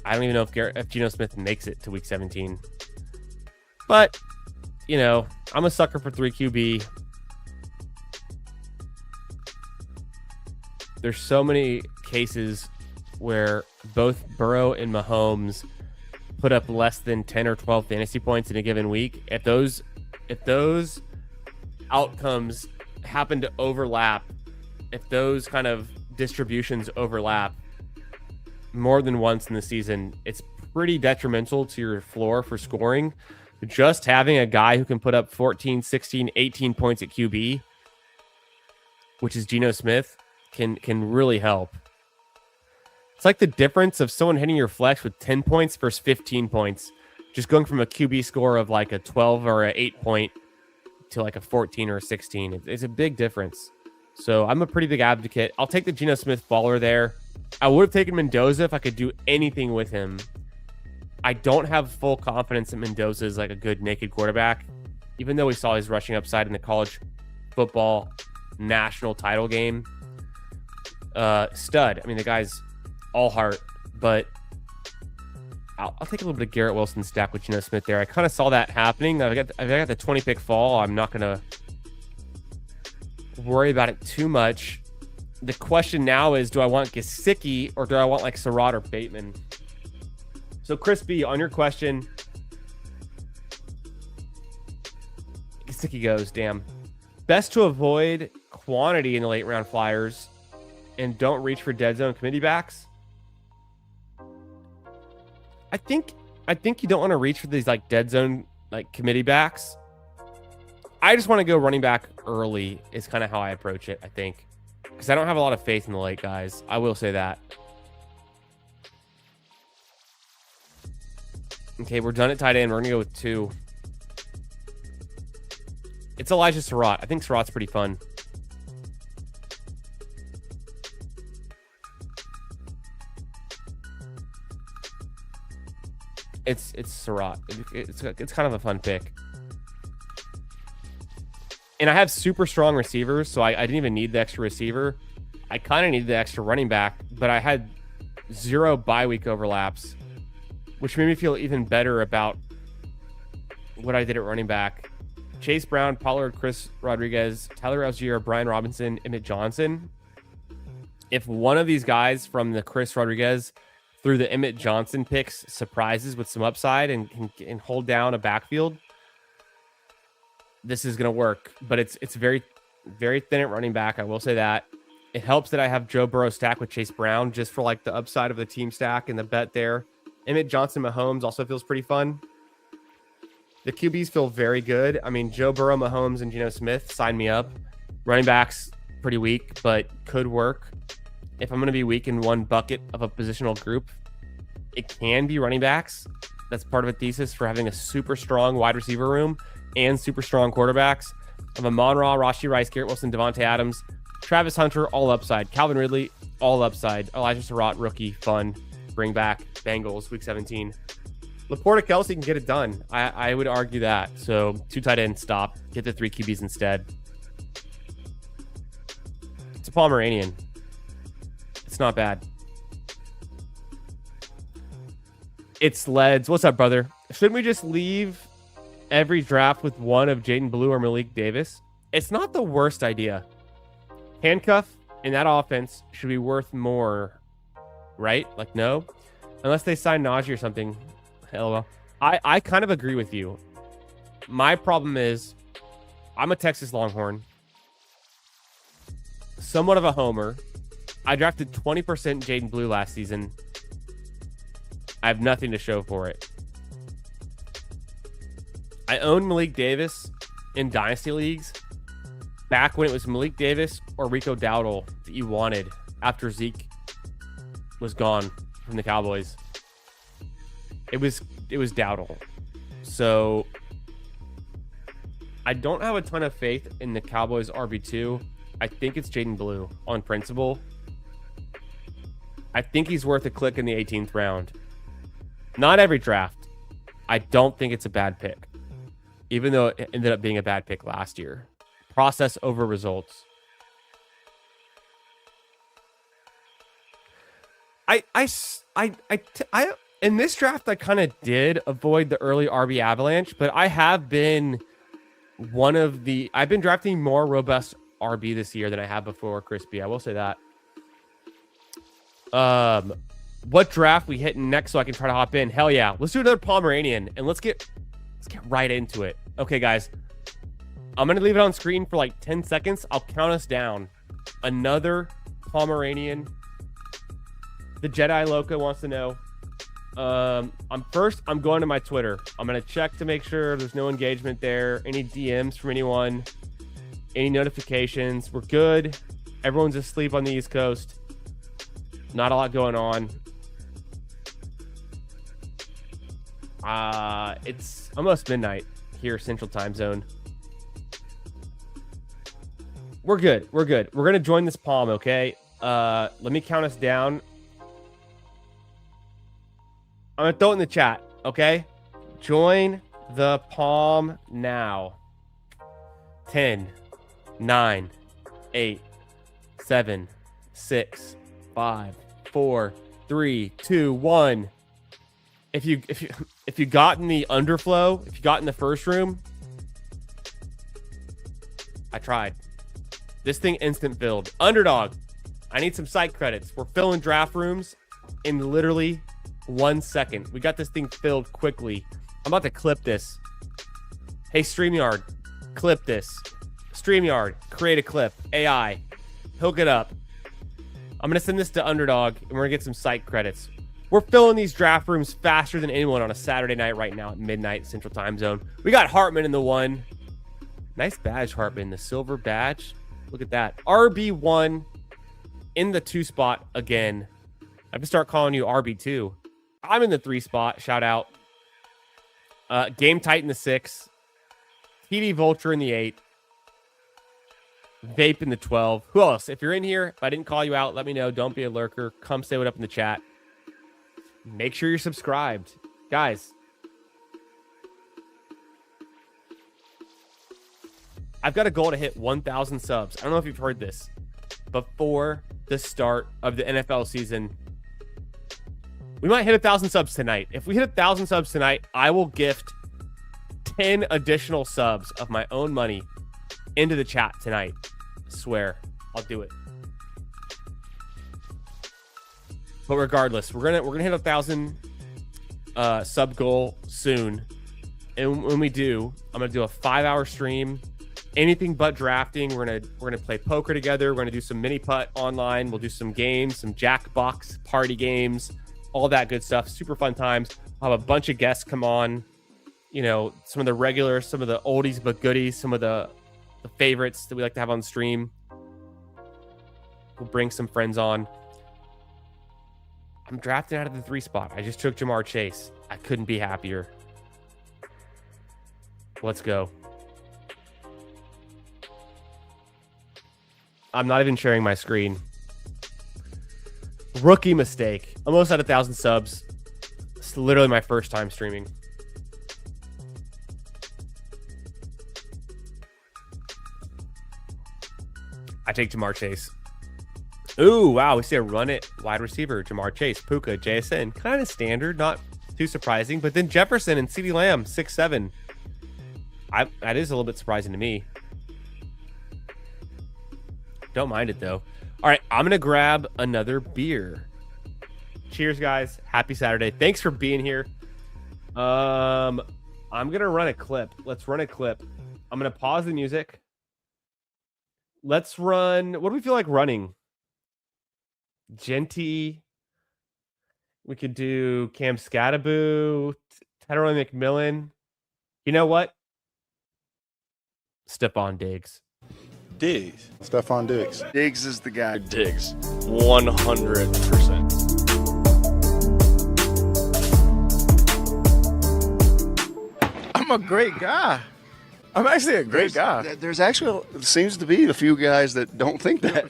I don't even know if Geno Smith makes it to week 17. But, you know, I'm a sucker for 3 QB. There's so many cases where both Burrow and Mahomes put up less than 10 or 12 fantasy points in a given week. If those outcomes happen to overlap, if those kind of distributions overlap more than once in the season, it's pretty detrimental to your floor for scoring. Just having a guy who can put up 14, 16, 18 points at QB, which is Geno Smith, can really help. It's like the difference of someone hitting your flex with 10 points versus 15 points. Just going from a QB score of like a 12 or an 8 point to like a 14 or a 16. It's a big difference. So I'm a pretty big advocate. I'll take the Geno Smith baller there. I would have taken Mendoza if I could do anything with him. I don't have full confidence that Mendoza is like a good naked quarterback, even though we saw his rushing upside in the college football national title game. Stud. I mean, the guy's all heart, but I'll take a little bit of Garrett Wilson stack with Geno Smith there. I kind of saw that happening. I got the 20 pick fall. I'm not going to worry about it too much. The question now is, do I want Gesicki or do I want like Surratt or Bateman? So Chris B, on your question, Gesicki goes, damn. Best to avoid quantity in the late round flyers and don't reach for dead zone committee backs. I think you don't want to reach for these like dead zone like committee backs. I just want to go running back early is kind of how I approach it, I think. Because I don't have a lot of faith in the late guys. I will say that. Okay, we're done at tight end. We're going to go with 2. It's Elijah Surratt. I think Surratt's pretty fun. It's Surratt. It's kind of a fun pick. And I have super strong receivers, so I didn't even need the extra receiver. I kind of needed the extra running back, but I had 0 bye week overlaps, which made me feel even better about what I did at running back. Chase Brown, Pollard, Chris Rodriguez, Tyler Algier, Brian Robinson, Emmett Johnson. If one of these guys from the Chris Rodriguez through the Emmett Johnson picks surprises with some upside and can hold down a backfield, this is going to work. But it's very, very thin at running back. I will say that. It helps that I have Joe Burrow stacked with Chase Brown just for like the upside of the team stack and the bet there. Emmett Johnson, Mahomes also feels pretty fun. The QBs feel very good. I mean, Joe Burrow, Mahomes, and Geno Smith, sign me up. Running backs, pretty weak, but could work. If I'm going to be weak in one bucket of a positional group, it can be running backs. That's part of a thesis for having a super strong wide receiver room and super strong quarterbacks. I have Amon-Ra, Rashee Rice, Garrett Wilson, Devontae Adams, Travis Hunter, all upside. Calvin Ridley, all upside. Elijah Surratt, rookie, fun. Bring back Bengals, week 17. Laporta Kelsey can get it done. I would argue that. So 2 tight ends, stop. Get the 3 QBs instead. It's a Pomeranian. It's not bad. It's Leds. What's up, brother? Shouldn't we just leave every draft with one of Jaden Blue or Malik Davis? It's not the worst idea. Handcuff in that offense should be worth more, right? Like, no? Unless they sign Najee or something. LOL. I kind of agree with you. My problem is I'm a Texas Longhorn. Somewhat of a homer. I drafted 20% Jaden Blue last season. I have nothing to show for it. I owned Malik Davis in Dynasty Leagues back when it was Malik Davis or Rico Dowdle that you wanted after Zeke was gone from the Cowboys. It was Dowdle. So I don't have a ton of faith in the Cowboys RB2. I think it's Jaden Blue on principle. I think he's worth a click in the 18th round. Not every draft. I don't think it's a bad pick, even though it ended up being a bad pick last year. Process over results. I in this draft, I kind of did avoid the early RB avalanche, but I have been I've been drafting more robust RB this year than I have before, Crispy. I will say that. What draft we hitting next so I can try to hop in? Hell yeah. Let's do another Pomeranian and let's get right into it. Okay, guys. I'm going to leave it on screen for like 10 seconds. I'll count us down. Another Pomeranian. The Jedi Loco wants to know. I'm going to my Twitter. I'm going to check to make sure there's no engagement there. Any DMs from anyone. Any notifications. We're good. Everyone's asleep on the East Coast. Not a lot going on. It's almost midnight here, Central Time Zone. We're good. We're good. We're going to join this palm, okay? Let me count us down. I'm going to throw it in the chat, okay? Join the palm now. 10, 9, 8, 7, 6, 5, 4, 3, 2, 1. If you got in the underflow, if you got in the first room, I tried. This thing instant filled. Underdog. I need some site credits. We're filling draft rooms in literally 1 second. We got this thing filled quickly. I'm about to clip this. Hey, StreamYard, clip this. StreamYard, create a clip. AI, hook it up. I'm going to send this to Underdog, and we're going to get some site credits. We're filling these draft rooms faster than anyone on a Saturday night right now at midnight Central Time Zone. We got Hartman in the 1. Nice badge, Hartman. The silver badge. Look at that. RB1 in the 2 spot again. I have to start calling you RB2. I'm in the 3 spot. Shout out. Game Tight in the 6. TD Vulture in the 8. Vape in the 12. Who else? If you're in here, if I didn't call you out, let me know. Don't be a lurker. Come say what up in the chat. Make sure you're subscribed. Guys, I've got a goal to hit 1,000 subs. I don't know if you've heard this. Before the start of the NFL season, we might hit 1,000 subs tonight. If we hit 1,000 subs tonight, I will gift 10 additional subs of my own money into the chat tonight. I swear, I'll do it. But regardless, we're gonna hit 1,000 sub goal soon, and when we do, I'm gonna do a 5-hour stream. Anything but drafting. We're gonna play poker together. We're gonna do some mini putt online. We'll do some games, some Jackbox party games, all that good stuff. Super fun times. I'll have a bunch of guests come on. You know, some of the regulars, some of the oldies but goodies, some of the favorites that we like to have on stream. We'll bring some friends on. I'm drafting out of the 3 spot. I just took Jamar Chase. I couldn't be happier. Let's go. I'm not even sharing my screen. Rookie mistake. Almost at 1,000 subs. It's literally my first time streaming. I take Jamar Chase. Ooh, wow. We see a run it wide receiver. Jamar Chase, Puka, JSN. Kind of standard. Not too surprising. But then Jefferson and CeeDee Lamb, 6'7". That is a little bit surprising to me. Don't mind it, though. All right, I'm going to grab another beer. Cheers, guys. Happy Saturday. Thanks for being here. I'm going to run a clip. Let's run a clip. I'm going to pause the music. Let's run. What do we feel like running? Genty. We could do Cam Scattaboo, Tedroy McMillan. You know what? Stephon Diggs. Diggs. Stephon Diggs. Diggs is the guy. Diggs. 100%. I'm a great guy. I'm actually a great guy. There's actually seems to be a few guys that don't think that.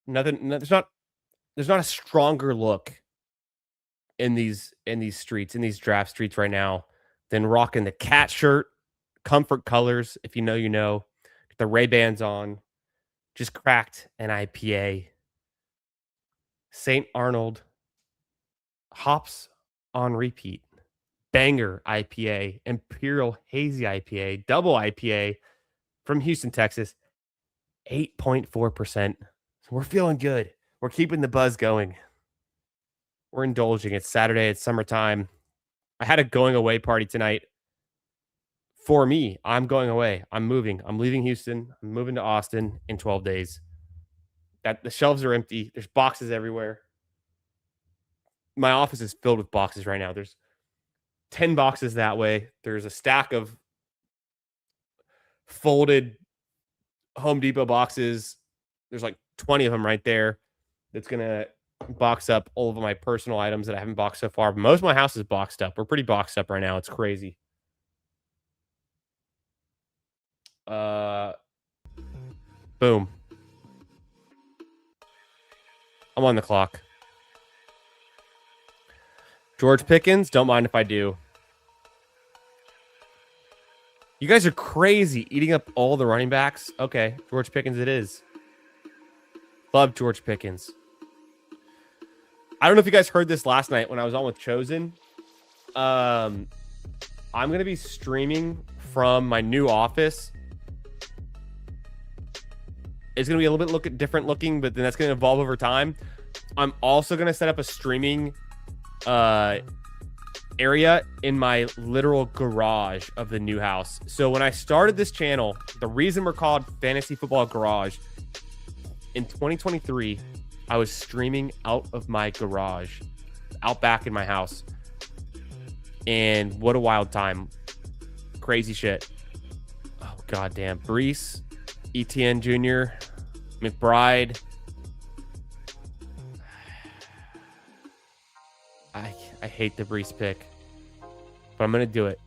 There's not a stronger look in these streets, in these draft streets right now than rocking the cat shirt, comfort colors. If you know, you know. Get the Ray-Bans on. Just cracked an IPA. St. Arnold hops on repeat. Banger IPA, Imperial Hazy IPA, double IPA from Houston, Texas. 8.4%. So we're feeling good. We're keeping the buzz going. We're indulging. It's Saturday. It's summertime. I had a going away party tonight. For me, I'm going away. I'm moving. I'm leaving Houston. I'm moving to Austin in 12 days. The shelves are empty. There's boxes everywhere. My office is filled with boxes right now. There's 10 boxes that way. There's a stack of folded Home Depot boxes. There's like 20 of them right there. That's going to box up all of my personal items that I haven't boxed so far. But most of my house is boxed up. We're pretty boxed up right now. It's crazy. Boom. I'm on the clock. George Pickens, don't mind if I do. You guys are crazy eating up all the running backs. Okay, George Pickens it is. Love George Pickens. I don't know if you guys heard this last night when I was on with Chosen. I'm going to be streaming from my new office. It's going to be a little bit different looking, but then that's going to evolve over time. I'm also going to set up a streaming area in my literal garage of the new house. So when I started this channel, the reason we're called Fantasy Football Garage, in 2023, I was streaming out of my garage, out back in my house. And what a wild time. Crazy shit. Oh, goddamn. Brees, Etienne Jr., McBride. I hate the Brees pick, but I'm going to do it.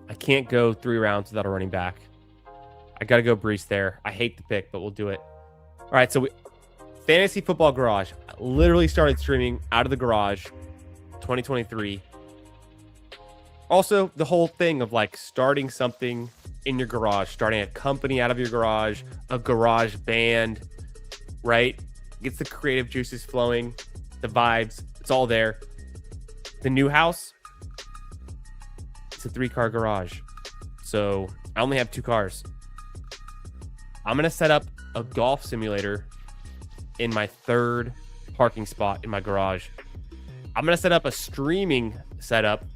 I can't go 3 rounds without a running back. I got to go Brees there. I hate the pick, but we'll do it. All right, so Fantasy Football Garage. I literally started streaming out of the garage 2023. Also, the whole thing of like starting something in your garage, starting a company out of your garage, a garage band, right? Gets the creative juices flowing, the vibes. It's all there. The new house, it's a 3-car garage. So I only have 2 cars. I'm going to set up a golf simulator in my 3rd parking spot in my garage. I'm going to set up a streaming setup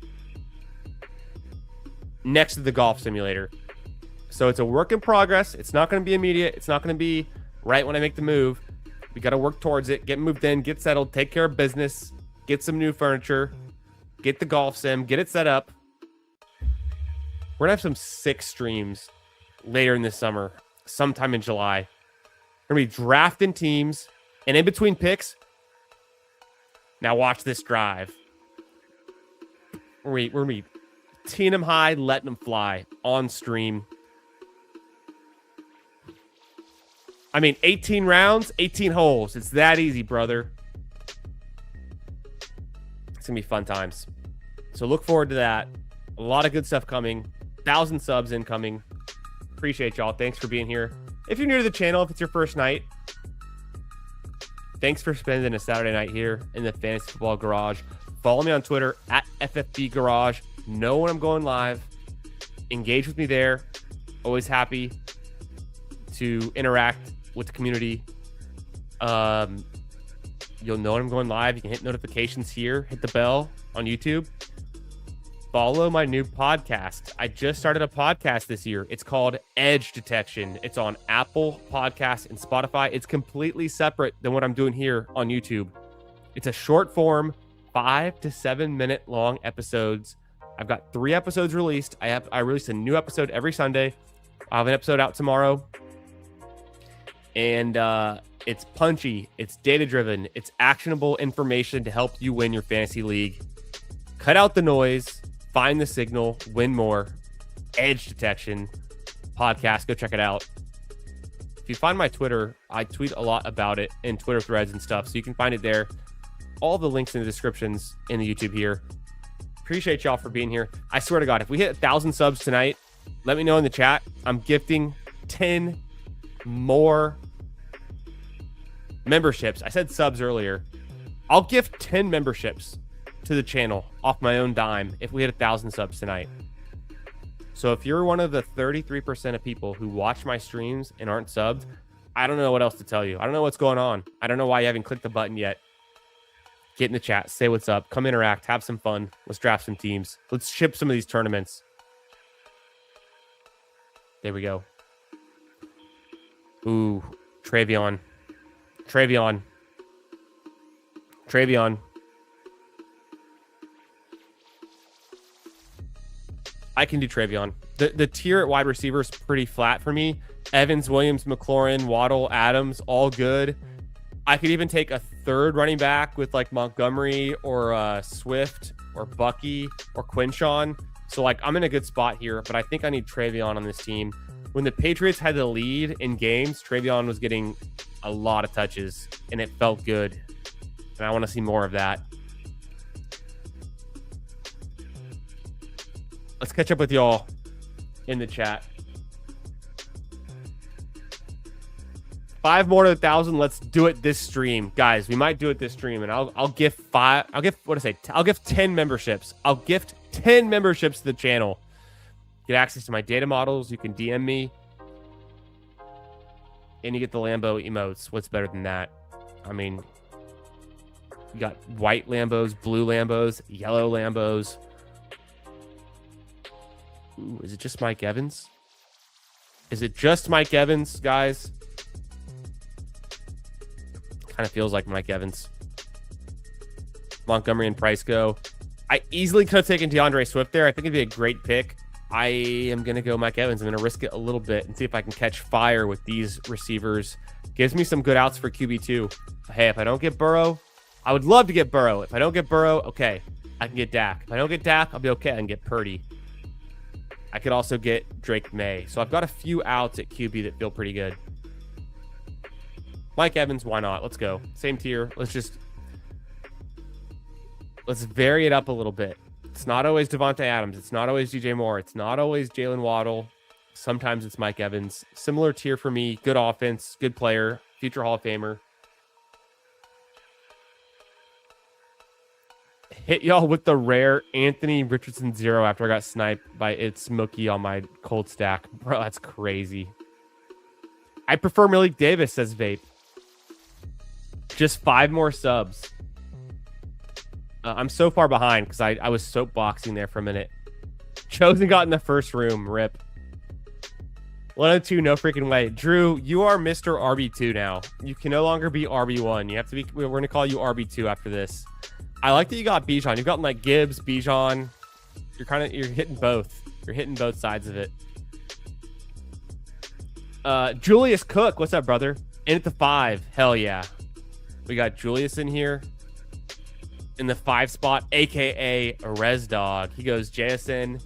next to the golf simulator. So it's a work in progress. It's not going to be immediate. It's not going to be right when I make the move. We got to work towards it, get moved in, get settled, take care of business, get some new furniture, get the golf sim, get it set up. We're going to have some sick streams later in the summer, sometime in July. We're going to be drafting teams, and in between picks, now watch this drive. We're going to be teeing them high, letting them fly on stream. I mean, 18 rounds, 18 holes. It's that easy, brother. It's going to be fun times. So look forward to that. A lot of good stuff coming. 1,000 subs incoming. Appreciate y'all. Thanks for being here. If you're new to the channel, if it's your first night, thanks for spending a Saturday night here in the Fantasy Football Garage. Follow me on Twitter at FFB Garage. Know when I'm going live. Engage with me there. Always happy to interact with the community. You'll know when I'm going live. You can hit notifications here. Hit the bell on YouTube. Follow my new podcast. I just started a podcast this year. It's called Edge Detection. It's on Apple Podcasts and Spotify. It's completely separate than what I'm doing here on YouTube. It's a short form, 5 to 7 minute long episodes. I've got 3 episodes released. I release a new episode every Sunday. I'll have an episode out tomorrow. And it's punchy. It's data-driven. It's actionable information to help you win your fantasy league. Cut out the noise. Find the signal. Win more. Edge Detection podcast. Go check it out. If you find my Twitter, I tweet a lot about it in Twitter threads and stuff, so you can find it there. All the links in the descriptions in the YouTube here. Appreciate y'all for being here. I swear to God, if we hit 1,000 subs tonight, let me know in the chat. I'm gifting 10 more memberships. I said subs earlier. I'll gift 10 memberships to the channel off my own dime if we hit 1,000 subs tonight. So if you're one of the 33% of people who watch my streams and aren't subbed, I don't know what else to tell you. I don't know what's going on. I don't know why you haven't clicked the button yet. Get in the chat, say what's up, come interact, have some fun. Let's draft some teams. Let's ship some of these tournaments. There we go. Ooh, Travion. I can do Travion. The tier at wide receiver is pretty flat for me. Evans, Williams, McLaurin, Waddle, Adams, all good. I could even take a third running back with like Montgomery or Swift or Bucky or Quinshawn. So like I'm in a good spot here, but I think I need Travion on this team. When the Patriots had the lead in games, Travion was getting a lot of touches and it felt good. And I want to see more of that. Let's catch up with y'all in the chat. 5 more to 1,000. Let's do it this stream, guys. We might do it this stream, and I'll gift 5. I'll gift I'll gift 10 memberships. I'll gift 10 memberships to the channel. Get access to my data models. You can DM me, and you get the Lambo emotes. What's better than that? I mean, you got white Lambos, blue Lambos, yellow Lambos. Ooh, is it just Mike Evans? Is it just Mike Evans, guys? Kind of feels like Mike Evans. Montgomery and Price go. I easily could have taken DeAndre Swift there. I think it'd be a great pick. I am going to go Mike Evans. I'm going to risk it a little bit and see if I can catch fire with these receivers. Gives me some good outs for QB2. Hey, if I don't get Burrow, I would love to get Burrow. If I don't get Burrow, okay, I can get Dak. If I don't get Dak, I'll be okay. I can get Purdy. I could also get Drake May. So I've got a few outs at QB that feel pretty good. Mike Evans, why not? Let's go. Same tier. Let's vary it up a little bit. It's not always Devontae Adams. It's not always DJ Moore. It's not always Jalen Waddle. Sometimes it's Mike Evans. Similar tier for me. Good offense, good player, future Hall of Famer. Hit y'all with the rare Anthony Richardson 0 after I got sniped by It's Mookie on my cold stack. Bro, that's crazy. I prefer Malik Davis, says Vape. Just 5 more subs. I'm so far behind because I was soapboxing there for a minute. Chosen got in the first room. Rip. 102, no freaking way. Drew, you are Mr. RB2 now. You can no longer be RB1. You have to be. We're going to call you RB2 after this. I like that you got Bijan. You've gotten like Gibbs, Bijan. You're hitting both. You're hitting both sides of it. Julius Cook, what's up, brother? In at the 5. Hell yeah. We got Julius in here in the 5 spot, aka a Res Dog. He goes JSN.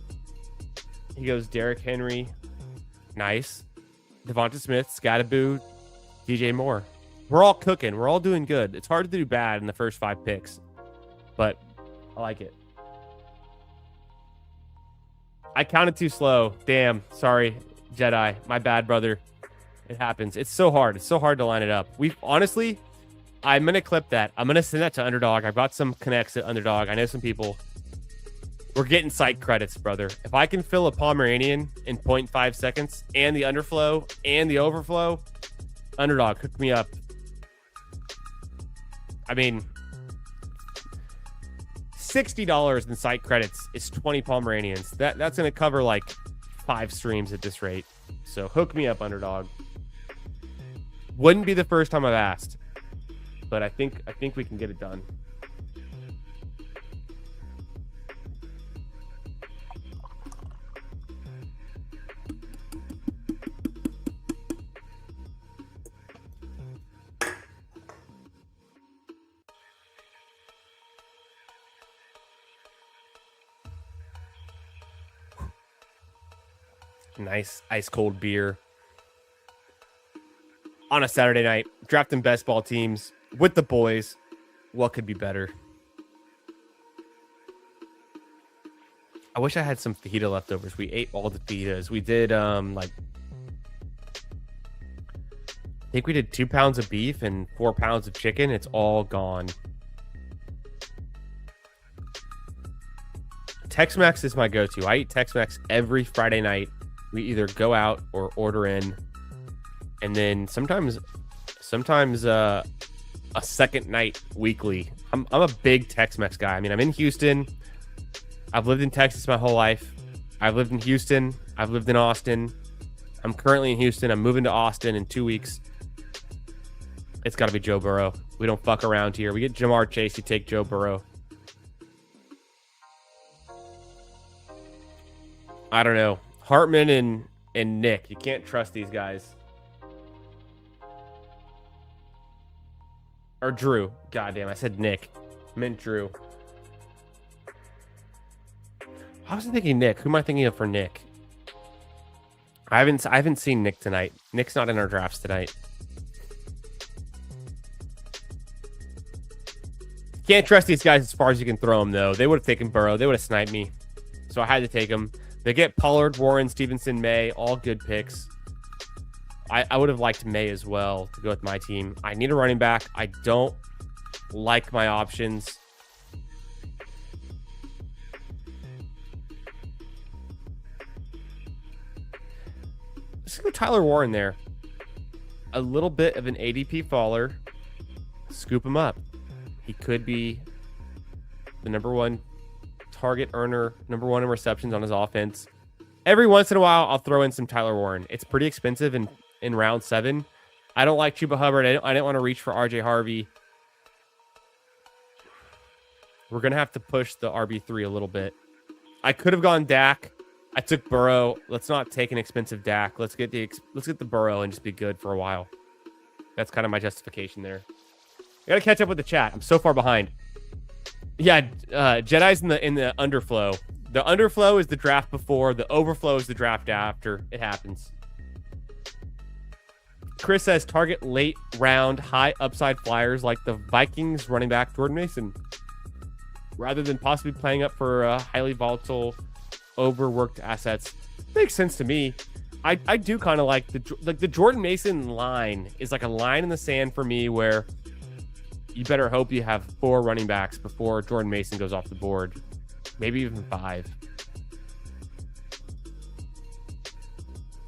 He goes Derrick Henry. Nice. Devonta Smith, Scattaboo, DJ Moore. We're all cooking. We're all doing good. It's hard to do bad in the first 5 picks, but I like it. I counted too slow. Damn. Sorry, Jedi. My bad, brother. It happens. It's so hard. It's so hard to line it up. Honestly, I'm going to clip that. I'm going to send that to Underdog. I've got some connects at Underdog. I know some people. We're getting site credits, brother. If I can fill a Pomeranian in 0.5 seconds and the underflow and the overflow, Underdog, hook me up. I mean, $60 in site credits is 20 Pomeranians. That's going to cover like 5 streams at this rate. So hook me up, Underdog. Wouldn't be the first time I've asked, but I think we can get it done. Nice ice cold beer. on a Saturday night, drafting best ball teams with the boys. What could be better? I wish I had some fajita leftovers. We ate all the fajitas. We did I think we did 2 pounds of beef and 4 pounds of chicken. It's all gone. Tex-Mex is my go-to. I eat Tex-Mex every Friday night. We either go out or order in, and then sometimes a second night weekly. I'm a big Tex-Mex guy. I mean, I'm in Houston. I've lived in Texas my whole life. I've lived in Houston. I've lived in Austin. I'm currently in Houston. I'm moving to Austin in 2 weeks. It's got to be Joe Burrow. We don't fuck around here. We get Jamar Chase. You take Joe Burrow. I don't know. Hartman and Nick. You can't trust these guys. Or Drew. Goddamn, I said Nick. I meant Drew. I was thinking Nick. Who am I thinking of for Nick? I haven't seen Nick tonight. Nick's not in our drafts tonight. Can't trust these guys as far as you can throw them, though. They would have taken Burrow. They would have sniped me. So I had to take him. They get Pollard, Warren, Stevenson, May. All good picks. I would have liked May as well to go with my team. I need a running back. I don't like my options. Let's go Tyler Warren there. A little bit of an ADP faller. Scoop him up. He could be the number one target earner, number one in receptions on his offense. Every once in a while, I'll throw in some Tyler Warren. It's pretty expensive in round 7. I don't like Chuba Hubbard. I didn't want to reach for RJ Harvey. We're going to have to push the RB3 a little bit. I could have gone Dak. I took Burrow. Let's not take an expensive Dak. Let's get the Burrow and just be good for a while. That's kind of my justification there. I got to catch up with the chat. I'm so far behind. Yeah, Jedi's in the underflow. The underflow is the draft before. The overflow is the draft after. It happens. Chris says target late round high upside flyers like the Vikings running back Jordan Mason, rather than possibly playing up for highly volatile, overworked assets. Makes sense to me. I do kind of like the Jordan Mason line is like a line in the sand for me where you better hope you have 4 running backs before Jordan Mason goes off the board. Maybe even 5.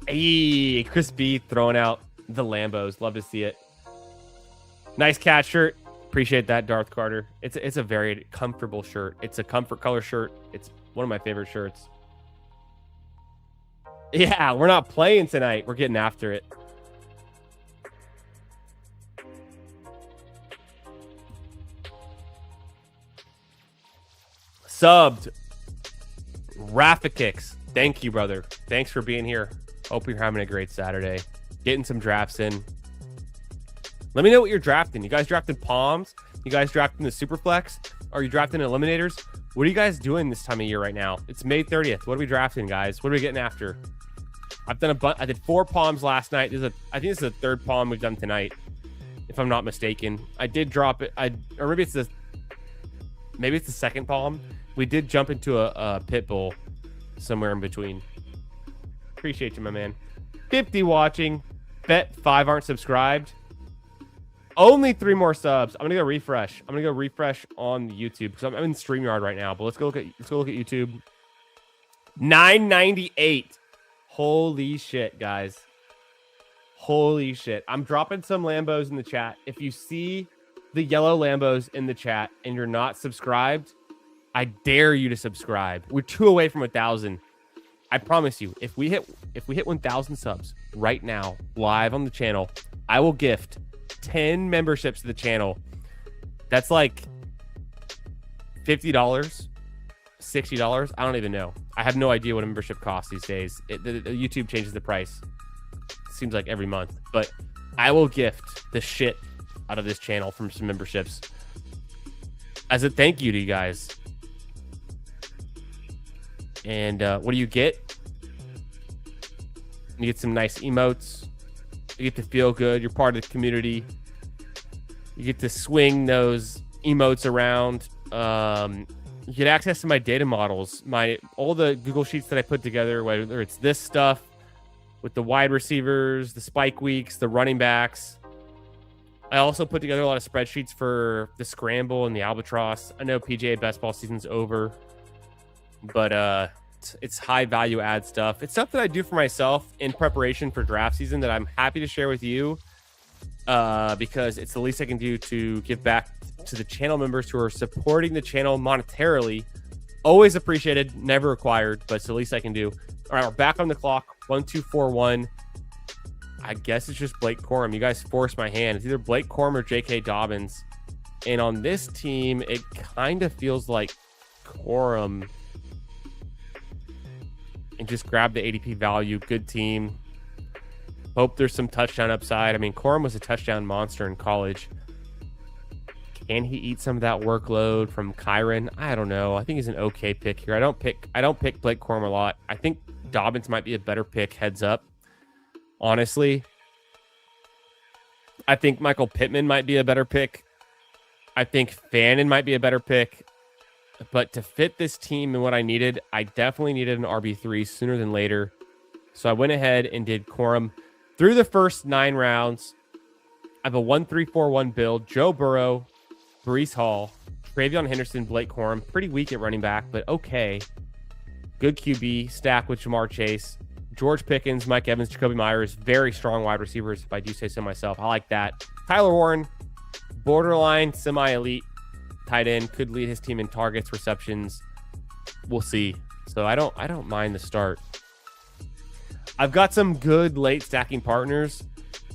Hey, Chris B throwing out the Lambos. Love to see it. Nice cat shirt. Appreciate that, Darth Carter. It's a very comfortable shirt. It's a comfort color shirt. It's one of my favorite shirts. Yeah, we're not playing tonight. We're getting after it. Subbed. Rafa Kicks. Thank you, brother. Thanks for being here. Hope you're having a great Saturday. Getting some drafts in. Let me know what you're drafting. You guys drafting Palms? You guys drafting the Superflex? Are you drafting Eliminators? What are you guys doing this time of year right now? It's May 30th. What are we drafting, guys? What are we getting after? I've done I did 4 Palms last night. I think this is the 3rd Palm we've done tonight, if I'm not mistaken. I did drop it. Or maybe it's the 2nd Palm. We did jump into a pit bull somewhere in between. Appreciate you, my man. 50 watching. Bet 5 aren't subscribed. Only 3 more subs. I'm gonna go refresh. I'm gonna go refresh on YouTube because I'm in StreamYard right now. But let's go look at YouTube. 998. Holy shit, guys. Holy shit. I'm dropping some Lambos in the chat. If you see the yellow Lambos in the chat and you're not subscribed, I dare you to subscribe. We're 2 away from 1,000. I promise you, if we hit 1,000 subs right now, live on the channel, I will gift 10 memberships to the channel. That's like $50, $60. I don't even know. I have no idea what a membership costs these days. The YouTube changes the price. It seems like every month. But I will gift the shit out of this channel from some memberships as a thank you to you guys. And what do you get? You get some nice emotes. You get to feel good. You're part of the community. You get to swing those emotes around. You get access to my data models, all the Google Sheets that I put together, whether it's this stuff with the wide receivers, the spike weeks, the running backs. I also put together a lot of spreadsheets for the scramble and the albatross. I know PGA best ball season's over, but it's high value add stuff. It's stuff that I do for myself in preparation for draft season that I'm happy to share with you because it's the least I can do to give back to the channel members who are supporting the channel monetarily. Always appreciated, never required, but it's the least I can do. All right, we're back on the clock. 1, 2, 4, 1. I guess it's just Blake Corum. You guys forced my hand. It's either Blake Corum or J.K. Dobbins. And on this team, it kind of feels like Corum. And just grab the ADP value. Good team. Hope there's some touchdown upside. I mean, Corum was a touchdown monster in college. Can he eat some of that workload from Kyron? I don't know. I think he's an okay pick here. I don't pick Blake Corum a lot. I think Dobbins might be a better pick heads up. Honestly, I think Michael Pittman might be a better pick. I think Fannin might be a better pick. But to fit this team and what I needed, I definitely needed an RB3 sooner than later. So I went ahead and did Corum. Through the first 9 rounds, I have a 1-3-4-1 build. Joe Burrow, Breece Hall, Travion Henderson, Blake Corum. Pretty weak at running back, but okay. Good QB, stack with Jamar Chase. George Pickens, Mike Evans, Jacoby Myers, very strong wide receivers, if I do say so myself. I like that. Tyler Warren, borderline, semi-elite tight end, could lead his team in targets, receptions. We'll see. So I don't mind the start. I've got some good late stacking partners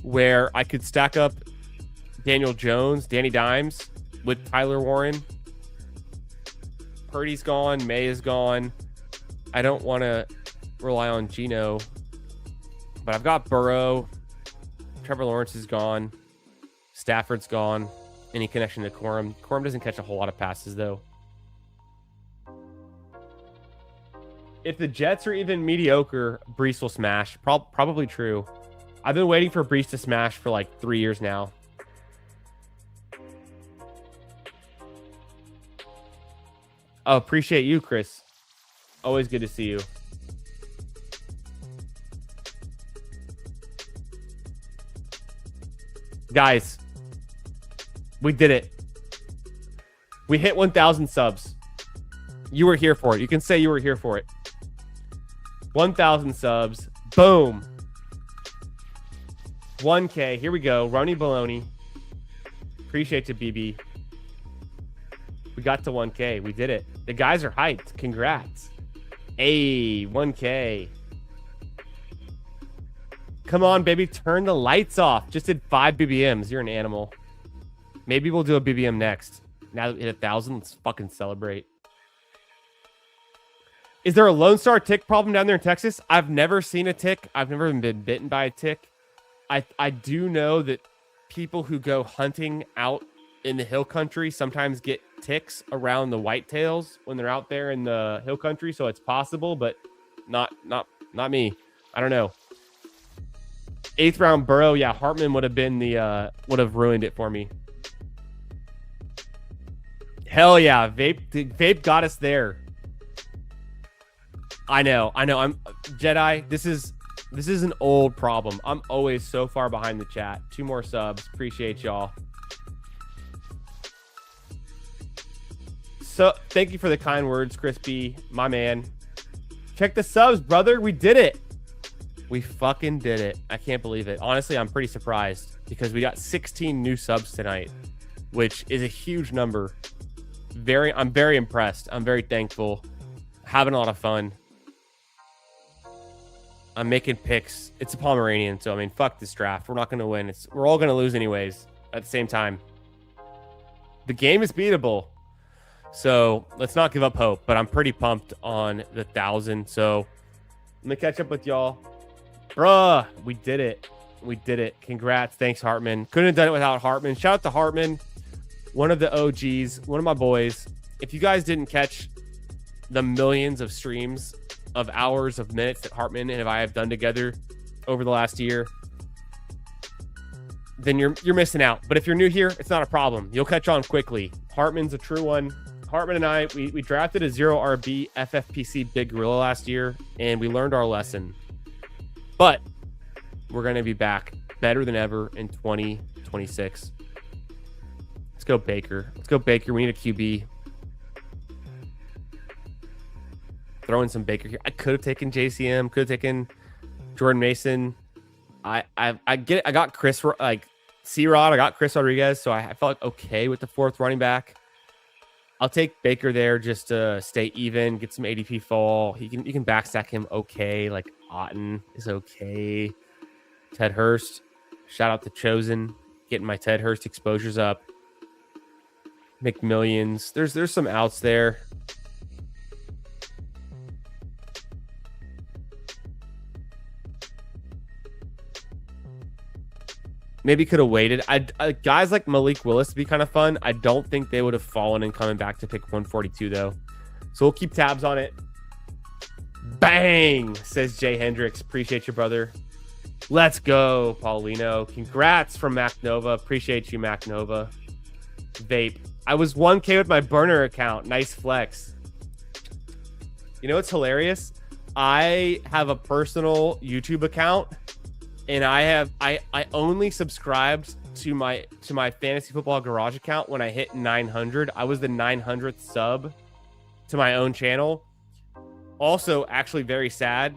where I could stack up Daniel Jones, Danny Dimes with Tyler Warren. Purdy's gone, May is gone. I don't want to rely on Geno, but I've got Burrow. Trevor Lawrence is gone. Stafford's gone. Any connection to Corum? Corum doesn't catch a whole lot of passes, though. If the Jets are even mediocre, Breece will smash. Probably true. I've been waiting for Breece to smash for like 3 years now. Oh, appreciate you, Chris. Always good to see you. Guys, we did it. We hit 1,000 subs. You were here for it. You can say you were here for it. 1,000 subs. Boom. 1K. Here we go. Ronnie Baloney. Appreciate you, BB. We got to 1K. We did it. The guys are hyped. Congrats. Hey, 1K. Come on, baby. Turn the lights off. Just did 5 BBMs. You're an animal. Maybe we'll do a BBM next. Now that we hit 1,000, let's fucking celebrate. Is there a Lone Star tick problem down there in Texas? I've never seen a tick. I've never even been bitten by a tick. I do know that people who go hunting out in the hill country sometimes get ticks around the whitetails when they're out there in the hill country. So it's possible, but not me. I don't know. 8th round Burrow. Yeah, Hartman would have been would have ruined it for me. Hell yeah. Vape got us there. I know. I'm Jedi. This is an old problem. I'm always so far behind the chat. 2 more subs. Appreciate y'all. So thank you for the kind words, Chris B, my man. Check the subs, brother. We did it. We fucking did it. I can't believe it. Honestly, I'm pretty surprised because we got 16 new subs tonight, which is a huge number. I'm very impressed. I'm very thankful. Having a lot of fun. I'm making picks. It's a Pomeranian, so I mean, fuck this draft. We're not going to win. We're all going to lose anyways at the same time. The game is beatable. So let's not give up hope, but I'm pretty pumped on the 1,000. So let me catch up with y'all. Bruh, we did it. We did it. Congrats. Thanks, Hartman. Couldn't have done it without Hartman. Shout out to Hartman, one of the OGs, one of my boys. If you guys didn't catch the millions of streams of hours of minutes that Hartman and I have done together over the last year, then you're missing out. But if you're new here, it's not a problem. You'll catch on quickly. Hartman's a true one. Hartman and I, we drafted a 0 RB FFPC Big Gorilla last year, and we learned our lesson. But we're going to be back better than ever in 2026. Let's go Baker. Let's go Baker. We need a QB. Throw in some Baker here. I could have taken JCM. Could have taken Jordan Mason. I got Chris, like C-Rod. I got Chris Rodriguez, so I felt like okay with the 4th running back. I'll take Baker there just to stay even, get some ADP fall. You can backstack him okay. Like Otten is okay. Ted Hurst. Shout out to Chosen. Getting my Ted Hurst exposures up. Make millions. There's some outs there. Maybe could have waited. Guys like Malik Willis would be kind of fun. I don't think they would have fallen and coming back to pick 142 though. So we'll keep tabs on it. Bang, says Jay Hendricks. Appreciate you, brother. Let's go, Paulino. Congrats from Mac Nova. Appreciate you, Mac Nova. Vape. I was 1K with my burner account. Nice flex. You know what's hilarious? I have a personal YouTube account. And I only subscribed to my Fantasy Football Garage account when I hit 900. I was the 900th sub to my own channel. Also, actually very sad.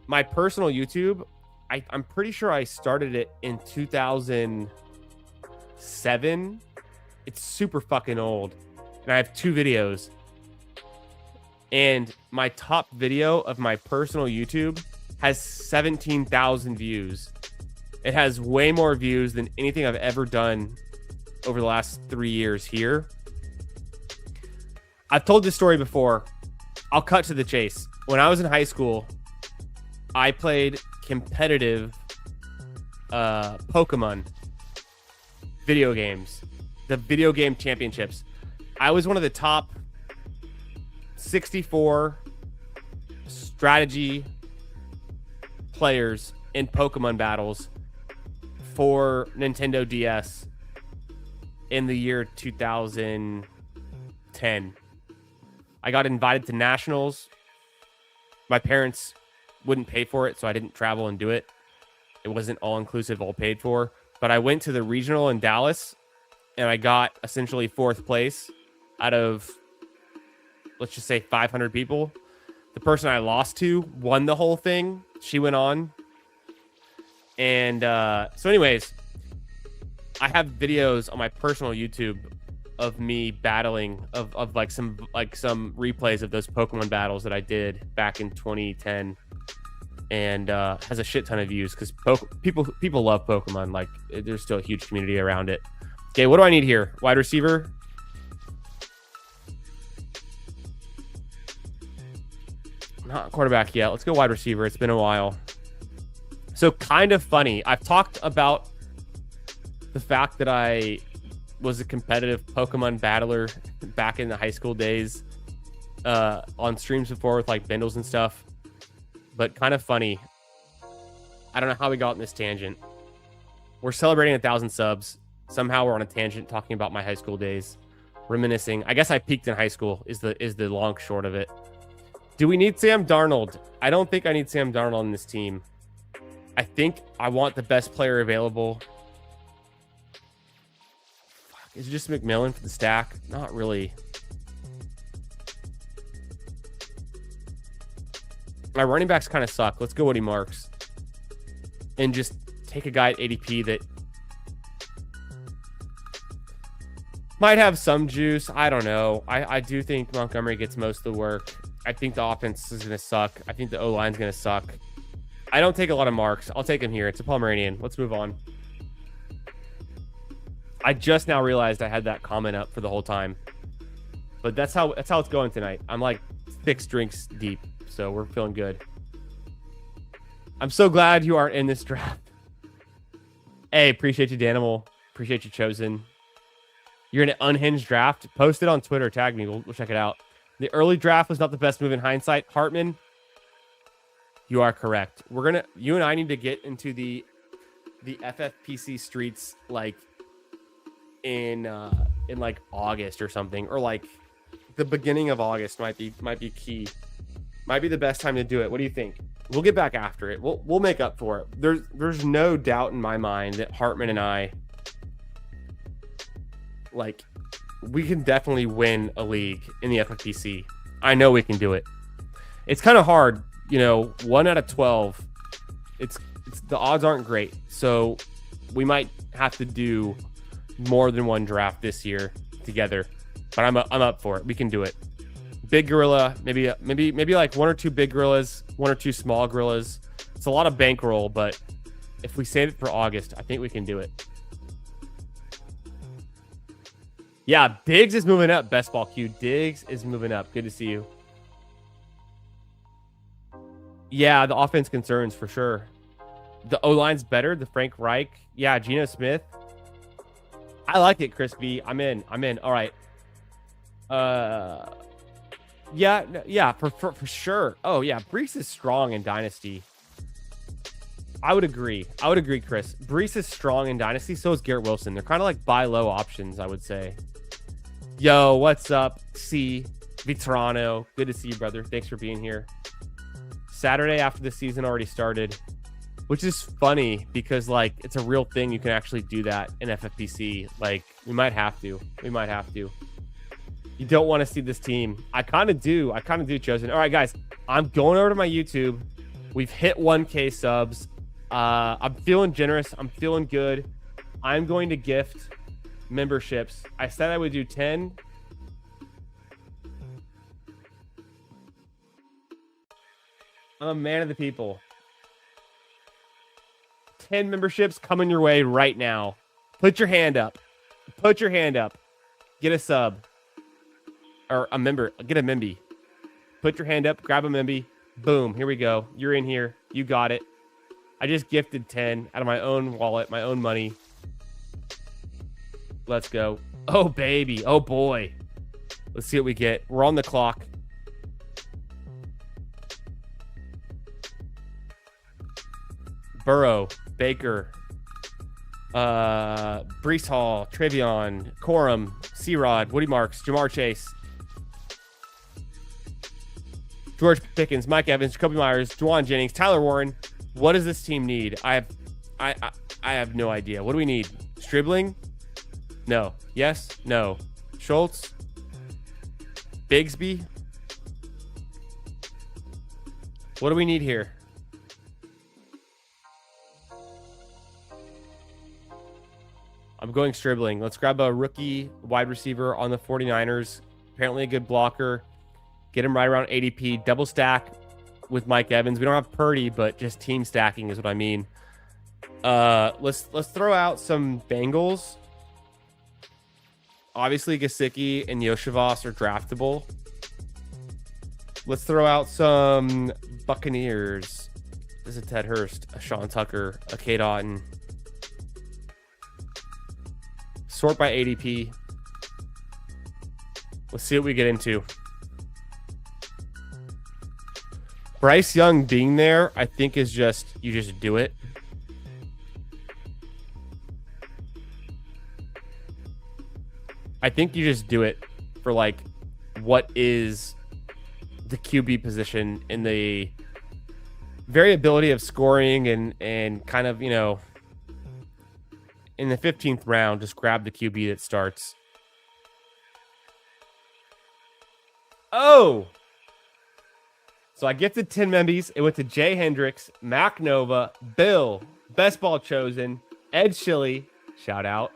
My personal YouTube, I'm pretty sure I started it in 2007. It's super fucking old. And I have 2 videos. And my top video of my personal YouTube has 17,000 views. It has way more views than anything I've ever done over the last 3 years here. I've told this story before. I'll cut to the chase. When I was in high school, I played competitive Pokemon video games, the video game championships. I was one of the top 64 strategy players in Pokemon battles for Nintendo DS in the year 2010. I got invited to nationals. My parents wouldn't pay for it, so I didn't travel and do it. It wasn't all inclusive, all paid for. But I went to the regional in Dallas, and I got essentially 4th place out of, let's just say, 500 people. The person I lost to won the whole thing. She went on. And so anyways, I have videos on my personal YouTube of me battling of like some replays of those Pokemon battles that I did back in 2010, and has a shit ton of views because people love Pokemon. Like there's still a huge community around it. Okay, what do I need here? Wide receiver. Not quarterback yet. Let's go wide receiver. It's been a while. So kind of funny. I've talked about the fact that I was a competitive Pokemon battler back in the high school days on streams before with like Bindles and stuff. But kind of funny. I don't know how we got on this tangent. We're celebrating 1,000 subs. Somehow we're on a tangent talking about my high school days. Reminiscing. I guess I peaked in high school is the long short of it. Do we need Sam Darnold? I don't think I need Sam Darnold on this team. I think I want the best player available. Fuck, is it just McMillan for the stack? Not really. My running backs kind of suck. Let's go Woody Marks. And just take a guy at ADP that might have some juice. I don't know. I do think Montgomery gets most of the work. I think the offense is going to suck. I think the O-line is going to suck. I don't take a lot of marks. I'll take him here. It's a Pomeranian. Let's move on. I just now realized I had that comment up for the whole time. But that's how it's going tonight. I'm like 6 drinks deep, so we're feeling good. I'm so glad you aren't in this draft. Hey, appreciate you, Danimal. Appreciate you, Chosen. You're in an unhinged draft. Post it on Twitter. Tag me. We'll check it out. The early draft was not the best move in hindsight. Hartman, you are correct. You and I need to get into the the FFPC streets like in like August or something, or like the beginning of August might be key. Might be the best time to do it. What do you think? We'll get back after it. We'll make up for it. There's no doubt in my mind that Hartman and I, like, we can definitely win a league in the FFPC. I know we can do it. It's kind of hard, 1 out of 12. It's the odds aren't great, so we might have to do more than one draft this year together. But I'm up for it. We can do it. Big gorilla, maybe like 1 or 2 big gorillas, 1 or 2 small gorillas. It's a lot of bankroll, but if we save it for August, I think we can do it. Yeah, Diggs is moving up. Best ball Q. Diggs is moving up. Good to see you. Yeah, the offense concerns for sure. The O-line's better. The Frank Reich. Yeah, Geno Smith. I like it, Chris B. I'm in. All right. Yeah, for sure. Oh, yeah, Brees is strong in Dynasty. I would agree, Chris. Brees is strong in Dynasty. So is Garrett Wilson. They're kind of like buy low options, I would say. Yo, what's up? C. Vitrano. Good to see you, brother. Thanks for being here. Saturday after the season already started, which is funny because, like, it's a real thing. You can actually do that in FFPC. Like, we might have to. You don't want to see this team. I kind of do, Chosen. All right, guys. I'm going over to my YouTube. We've hit 1K subs. I'm feeling generous. I'm feeling good. I'm going to gift memberships. I said I would do 10. I'm a man of the people. 10 memberships coming your way right now. Put your hand up. Get a sub. Or a member. Get a memby. Put your hand up. Grab a memby. Boom. Here we go. You're in here. You got it. I just gifted 10 out of my own wallet, my own money. Let's go. Oh, baby. Oh, boy. Let's see what we get. We're on the clock. Burrow, Baker, Brees Hall, Travion, Corum, C-Rod, Woody Marks, Jamar Chase, George Pickens, Mike Evans, Jacoby Myers, Juwan Jennings, Tyler Warren. What does this team need? I have no idea. What do we need? Stribling? No. Yes? No. Schultz? Bigsby? What do we need here? I'm going Stribling. Let's grab a rookie wide receiver on the 49ers. Apparently a good blocker. Get him right around ADP. Double stack with Mike Evans. We don't have Purdy, but just team stacking is what I mean. Let's throw out some Bengals. Obviously, Gesicki and Yoshivas are draftable. Let's throw out some Buccaneers. This is a Ted Hurst, a Sean Tucker, a Kate Otten. Sort by ADP. Let's see what we get into. Bryce Young being there, I think, is just, you just do it. I think you just do it for, like, what is the QB position in the variability of scoring and kind of, in the 15th round, just grab the QB that starts. Oh! So I gifted 10 membies. It went to Jay Hendricks, Mac Nova, Bill, Best Ball Chosen, Ed Shilly, shout out.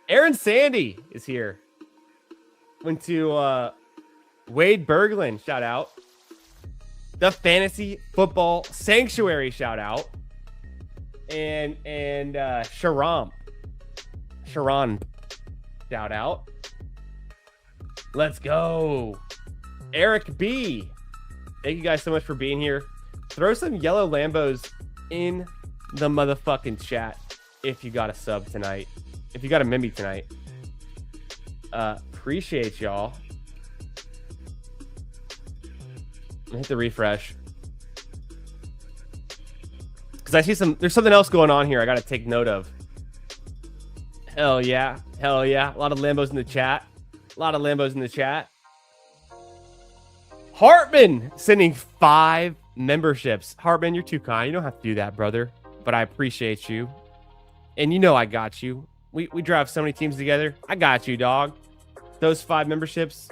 Aaron Sandy is here. Went to Wade Berglund, shout out. The Fantasy Football Sanctuary, shout out. And Sharon, shout out. Let's go. Eric B. Thank you guys so much for being here. Throw some yellow Lambos in the motherfucking chat if you got a sub tonight. If you got a Mimby tonight. Appreciate y'all. Hit the refresh. Because I see there's something else going on here I got to take note of. Hell yeah. Hell yeah. A lot of Lambos in the chat. A lot of Lambos in the chat. Hartman sending 5 memberships. Hartman, you're too kind. You don't have to do that, brother. But I appreciate you. And you know I got you. We drive so many teams together. I got you, dog. Those 5 memberships.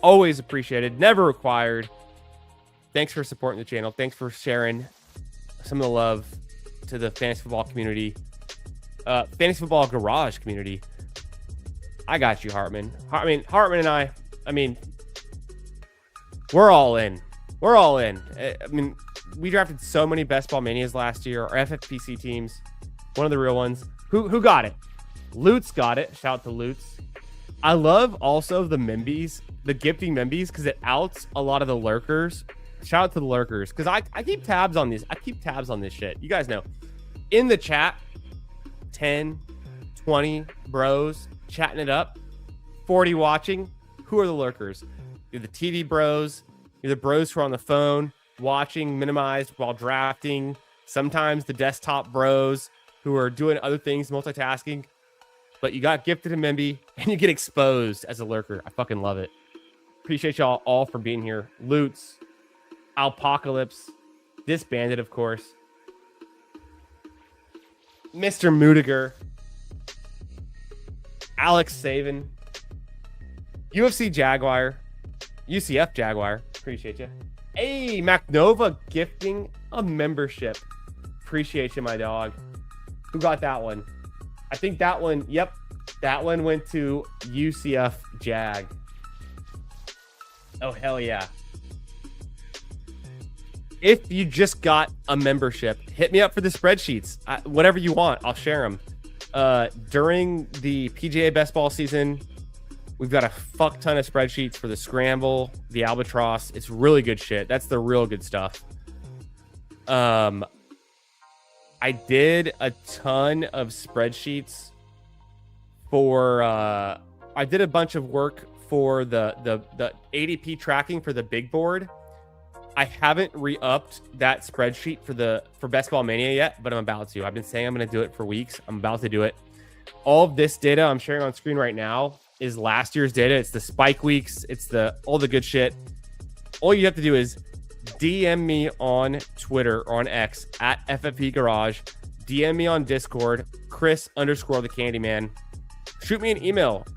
Always appreciated. Never required. Thanks for supporting the channel. Thanks for sharing some of the love to the fantasy football community. Fantasy football garage community. I got you, Hartman. Hartman and I mean, we're all in. We're all in. I mean, we drafted so many Best Ball Manias last year. Our FFPC teams, one of the real ones. Who got it? Lutz got it. Shout out to Lutz. I love also the Membies, the gifting Membies, because it outs a lot of the lurkers. Shout out to the lurkers, because I keep tabs on these. I keep tabs on this shit. You guys know. In the chat, 10, 20 bros chatting it up, 40 watching. Who are the lurkers? You're the TV bros. You're the bros who are on the phone watching minimized while drafting. Sometimes the desktop bros who are doing other things, multitasking. But you got gifted a Memby and you get exposed as a lurker. I fucking love it. Appreciate y'all all for being here. Lutz, Alpocalypse, this bandit, of course. Mr. Mudiger, Alex Saven, UFC Jaguar, UCF Jaguar. Appreciate you. Hey, MacNova gifting a membership. Appreciate you, my dog. Who got that one? I think that one, yep, that one went to UCF Jag. Oh, hell yeah. If you just got a membership, hit me up for the spreadsheets. Whatever you want, I'll share them. During the PGA Best Ball season, we've got a fuck ton of spreadsheets for the Scramble, the Albatross. It's really good shit. That's the real good stuff. I did a ton of spreadsheets for I did a bunch of work for the ADP tracking for the big board. I haven't re-upped that spreadsheet for Best Ball Mania yet, but I'm about to. I've been saying I'm going to do it for weeks. I'm about to do it. All of this data I'm sharing on screen right now is last year's data. It's the spike weeks. It's all the good shit. All you have to do is DM me on Twitter or on X at FFP Garage. DM me on Discord, Chris_the Candyman. Shoot me an email,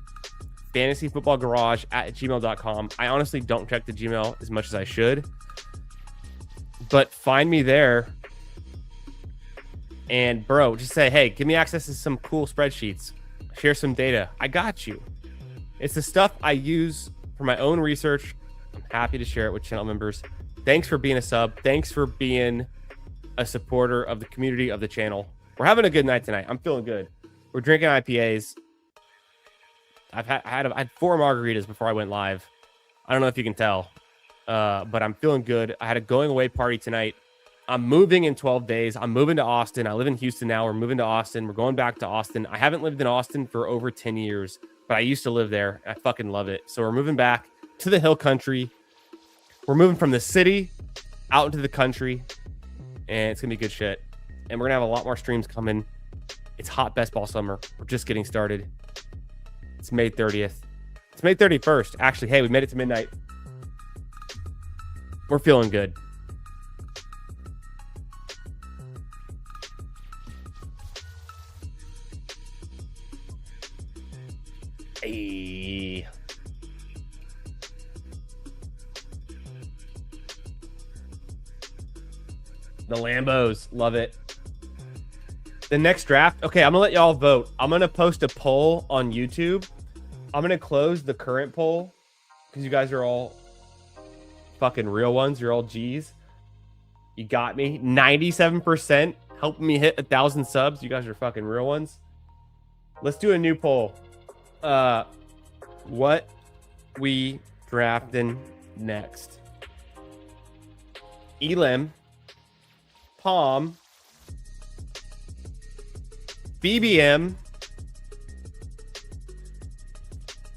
fantasyfootballgarage@gmail.com. I honestly don't check the Gmail as much as I should, but find me there. And bro, just say, hey, give me access to some cool spreadsheets. Share some data. I got you. It's the stuff I use for my own research. I'm happy to share it with channel members. Thanks for being a sub. Thanks for being a supporter of the community of the channel. We're having a good night tonight. I'm feeling good. We're drinking IPAs. I had 4 margaritas before I went live. I don't know if you can tell, but I'm feeling good. I had a going away party tonight. I'm moving in 12 days. I'm moving to Austin. I live in Houston now. We're moving to Austin. We're going back to Austin. I haven't lived in Austin for over 10 years, but I used to live there. I fucking love it. So we're moving back to the hill country. We're moving from the city out into the country, and it's going to be good shit. And we're going to have a lot more streams coming. It's hot best ball summer. We're just getting started. It's May 30th. It's May 31st. Actually, hey, we made it to midnight. We're feeling good. Hey. The Lambos. Love it. The next draft. Okay, I'm going to let y'all vote. I'm going to post a poll on YouTube. I'm going to close the current poll because you guys are all fucking real ones. You're all G's. You got me. 97% helping me hit 1,000 subs. You guys are fucking real ones. Let's do a new poll. What we drafting next? Elam, Palm, BBM,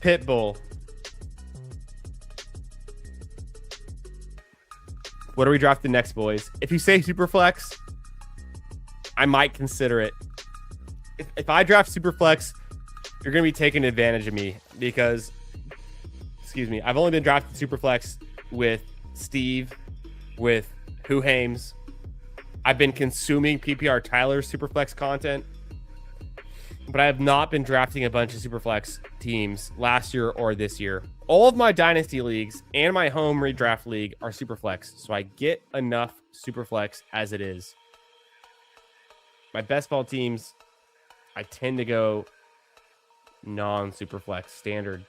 Pitbull. What are we drafting next, boys? If you say Superflex, I might consider it. If I draft Superflex, you're going to be taking advantage of me because, excuse me, I've only been drafting Superflex with Steve, with Who Hames. I've been consuming PPR Tyler Superflex content, but I have not been drafting a bunch of Superflex teams last year or this year. All of my Dynasty leagues and my home redraft league are Superflex, so I get enough Superflex as it is. My best ball teams, I tend to go non-Superflex, standard.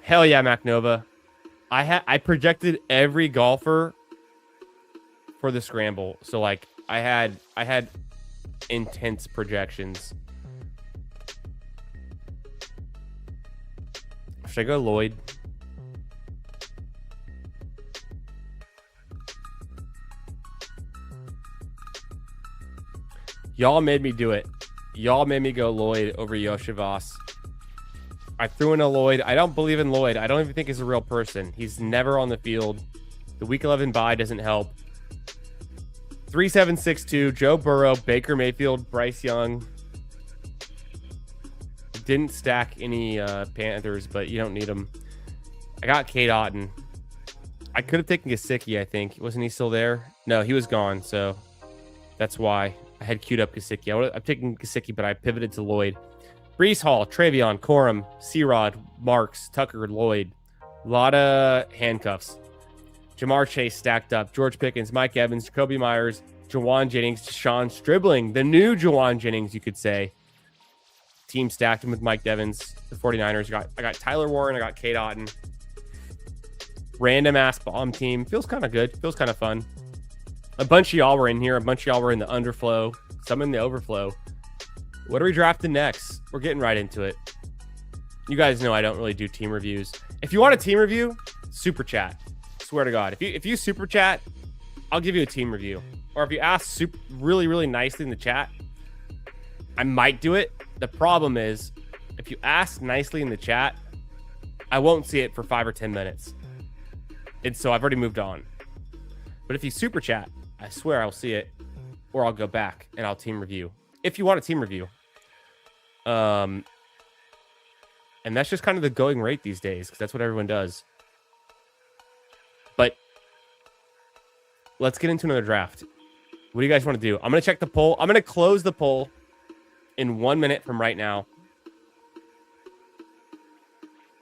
Hell yeah, MacNova. I projected every golfer for the scramble. So like I had intense projections. Should I go Lloyd? Y'all made me do it. Y'all made me go Lloyd over Yoshivas. I threw in a Lloyd. I don't believe in Lloyd. I don't even think he's a real person. He's never on the field. The week 11 bye doesn't help. 3-7-6-2, Joe Burrow, Baker Mayfield, Bryce Young. Didn't stack any Panthers, but you don't need them. I got Kate Otten. I could have taken Gesicki, I think. Wasn't he still there? No, he was gone, so that's why I had queued up Gesicki. I'm taking Gesicki, but I pivoted to Lloyd. Brees Hall, Travion, Corum, C-Rod, Marks, Tucker, Lloyd. A lot of handcuffs. Jamar Chase stacked up. George Pickens, Mike Evans, Jacoby Myers, Jawan Jennings, Deshaun Stribling. The new Jawan Jennings, you could say. Team stacked him with Mike Evans. The 49ers. I got Tyler Warren. I got Kate Otten. Random ass bomb team. Feels kind of good. Feels kind of fun. A bunch of y'all were in here. A bunch of y'all were in the underflow. Some in the overflow. What are we drafting next? We're getting right into it. You guys know I don't really do team reviews. If you want a team review, super chat. Swear to God. If you super chat, I'll give you a team review. Or if you ask really, really nicely in the chat, I might do it. The problem is, if you ask nicely in the chat, I won't see it for 5 or 10 minutes. And so I've already moved on. But if you super chat, I swear I'll see it. Or I'll go back and I'll team review. If you want a team review. And that's just kind of the going rate these days, because that's what everyone does. But let's get into another draft. What do you guys want to do? I'm going to check the poll. I'm going to close the poll in 1 minute from right now.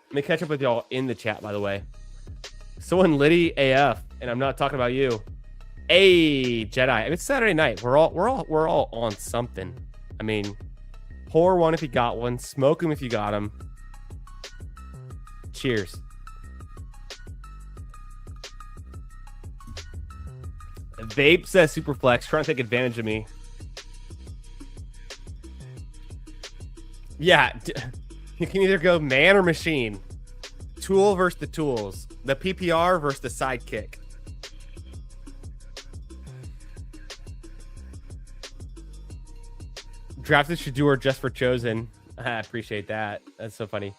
Let me catch up with y'all in the chat, by the way. Someone Liddy AF, and I'm not talking about you. Hey, Jedi. I mean, it's Saturday night. We're all on something. I mean, pour one if you got one. Smoke them if you got them. Cheers. Vape says Superflex, trying to take advantage of me. Yeah, you can either go man or machine. Tool versus the tools. The PPR versus the sidekick. Drafted Shador just for Chosen. I appreciate that. That's so funny.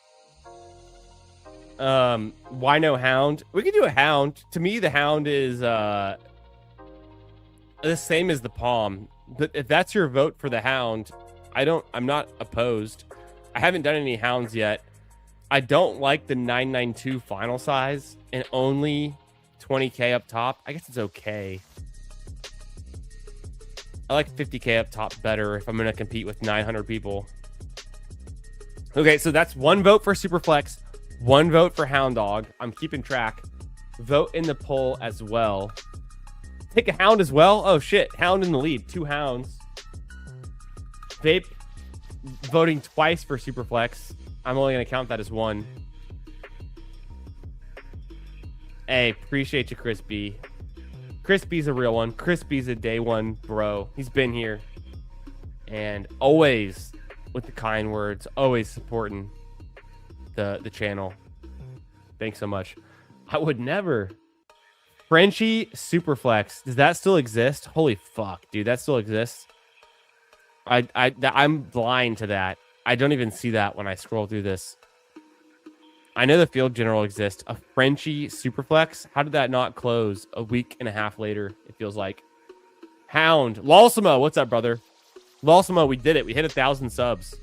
Why no Hound? We could do a Hound. To me, the Hound is the same as the Palm. But if that's your vote for the Hound, I'm not opposed. I haven't done any Hounds yet. I don't like the 992 final size and only 20K up top. I guess it's okay. I like 50K up top better if I'm going to compete with 900 people. Okay, so that's one vote for Superflex, one vote for Hound Dog. I'm keeping track. Vote in the poll as well. Take a Hound as well. Oh, shit. Hound in the lead. 2 Hounds. Vape voting twice for Superflex. I'm only going to count that as 1. Hey, appreciate you, Chris B. Chris B's a real one. Chris B's a day one bro. He's been here. And always with the kind words. Always supporting the channel. Thanks so much. I would never. Frenchie Superflex. Does that still exist? Holy fuck, dude. That still exists? I'm blind to that. I don't even see that when I scroll through this. I know the field general exists. A Frenchie Superflex. How did that not close a week and a half later? It feels like. Hound. Lalsimo. What's up, brother? Lalsimo, we did it. We hit 1,000 subs.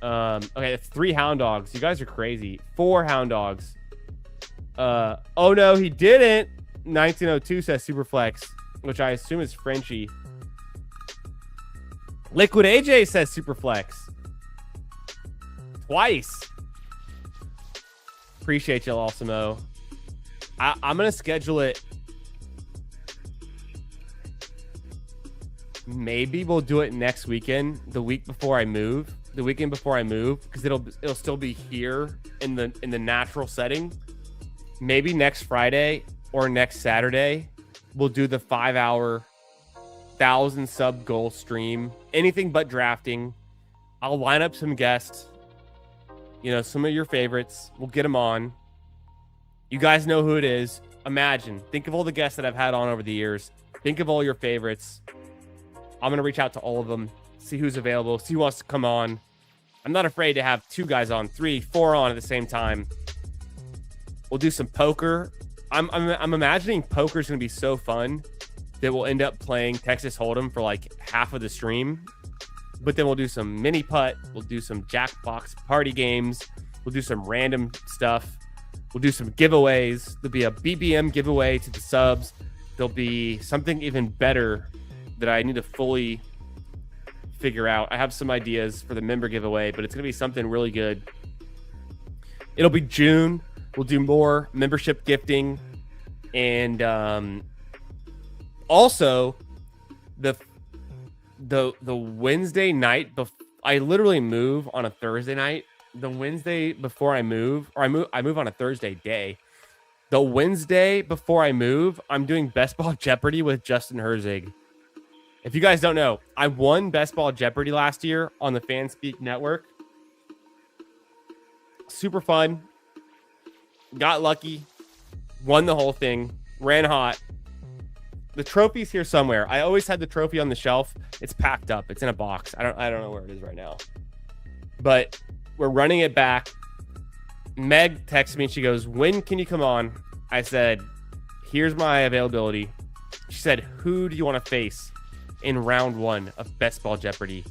Okay, that's 3 Hound Dogs. You guys are crazy. 4 Hound Dogs. Oh no, he didn't. 1902 says Superflex, which I assume is Frenchie. Liquid AJ says Superflex. Twice. Appreciate you, Lalsimo. I'm going to schedule it. Maybe we'll do it next weekend, the week before I move. The weekend before I move, because it'll still be here in the natural setting. Maybe next Friday or next Saturday, we'll do the 5-hour 1,000 sub goal stream. Anything but drafting. I'll line up some guests. You know, some of your favorites. We'll get them on. You guys know who it is. Imagine. Think of all the guests that I've had on over the years. Think of all your favorites. I'm going to reach out to all of them. See who's available. See who wants to come on. I'm not afraid to have 2 guys on, 3, 4 on at the same time. We'll do some poker. I'm imagining poker is going to be so fun that we'll end up playing Texas Hold'em for like half of the stream. But then we'll do some mini putt. We'll do some Jackbox party games. We'll do some random stuff. We'll do some giveaways. There'll be a BBM giveaway to the subs. There'll be something even better that I need to fully figure out. I have some ideas for the member giveaway, but it's going to be something really good. It'll be June. We'll do more membership gifting. And also, the Wednesday night, I literally move on a Thursday night. The Wednesday before I move, or I move on a Thursday day. The Wednesday before I move, I'm doing Best Ball Jeopardy with Justin Herzig. If you guys don't know, I won Best Ball Jeopardy last year on the Fanspeak Network. Super fun. Got lucky. Won the whole thing. Ran hot. The trophy's here somewhere. I always had the trophy on the shelf. It's packed up. It's in a box. I don't know where it is right now. But we're running it back. Meg texted me and she goes, "When can you come on?" I said, "Here's my availability." She said, "Who do you want to face in round 1 of Best Ball Jeopardy?"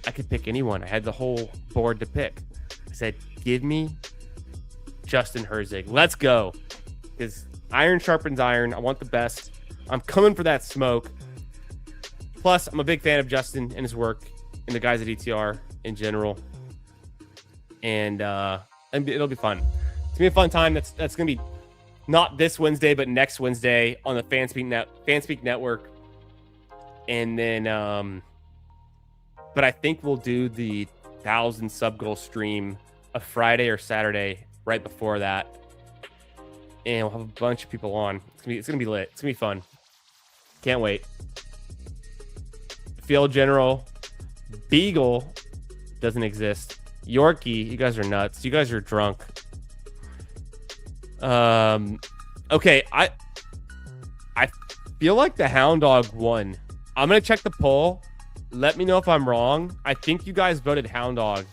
I could pick anyone. I had the whole board to pick. I said, "Give me Justin Herzig. Let's go." Because iron sharpens iron. I want the best. I'm coming for that smoke. Plus, I'm a big fan of Justin and his work and the guys at ETR in general. And it'll be fun. It's going to be a fun time. That's going to be not this Wednesday, but next Wednesday on the Fanspeak Network. And then, but I think we'll do the 1,000 sub goal stream a Friday or Saturday right before that. And we'll have a bunch of people on. It's gonna be lit. It's gonna be fun. Can't wait. Field General Beagle doesn't exist. Yorkie, you guys are nuts. You guys are drunk. Okay, I feel like the Hound Dog won. I'm gonna check the poll. Let me know if I'm wrong. I think you guys voted Hound Dog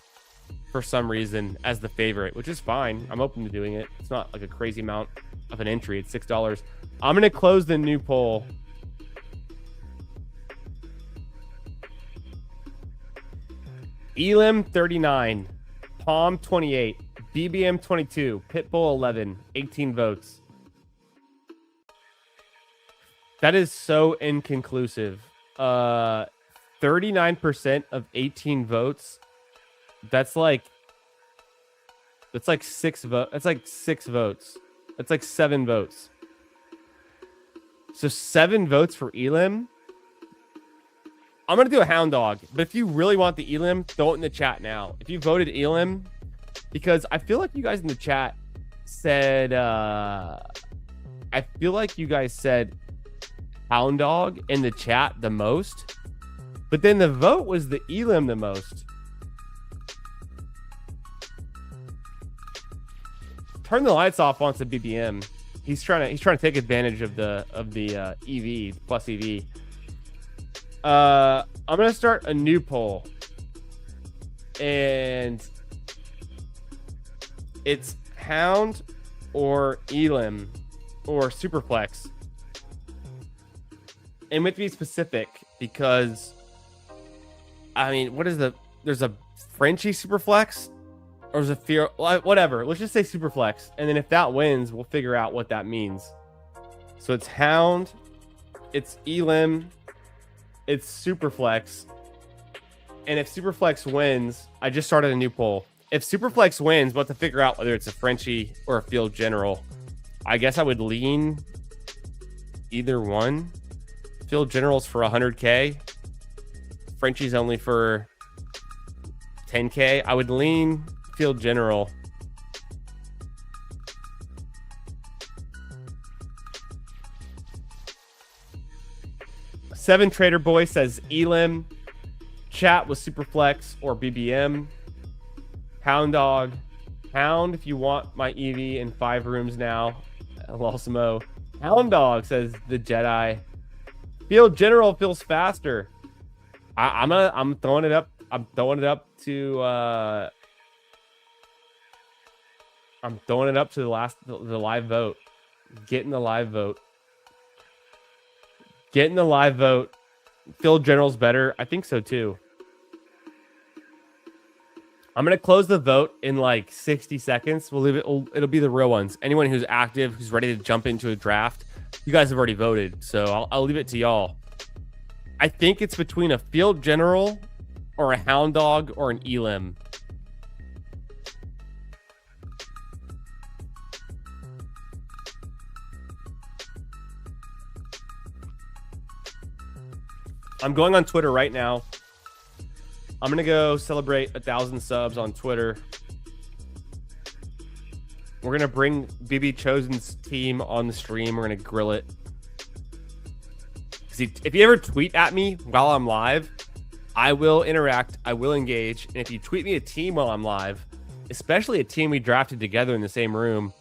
for some reason as the favorite, which is fine. I'm open to doing it. It's not like a crazy amount of an entry. It's $6. I'm going to close the new poll. Elim 39, Palm 28, BBM 22, Pitbull 11, 18 votes. That is so inconclusive. 39% of 18 votes. That's like 6 votes. That's like 6 votes. That's like 7 votes. So 7 votes for Elim. I'm going to do a Hound Dog. But if you really want the Elim, throw it in the chat now. If you voted Elim, because I feel like you guys in the chat said, I feel like you guys said Hound Dog in the chat the most. But then the vote was the Elim the most. Turn the lights off once a BBM. He's trying to take advantage of the EV plus EV. I'm gonna start a new poll, and It's Hound or Elim or Superflex. And we have to be specific because, I mean, there's a Frenchie Superflex or there's a Fear, whatever. Let's just say Superflex. And then if that wins, we'll figure out what that means. So it's Hound, it's Elim, it's Superflex. And if Superflex wins, I just started a new poll. If Superflex wins, we'll have to figure out whether it's a Frenchie or a Field General. I guess I would lean either one. Field General's for 100K. Frenchie's only for 10K. I would lean Field General. Seven Trader Boy says Elim. Chat with Superflex or BBM. Hound Dog. Hound if you want my EV in 5 rooms now. Losimo. Hound Dog says the Jedi. Field General feels faster. I'm throwing it up. I'm throwing it up to the live vote. Getting the live vote. Getting the live vote. Field General's better. I think so too. I'm gonna close the vote in like 60 seconds. We'll leave it. It'll be the real ones. Anyone who's active, who's ready to jump into a draft, you guys have already voted, so I'll leave it to y'all. I think it's between a Field General or a Hound Dog or an Elim. I'm going on Twitter right now. I'm going to go celebrate 1,000 subs on Twitter. We're going to bring BB Chosen's team on the stream. We're going to grill it. If you ever tweet at me while I'm live, I will interact. I will engage. And if you tweet me a team while I'm live, especially a team we drafted together in the same room,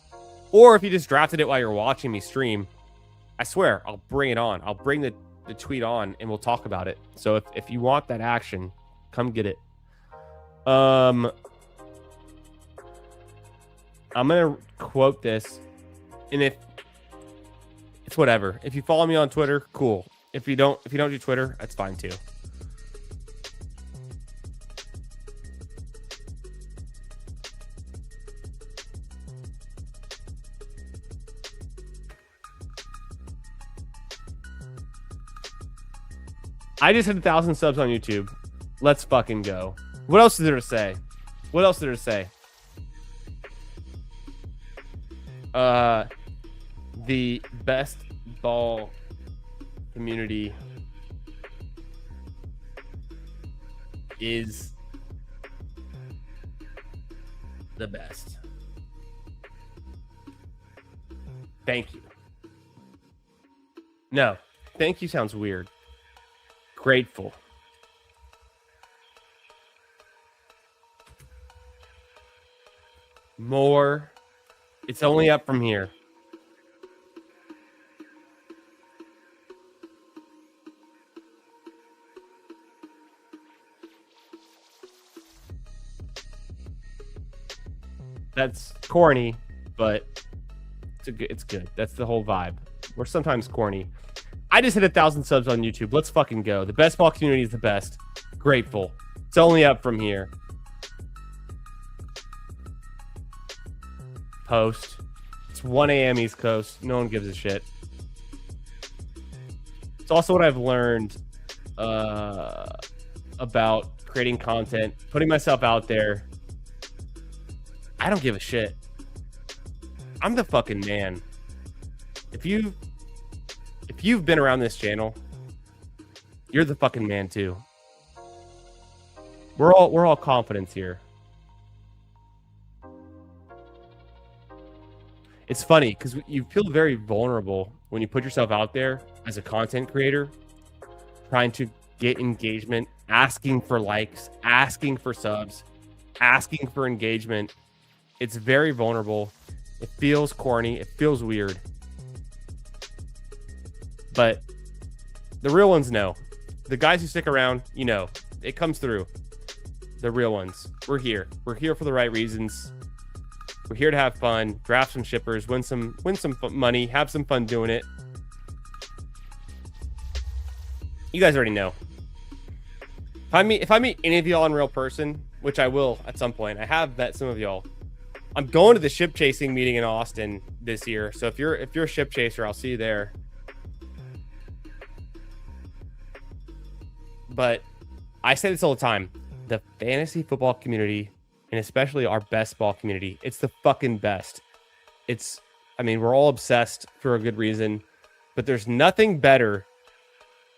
or if you just drafted it while you're watching me stream, I swear, I'll bring it on. I'll bring the tweet on and we'll talk about it. So if you want that action, come get it. I'm gonna quote this, and if it's whatever. If you follow me on Twitter, cool. If you don't do Twitter, that's fine too. I just hit 1,000 subs on YouTube. Let's fucking go. What else is there to say? What else is there to say? The best ball community is the best. Thank you. No, thank you sounds weird. Grateful. More. It's only up from here. That's corny, but it's good. That's the whole vibe. We're sometimes corny. I just hit 1,000 subs on YouTube. Let's fucking go. The best ball community is the best. Grateful. It's only up from here. Post. It's 1 a.m. East Coast. No one gives a shit. It's also what I've learned about creating content, putting myself out there. I don't give a shit. I'm the fucking man. If you've been around this channel, you're the fucking man too. We're all confidence here. It's funny because you feel very vulnerable when you put yourself out there as a content creator, trying to get engagement, asking for likes, asking for subs, asking for engagement. It's very vulnerable. It feels corny. It feels weird. But the real ones know. The guys who stick around, you know, it comes through. The real ones. We're here. We're here for the right reasons. We're here to have fun, draft some shippers, win some money, have some fun doing it. You guys already know. If I meet any of y'all in real person, which I will at some point, I have met some of y'all. I'm going to the ship chasing meeting in Austin this year. So if you're a ship chaser, I'll see you there. But I say this all the time. The fantasy football community, and especially our best ball community, it's the fucking best. We're all obsessed for a good reason, but there's nothing better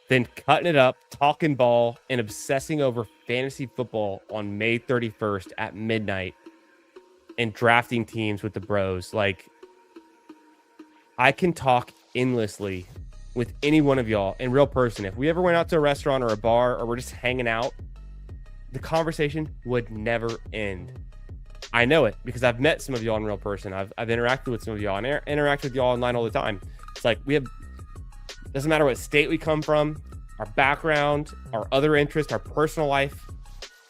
than cutting it up, talking ball, and obsessing over fantasy football on May 31st at midnight and drafting teams with the bros. Like, I can talk endlessly with any one of y'all in real person. If we ever went out to a restaurant or a bar or we're just hanging out, the conversation would never end. I know it because I've met some of y'all in real person. I've interacted with some of y'all and interact with y'all online all the time. It's like doesn't matter what state we come from, our background, our other interests, our personal life,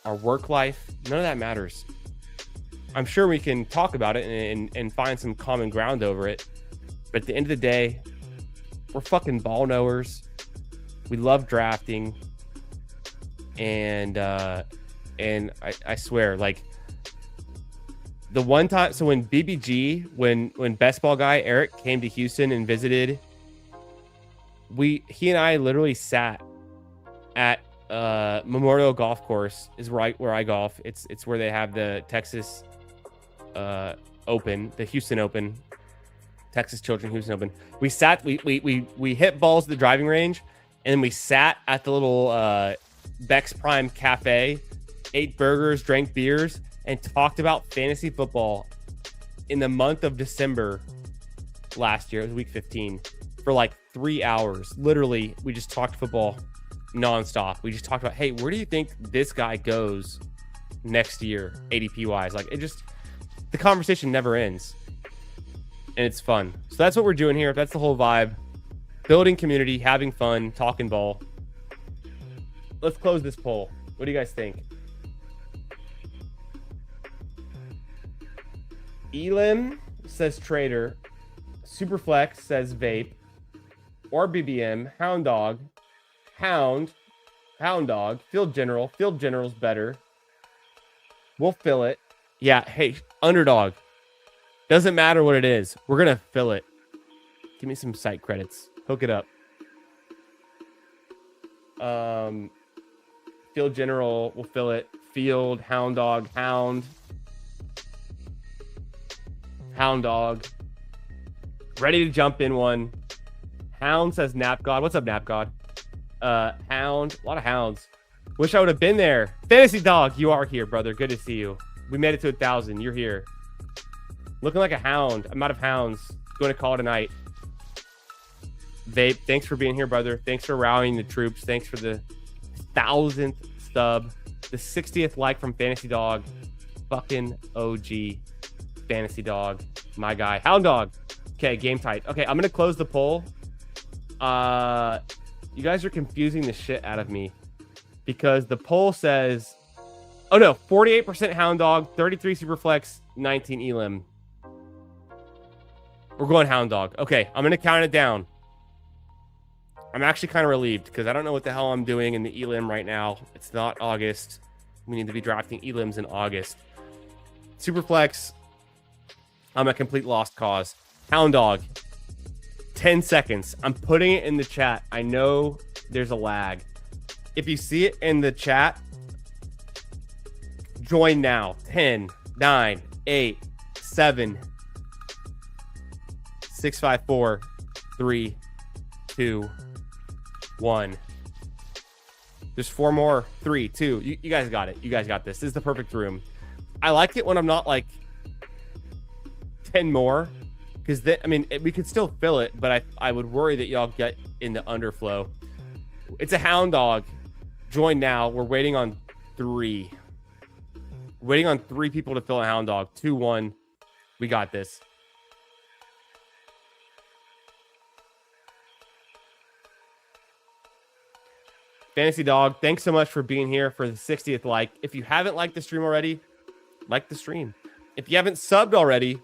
our work life, none of that matters. I'm sure we can talk about it and find some common ground over it. But at the end of the day, we're fucking ball knowers. We love drafting. And I swear, like, the one time, so when BBG, when best ball guy Eric came to Houston and visited, he and I literally sat at Memorial Golf Course is where I golf. It's where they have the Texas Open, the Houston Open, Texas Children Houston Open. We sat, we hit balls at the driving range, and then we sat at the little Bex Prime Cafe, ate burgers, drank beers, and talked about fantasy football in the month of December last year. It was week 15 for like 3 hours. Literally, we just talked football nonstop. We just talked about, hey, where do you think this guy goes next year, ADP wise? Like, the conversation never ends, and it's fun. So that's what we're doing here. That's the whole vibe: building community, having fun, talking ball. Let's close this poll. What do you guys think? Elim says trader. Superflex says vape. Or BBM. Hound Dog. Hound Dog. Field General's better. We'll fill it. Yeah, hey, Underdog. Doesn't matter what it is. We're going to fill it. Give me some site credits. Hook it up. Field General, we'll fill it. Field, Hound Dog, Hound Dog. Ready to jump in one. Hound says Nap God. What's up, Nap God? Hound, a lot of hounds. Wish I would have been there. Fantasy Dog, you are here, brother. Good to see you. We made it to 1,000. You're here. Looking like a hound. I'm out of hounds. Going to call it a night. Vape, thanks for being here, brother. Thanks for rallying the troops. Thanks for the 1,000th stub. The 60th like from Fantasy Dog. Fucking OG Fantasy Dog. My guy. Hound Dog. Okay, game tight. Okay, I'm going to close the poll. You guys are confusing the shit out of me because the poll says, oh no, 48% Hound Dog, 33 Superflex, 19 Elim. We're going Hound Dog. Okay, I'm going to count it down. I'm actually kind of relieved because I don't know what the hell I'm doing in the Elim right now. It's not August. We need to be drafting Elims in August. Superflex, I'm a complete lost cause. Hound Dog, 10 seconds. I'm putting it in the chat. I know there's a lag. If you see it in the chat, join now. 10, 9, 8, 7, 6, 5, 4, 3, 2, 1. There's 4 more. 3, 2. You guys got it. You guys got this. This is the perfect room. I like it when I'm not like 10 more. Because we could still fill it, but I would worry that y'all get in the underflow. It's a Hound Dog. Join now. We're waiting on 3. Waiting on 3 people to fill a Hound Dog. 2, 1. We got this. Fantasy Dog, thanks so much for being here for the 60th like. If you haven't liked the stream already, like the stream. If you haven't subbed already,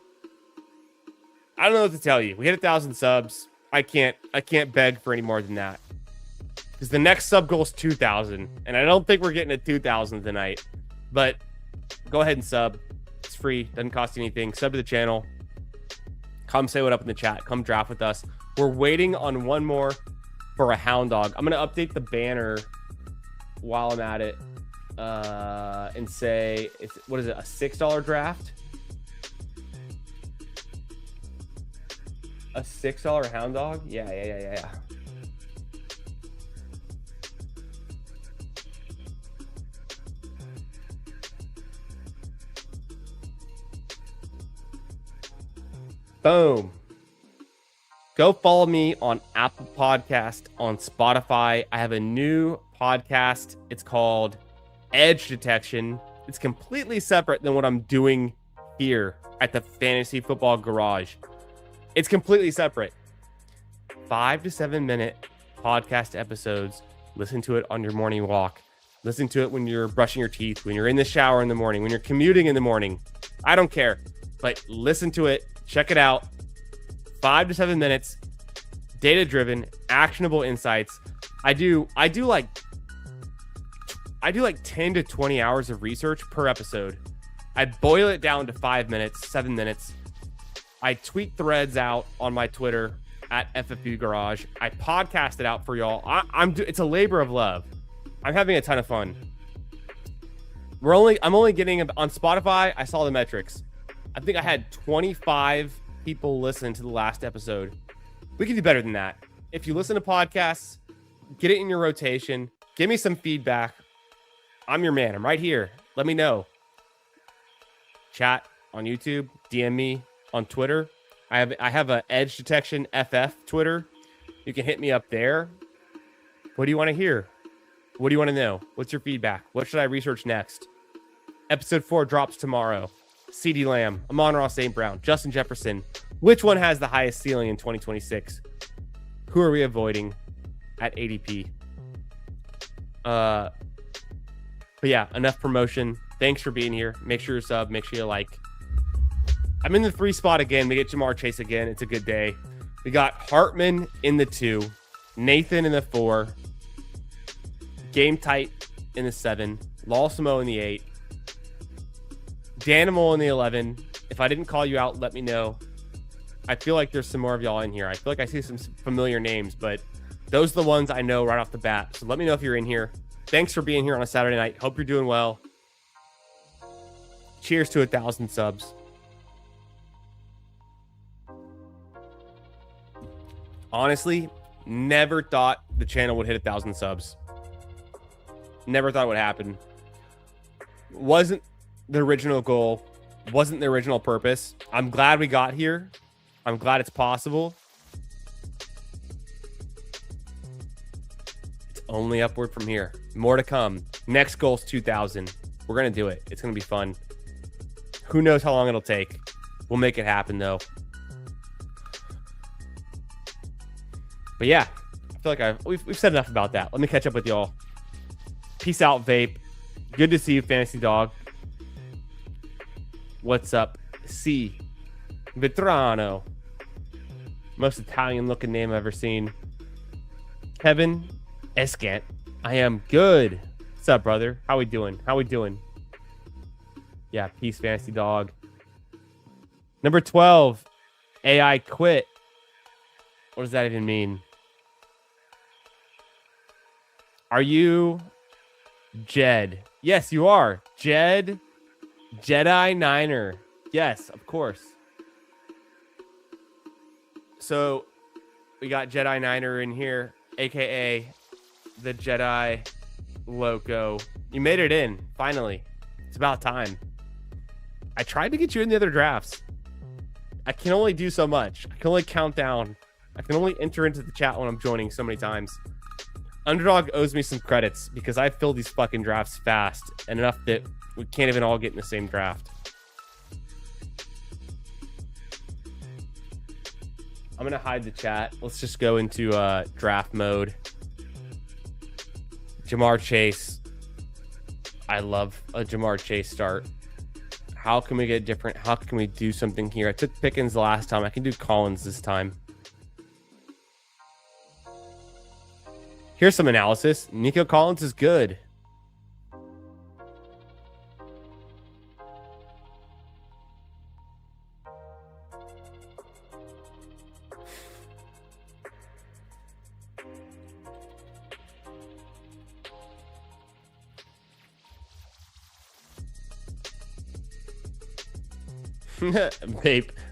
I don't know what to tell you. We hit 1,000 subs. I can't beg for any more than that. Because the next sub goal is 2,000. And I don't think we're getting to 2,000 tonight. But go ahead and sub. It's free. Doesn't cost you anything. Sub to the channel. Come say what up in the chat. Come draft with us. We're waiting on one more for a hound dog. I'm going to update the banner while I'm at it. And say, what is it? A $6 draft? A $6 hound dog? Yeah. Boom. Go follow me on Apple Podcast, on Spotify. I have a new podcast. It's called Edge Detection. It's completely separate than what I'm doing here at the Fantasy Football Garage. It's completely separate. 5 to 7 minute podcast episodes. Listen to it on your morning walk. Listen to it when you're brushing your teeth, when you're in the shower in the morning, when you're commuting in the morning. I don't care, but listen to it. Check it out. 5 to 7 minutes. Data driven, actionable insights. I do like 10 to 20 hours of research per episode. I boil it down to 5 minutes, 7 minutes. I tweet threads out on my Twitter at FFU Garage. I podcast it out for y'all. It's a labor of love. I'm having a ton of fun. I'm only getting on Spotify. I saw the metrics. I think I had 25 people listen to the last episode. We can do better than that. If you listen to podcasts, get it in your rotation. Give me some feedback. I'm your man. I'm right here. Let me know. Chat on YouTube. DM me on Twitter. I have a Edge Detection FF Twitter. You can hit me up there. What do you want to hear? What do you want to know? What's your feedback? What should I research next? Episode 4 drops tomorrow. CeeDee Lamb, Amon-Ra St. Brown, Justin Jefferson. Which one has the highest ceiling in 2026? Who are we avoiding at ADP? But yeah, enough promotion. Thanks for being here. Make sure you sub. Make sure you like. I'm in the 3 spot again. We get Jamar Chase again. It's a good day. We got Hartman in the 2, Nathan in the 4, Game Tight in the 7, Lawsimo in the 8, Danimal in the 11. If I didn't call you out, let me know. I feel like there's some more of y'all in here. I feel like I see some familiar names, but those are the ones I know right off the bat. So let me know if you're in here. Thanks for being here on a Saturday night. Hope you're doing well. Cheers to 1,000 subs. Honestly, never thought the channel would hit 1,000 subs. Never thought it would happen. Wasn't the original goal. Wasn't the original purpose. I'm glad we got here. I'm glad it's possible. It's only upward from here. More to come. Next goal is 2,000. We're going to do it. It's going to be fun. Who knows how long it'll take. We'll make it happen, though. But yeah, I feel like we've said enough about that. Let me catch up with y'all. Peace out, Vape. Good to see you, Fantasy Dog. What's up? C. Vetrano. Most Italian-looking name I've ever seen. Kevin Escant. I am good. What's up, brother? How we doing? Yeah, peace, Fantasy Dog. Number 12. AI quit. What does that even mean? Are you Jed? Yes, you are. Jed Jedi Niner. Yes, of course. So we got Jedi Niner in here, aka the Jedi Loco. You made it in, finally. It's about time. I tried to get you in the other drafts. I can only do so much. I can only count down. I can only enter into the chat when I'm joining so many times. Underdog owes me some credits because I filled these fucking drafts fast and enough that we can't even all get in the same draft. I'm going to hide the chat. Let's just go into draft mode. Jamar Chase. I love a Jamar Chase start. How can we get different? How can we do something here? I took Pickens last time. I can do Collins this time. Here's some analysis. Nico Collins is good.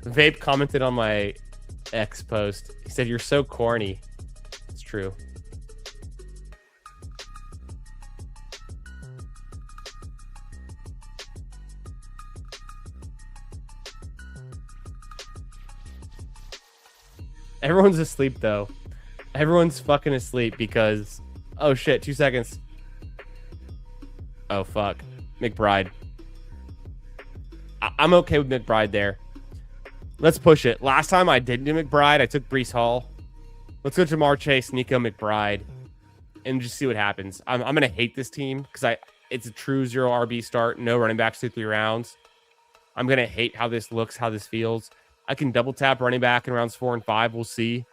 Vape commented on my X post. He said, "You're so corny." It's true. Everyone's asleep though. Everyone's fucking asleep because, oh shit, 2 seconds. Oh fuck, McBride. I'm okay with McBride there. Let's push it. Last time I didn't do McBride, I took Breece Hall. Let's go Jamar Chase, Nico McBride, and just see what happens. I'm gonna hate this team because it's a true 0 RB start, no running backs through 3 rounds. I'm gonna hate how this looks, how this feels. I can double tap running back in rounds 4 and 5. We'll see.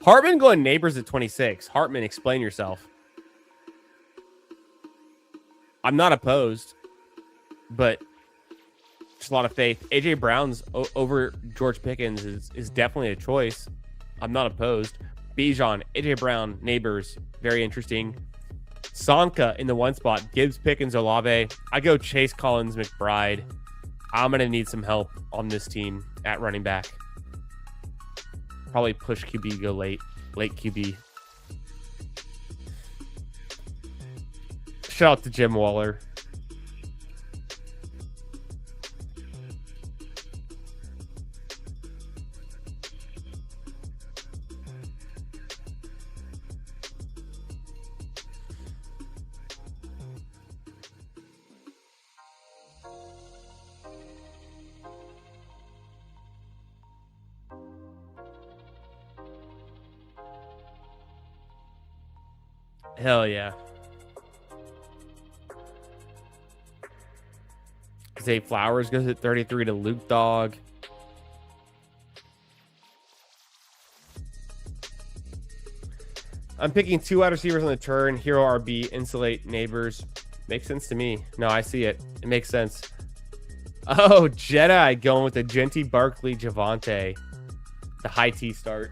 Hartman going Neighbors at 26. Hartman, explain yourself. I'm not opposed, but just a lot of faith. AJ Brown's over George Pickens is definitely a choice. I'm not opposed. Bijan, AJ Brown, Neighbors, very interesting. Sonka in the 1 spot. Gibbs, Pickens, Olave. I go Chase, Collins, McBride. I'm going to need some help on this team at running back. Probably push QB, go late QB. Shout out to Jim Waller. Hell yeah. Zay Flowers goes at 33 to Luke Dog. I'm picking 2 wide receivers on the turn. Hero RB, insulate, Neighbors. Makes sense to me. No, I see it. It makes sense. Oh, Jedi going with the Genty Barkley Javante. The high T start.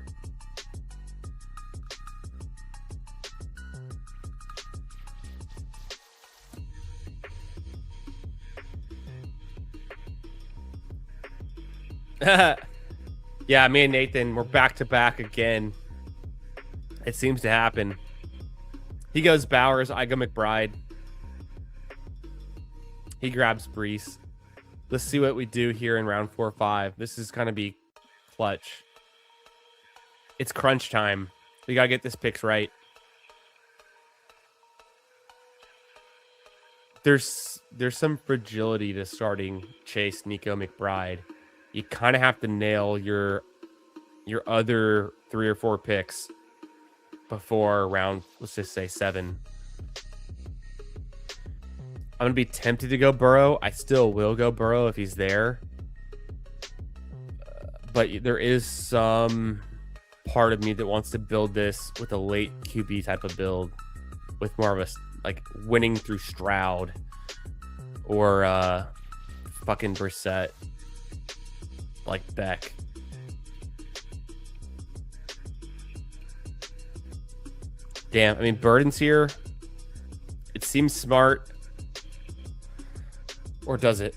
Yeah, me and Nathan, we're back to back again. It seems to happen. He goes Bowers, I go McBride. He grabs Breece. Let's see what we do here in round 4 or 5. This is gonna be clutch. It's crunch time. We gotta get this picks right. There's some fragility to starting Chase, Nico, McBride. You kind of have to nail your other 3 or 4 picks before round, let's just say 7. I'm going to be tempted to go Burrow. I still will go Burrow if he's there. But there is some part of me that wants to build this with a late QB type of build with more of a, like, winning through Stroud or fucking Brissett. Like Beck. Damn, I mean, Burden's here. It seems smart. Or does it?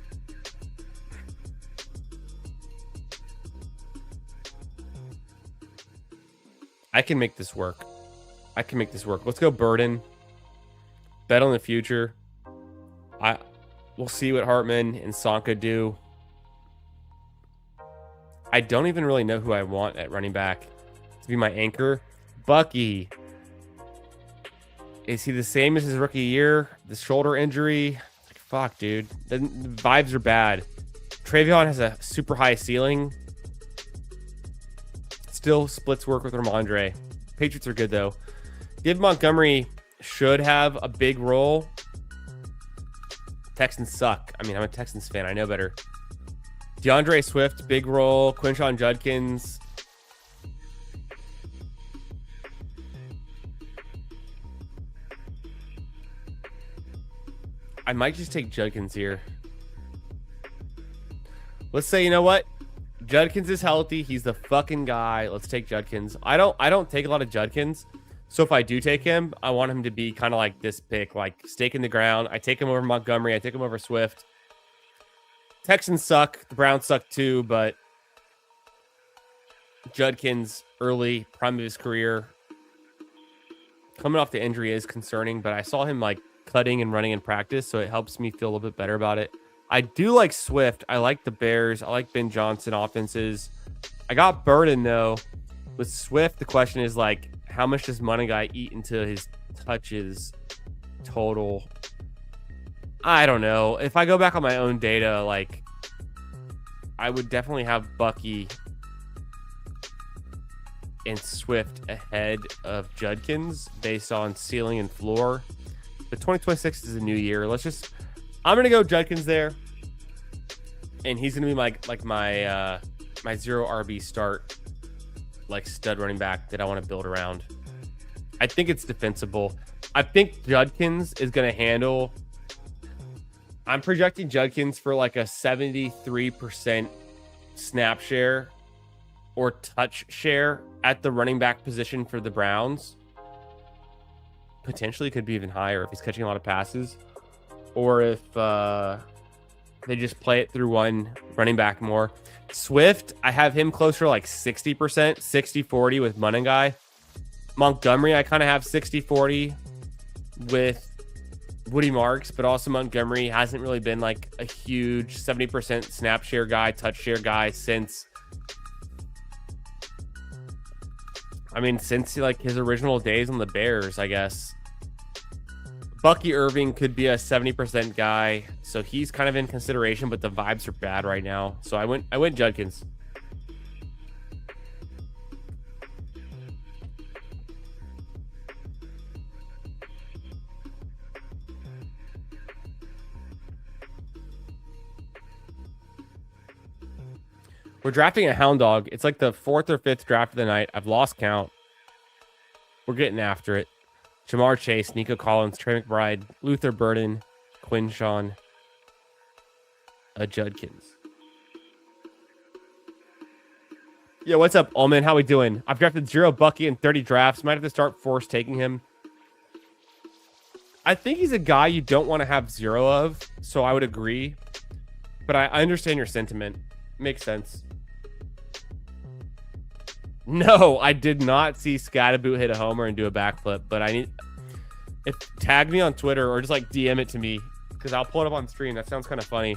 I can make this work. Let's go Burden. Bet on the future. We'll see what Hartman and Sonka do. I don't even really know who I want at running back to be my anchor. Bucky. Is he the same as his rookie year? The shoulder injury? Like, fuck, dude. The vibes are bad. Travion has a super high ceiling. Still splits work with Ramondre. Patriots are good, though. David Montgomery should have a big role. Texans suck. I mean, I'm a Texans fan. I know better. DeAndre Swift, big role. Quinshon Judkins. I might just take Judkins here. Let's say, you know what? Judkins is healthy. He's the fucking guy. Let's take Judkins. I don't take a lot of Judkins. So if I do take him, I want him to be kind of like this pick, like stake in the ground. I take him over Montgomery. I take him over Swift. Texans suck. The Browns suck too, but Judkins early, prime of his career. Coming off the injury is concerning, but I saw him like cutting and running in practice, so it helps me feel a little bit better about it. I do like Swift. I like the Bears. I like Ben Johnson offenses. I got Burden though. With Swift, the question is like, how much does Money Guy eat into his touches total? I don't know. If I go back on my own data, like I would definitely have Bucky and Swift ahead of Judkins based on ceiling and floor. But 2026 is a new year. I'm gonna go Judkins there, and he's gonna be my zero RB start, like stud running back that I want to build around. I think it's defensible. I think Judkins is gonna handle. I'm projecting Judkins for like a 73% snap share or touch share at the running back position for the Browns. Potentially could be even higher if he's catching a lot of passes, or if they just play it through one running back more. Swift, I have him closer to like 60%, 60-40 with Money Guy. Montgomery, I kind of have 60-40 with Woody Marks, but also Montgomery hasn't really been like a huge 70% snap share guy, touch share guy since like his original days on the Bears, I guess. Bucky Irving could be a 70% guy, so he's kind of in consideration, but the vibes are bad right now. So I went Judkins. We're drafting a hound dog. It's like the 4th or 5th draft of the night. I've lost count. We're getting after it. Jamar Chase, Nico Collins, Trey McBride, Luther Burden, Quinshon, Judkins. Yeah, what's up, Ullman? How we doing? I've drafted 0 Bucky in 30 drafts. Might have to start force taking him. I think he's a guy you don't want to have 0 of, so I would agree. But I understand your sentiment. Makes sense. No, I did not see Scadaboot hit a homer and do a backflip, but tag me on Twitter or just like DM it to me because I'll pull it up on stream. That sounds kind of funny.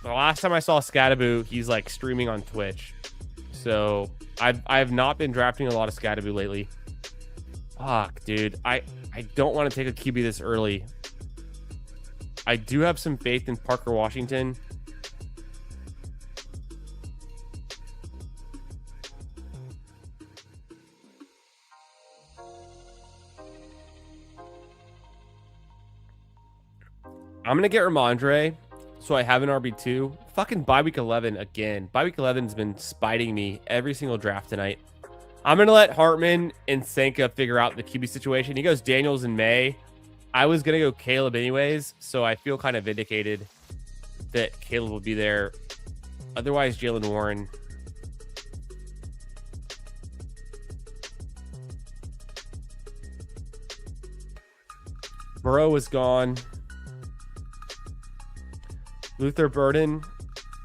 The last time I saw Scadaboot, he's like streaming on Twitch. So I have not been drafting a lot of Scadaboot lately. Fuck, dude. I don't want to take a QB this early. I do have some faith in Parker Washington. I'm going to get Ramondre, so I have an RB2. Fucking bye week 11 again. Bye week 11's been spiting me every single draft tonight. I'm going to let Hartman and Senka figure out the QB situation. He goes Daniels in May. I was going to go Caleb anyways, so I feel kind of vindicated that Caleb will be there. Otherwise, Jalen Warren. Burrow was gone. Luther Burden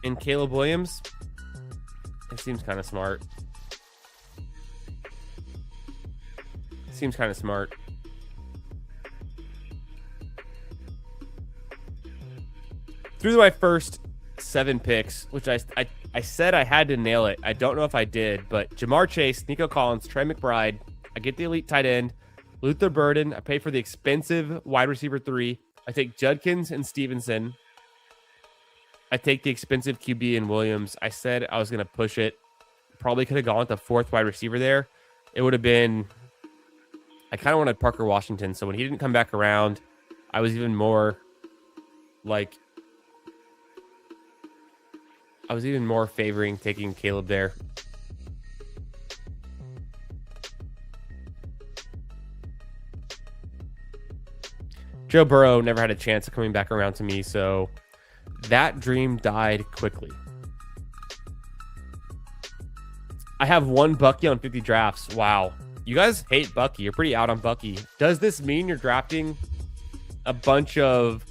and Caleb Williams. It seems kind of smart. Seems kind of smart. Through my first 7 picks, which I said I had to nail it. I don't know if I did, but Jamar Chase, Nico Collins, Trey McBride. I get the elite tight end. Luther Burden. I pay for the expensive wide receiver 3. I take Judkins and Stevenson. I take the expensive QB in Williams. I said I was going to push it. Probably could have gone with the 4th wide receiver there. It would have been... I kind of wanted Parker Washington, so when he didn't come back around, I was even more Like, I was even more favoring taking Caleb there. Joe Burrow never had a chance of coming back around to me, so that dream died quickly. I have one Bucky on 50 drafts. Wow. You guys hate Bucky. You're pretty out on Bucky. Does this mean you're drafting a bunch of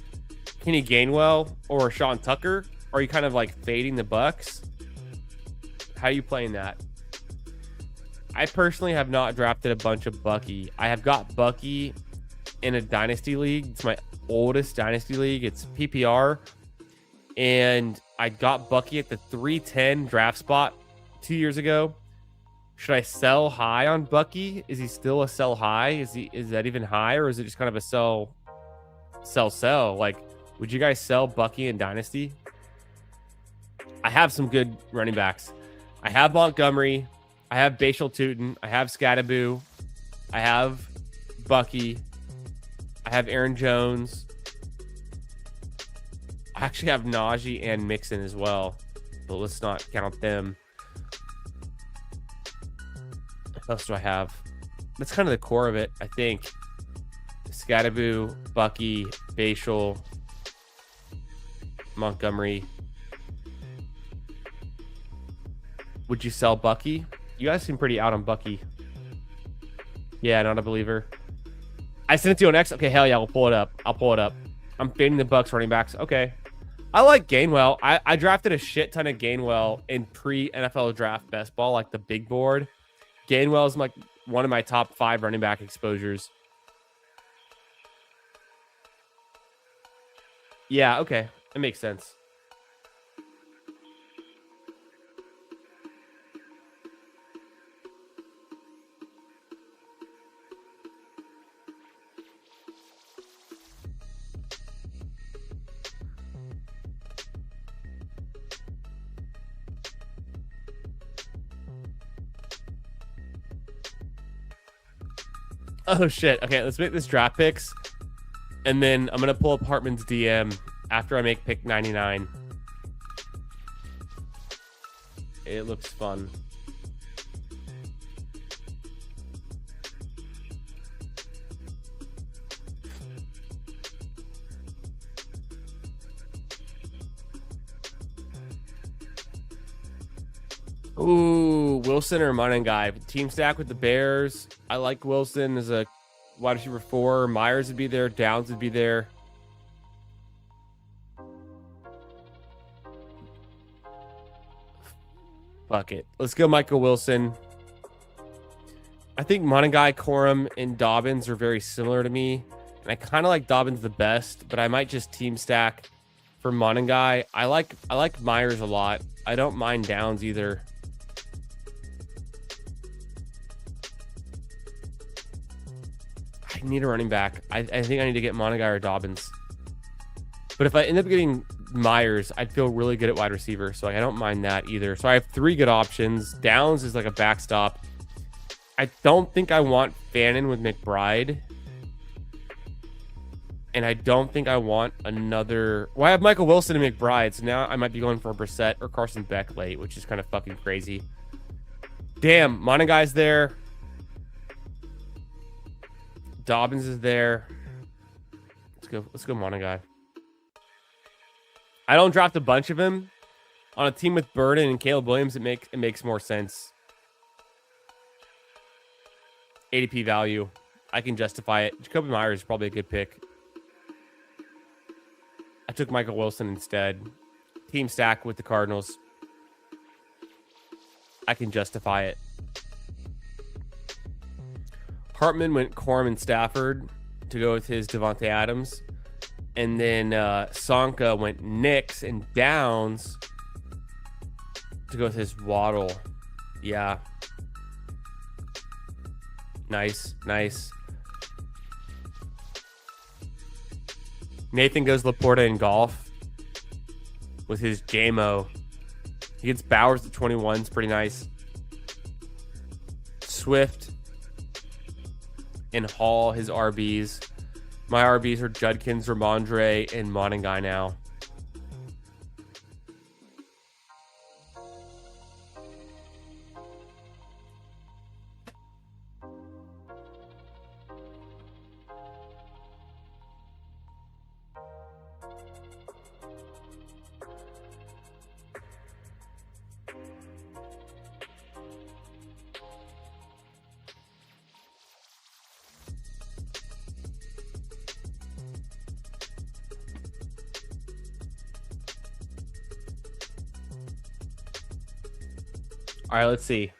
Kenny Gainwell or Sean Tucker? Or are you kind of like fading the Bucks? How are you playing that? I personally have not drafted a bunch of Bucky. I have got Bucky in a dynasty league. It's my oldest dynasty league. It's PPR. And I got Bucky at the 310 draft spot 2 years ago. Should I sell high on Bucky? Is he still a sell high? Is that even high, or is it just kind of a sell? Like, would you guys sell Bucky in dynasty? I have some good running backs. I have Montgomery. I have Bashal Tootin. I have Scattaboo. I have Bucky. I have Aaron Jones. I actually have Najee and Mixon as well, but let's not count them. What else do I have? That's kind of the core of it, I think. Scattaboo, Bucky, Bashal, Montgomery. Would you sell Bucky? You guys seem pretty out on Bucky. Yeah, not a believer. I sent it to you on X. Okay, hell yeah, we'll pull it up. I'll pull it up. I'm fading the Bucks running backs. Okay. I like Gainwell. I drafted a shit ton of Gainwell in pre-NFL draft best ball, like the big board. Gainwell is like one of my top 5 running back exposures. Yeah, okay. It makes sense. Oh shit. Okay, let's make this draft picks. And then I'm gonna pull up Hartman's DM after I make pick 99. It looks fun. Ooh, Wilson or Monengai. Team stack with the Bears. I like Wilson as a wide receiver 4. Myers would be there. Downs would be there. Fuck it. Let's go Michael Wilson. I think Monengai, Corum, and Dobbins are very similar to me. And I kind of like Dobbins the best, but I might just team stack for Monengai. I like Myers a lot. I don't mind Downs either. I need a running back. I think I need to get Monengai or Dobbins. But if I end up getting Myers, I'd feel really good at wide receiver. So I don't mind that either. So I have 3 good options. Downs is like a backstop. I don't think I want Fannin with McBride. And I don't think I want another... Well, I have Michael Wilson and McBride. So now I might be going for a Brissett or Carson Beck late, which is kind of fucking crazy. Damn, Monengai's there. Dobbins is there. Let's go Monengai. I don't draft a bunch of him. On a team with Burden and Caleb Williams, it makes more sense. ADP value. I can justify it. Jacoby Myers is probably a good pick. I took Michael Wilson instead. Team stack with the Cardinals. I can justify it. Hartman went Corum and Stafford to go with his Devontae Adams. And then Sonka went Knicks and Downs to go with his Waddle. Yeah. Nice. Nathan goes Laporta in golf with his JMO. He gets Bowers at 21. It's pretty nice. Swift and Hall, his RBs. My RBs are Judkins, Ramondre, and Monangai now. All right, let's see.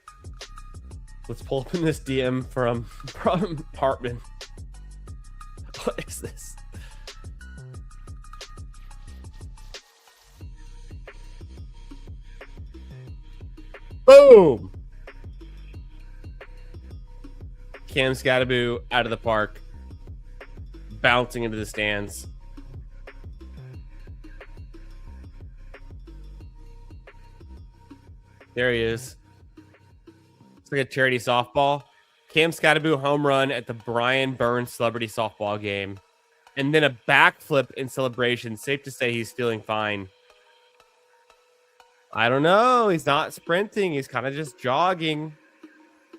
Let's pull up in this DM from Hartman. What is this? Boom! Cam Scattaboo out of the park, bouncing into the stands. There he is. It's like a charity softball. Cam Scattaboo home run at the Brian Burns Celebrity Softball game. And then a backflip in celebration. Safe to say he's feeling fine. I don't know. He's not sprinting. He's kind of just jogging.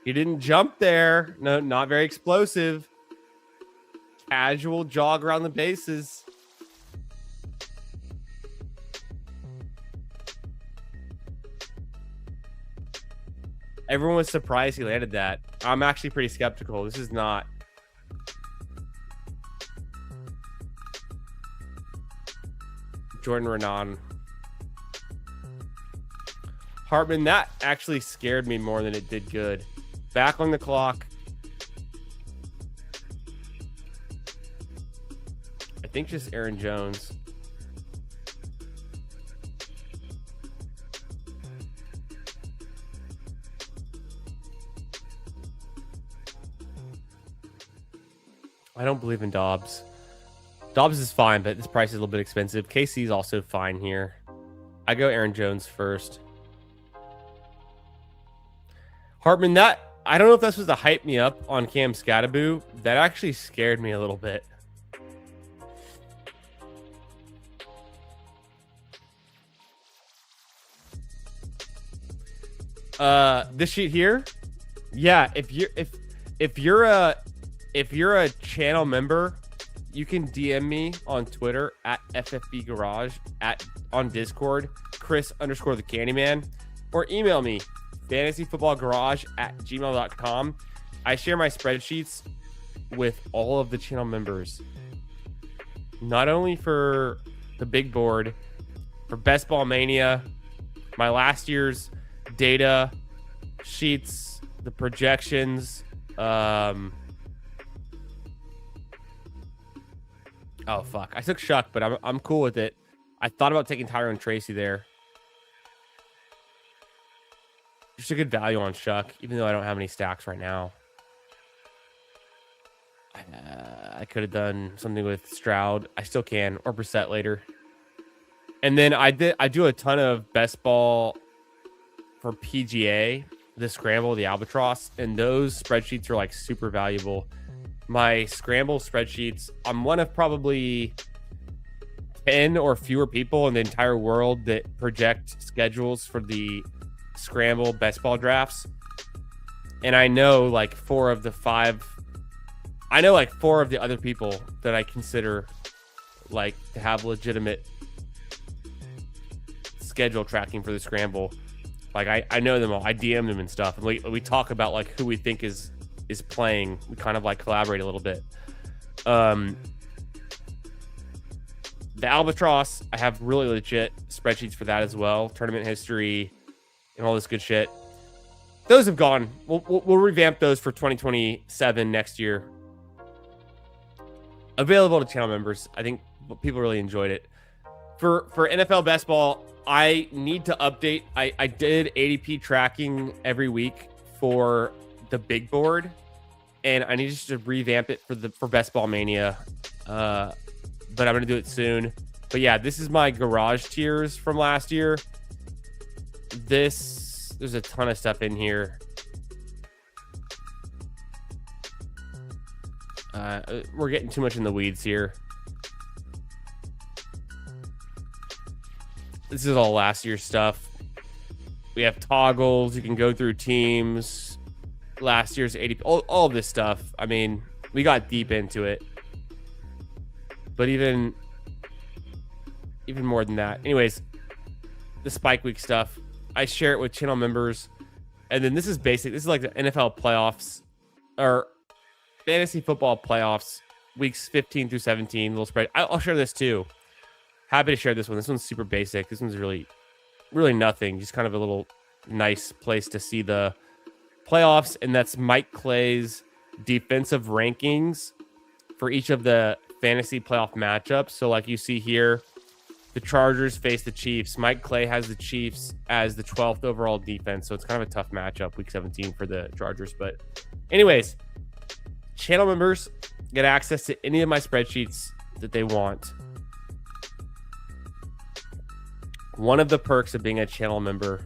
He didn't jump there. No, not very explosive. Casual jog around the bases. Everyone was surprised he landed that. I'm actually pretty skeptical. This is not. Jordan Renan. Hartman, that actually scared me more than it did good. Back on the clock. I think just Aaron Jones. I don't believe in Dobbs. Dobbs is fine, but this price is a little bit expensive. KC is also fine here. I go Aaron Jones first. Hartman, that I don't know if this was to hype me up on Cam Scattaboo. That actually scared me a little bit. This sheet here, yeah. If you're a channel member, you can DM me on Twitter at FFB Garage, on Discord, Chris_the Candyman, or email me fantasyfootballgarage@gmail.com. I share my spreadsheets with all of the channel members, not only for the big board, for Best Ball Mania, my last year's data sheets, the projections. Oh fuck! I took Shuck, but I'm cool with it. I thought about taking Tyrone Tracy there. Just a good value on Shuck, even though I don't have any stacks right now. I could have done something with Stroud. I still can, or Brissett later. And then I do a ton of best ball for PGA, the Scramble, the Albatross, and those spreadsheets are like super valuable. My Scramble spreadsheets, I'm one of probably 10 or fewer people in the entire world that project schedules for the Scramble best ball drafts. And I know like four of the other people that I consider like to have legitimate schedule tracking for the Scramble. Like I know them all. I DM them and stuff. And we talk about like who we think is playing. We kind of like collaborate a little bit. The Albatross, I have really legit spreadsheets for that as well. Tournament history and all this good shit. Those have gone. We'll revamp those for 2027 next year. Available to channel members. I think people really enjoyed it. For NFL best ball, I need to update. I did ADP tracking every week for the big board, and I need to revamp it for Best Ball Mania. But I'm gonna do it soon. But yeah, this is my garage tiers from last year. There's a ton of stuff in here. We're getting too much in the weeds here. This is all last year's stuff. We have toggles. You can go through teams. Last year's 80. All of this stuff. I mean, we got deep into it. But even more than that. Anyways, the Spike Week stuff. I share it with channel members. And then this is basic. This is like the NFL playoffs or fantasy football playoffs, weeks 15 through 17. Little spread. I'll share this too. Happy to share this one. This one's super basic. This one's really nothing. Just kind of a little nice place to see the playoffs. And that's Mike Clay's defensive rankings for each of the fantasy playoff matchups. So like you see here, the Chargers face the Chiefs. Mike Clay has the Chiefs as the 12th overall defense. So it's kind of a tough matchup, week 17 for the Chargers. But anyways, channel members get access to any of my spreadsheets that they want. One of the perks of being a channel member,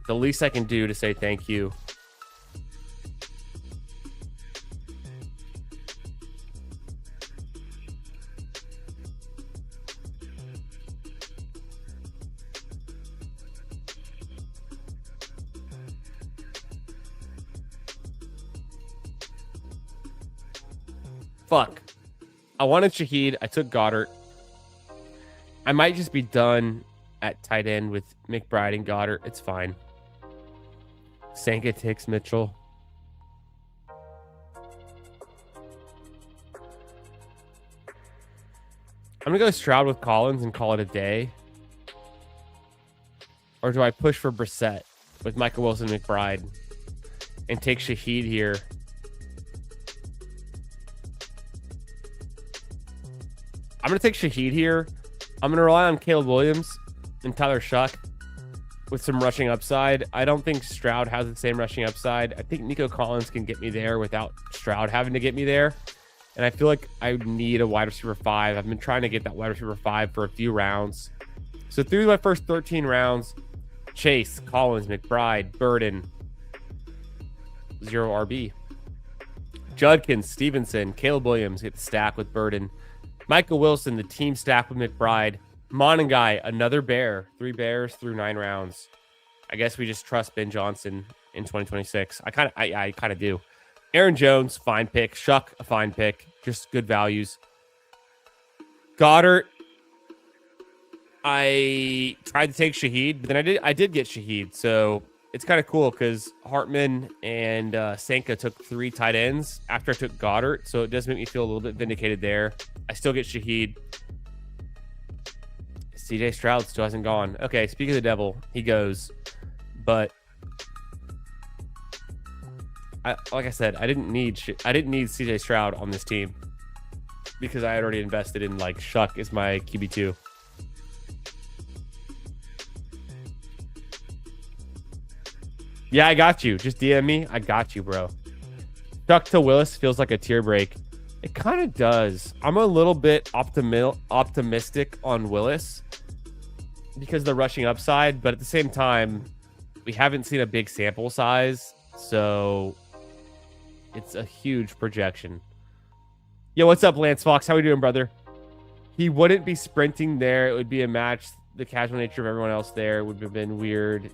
the least I can do to say thank you. Fuck. I wanted Shaheed. I took Goddard. I might just be done at tight end with McBride and Goddard. It's fine. Sanka takes Mitchell. I'm going to go Stroud with Collins and call it a day. Or do I push for Brissett with Michael Wilson and McBride and take Shaheed here? I'm going to take Shaheed here. I'm going to rely on Caleb Williams and Tyler Shuck with some rushing upside. I don't think Stroud has the same rushing upside. I think Nico Collins can get me there without Stroud having to get me there. And I feel like I need a wide receiver 5. I've been trying to get that wide receiver 5 for a few rounds. So through my first 13 rounds, Chase, Collins, McBride, Burden, 0 RB. Judkins, Stevenson, Caleb Williams get the stack with Burden. Michael Wilson, the team stack with McBride. Monangai, another bear. 3 bears through 9 rounds. I guess we just trust Ben Johnson in 2026. I kind of do. Aaron Jones, fine pick. Shuck, a fine pick. Just good values. Goddard, I tried to take Shaheed, but then I did get Shaheed. So it's kind of cool because Hartman and Sanka took 3 tight ends after I took Goddard. So it does make me feel a little bit vindicated there. I still get Shaheed. CJ Stroud still hasn't gone. Okay, speak of the devil, he goes. But like I said, I didn't need CJ Stroud on this team because I had already invested in like Shuck as my QB2. Yeah, I got you. Just DM me. I got you, bro. Shuck to Willis feels like a tear break. It kind of does. I'm a little bit optimistic on Willis because of the rushing upside, but at the same time, we haven't seen a big sample size, so it's a huge projection. Yo, what's up, Lance Fox? How we doing, brother? He wouldn't be sprinting there. It would be a match. The casual nature of everyone else there would have been weird.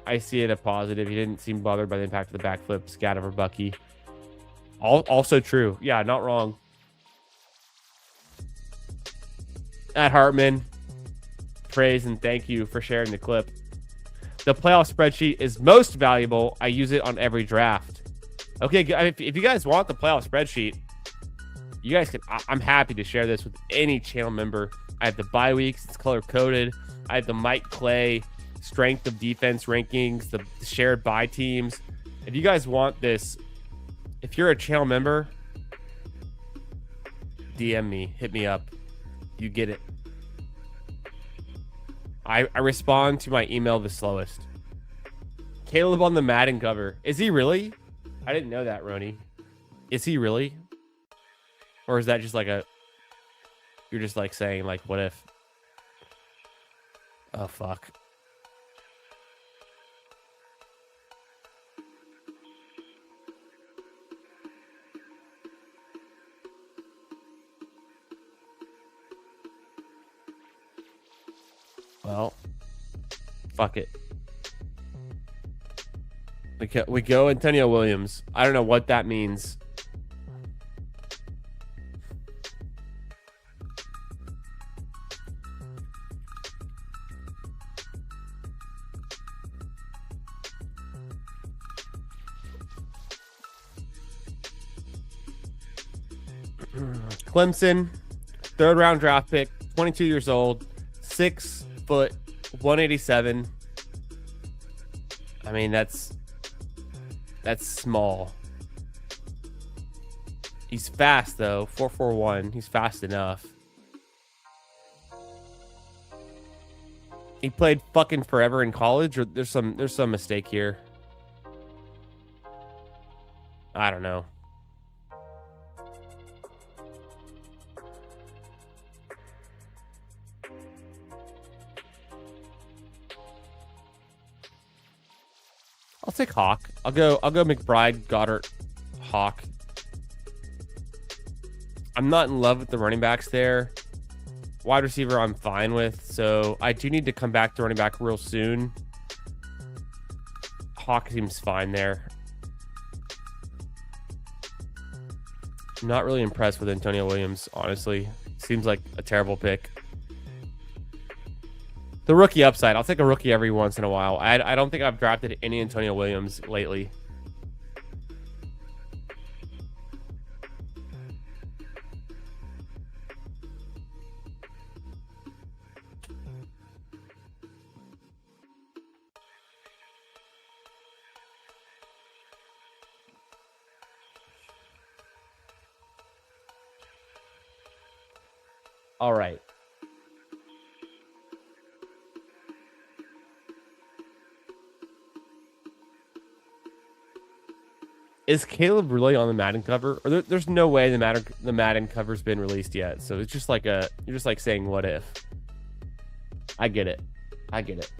I see it a positive. He didn't seem bothered by the impact of the backflip scat over Bucky. Also true. Yeah, not wrong. At Hartman, praise and thank you for sharing the clip. The playoff spreadsheet is most valuable. I use it on every draft. Okay, if you guys want the playoff spreadsheet, you guys can. I'm happy to share this with any channel member. I have the bye weeks. It's color coded. I have the Mike Clay strength of defense rankings, the shared bye teams. If you guys want this, if you're a channel member, DM me, hit me up. You get it. I respond to my email the slowest. Caleb on the Madden cover. Is he really? I didn't know that, Roni. Is he really? Or is that just like you're just like saying like, what if? Oh, fuck. Well, fuck it. We go Antonio Williams. I don't know what that means. Clemson, 3rd round draft pick, 22 years old, 6 foot, 187. I mean, that's small. He's fast though, 4.41. He's fast enough. He played fucking forever in college, or there's some mistake here. I don't know. I'll take Hawk. I'll go McBride, Goddard, Hawk. I'm not in love with the running backs there. Wide receiver I'm fine with, so I do need to come back to running back real soon. Hawk seems fine there. I'm not really impressed with Antonio Williams, honestly. Seems like a terrible pick. The rookie upside. I'll take a rookie every once in a while. I don't think I've drafted any Antonio Williams lately. All right. Is Caleb really on the Madden cover? Or there's no way the Madden cover's been released yet. So it's just like you're just like saying what if. I get it. I get it.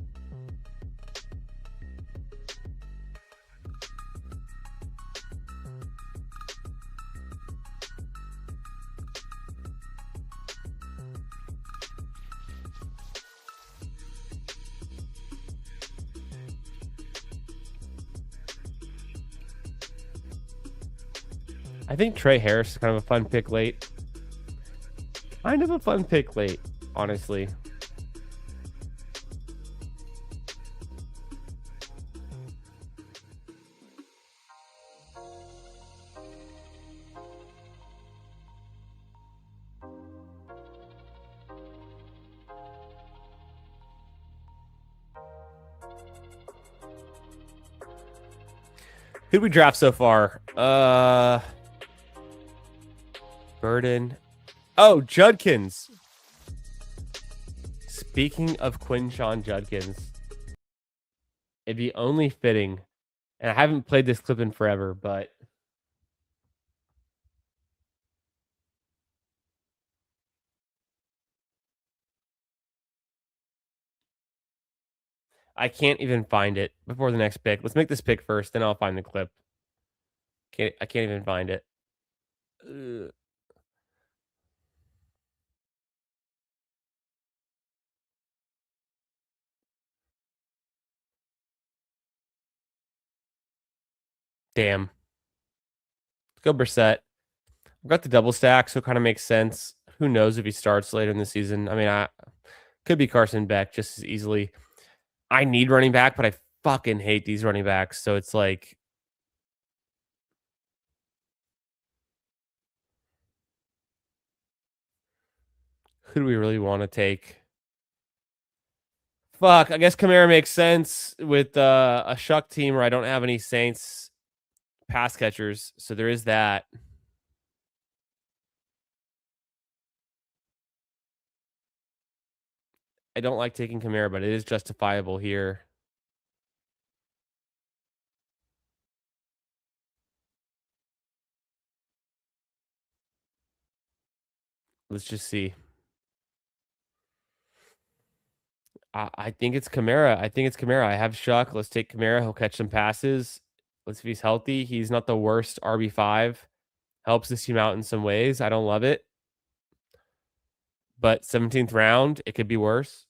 I think Trey Harris is kind of a fun pick late. Kind of a fun pick late, honestly. Who'd we draft so far? Burden. Oh, Judkins. Speaking of Quinshon Judkins, it'd be only fitting, and I haven't played this clip in forever, but I can't even find it before the next pick. Let's make this pick first, then I'll find the clip. I can't even find it. Ugh. Damn. Let's go Brissett. I've got the double stack, so it kind of makes sense. Who knows if he starts later in the season? I mean, I could be Carson Beck just as easily. I need running back, but I fucking hate these running backs. So it's like, who do we really want to take? Fuck, I guess Kamara makes sense with a Shuck team where I don't have any Saints pass catchers. So there is that. I don't like taking Kamara, but it is justifiable here. Let's just see. I think it's Kamara. I have Shuck. Let's take Kamara. He'll catch some passes. Let's see if he's healthy. He's not the worst RB5. Helps this team out in some ways. I don't love it. But 17th round, it could be worse.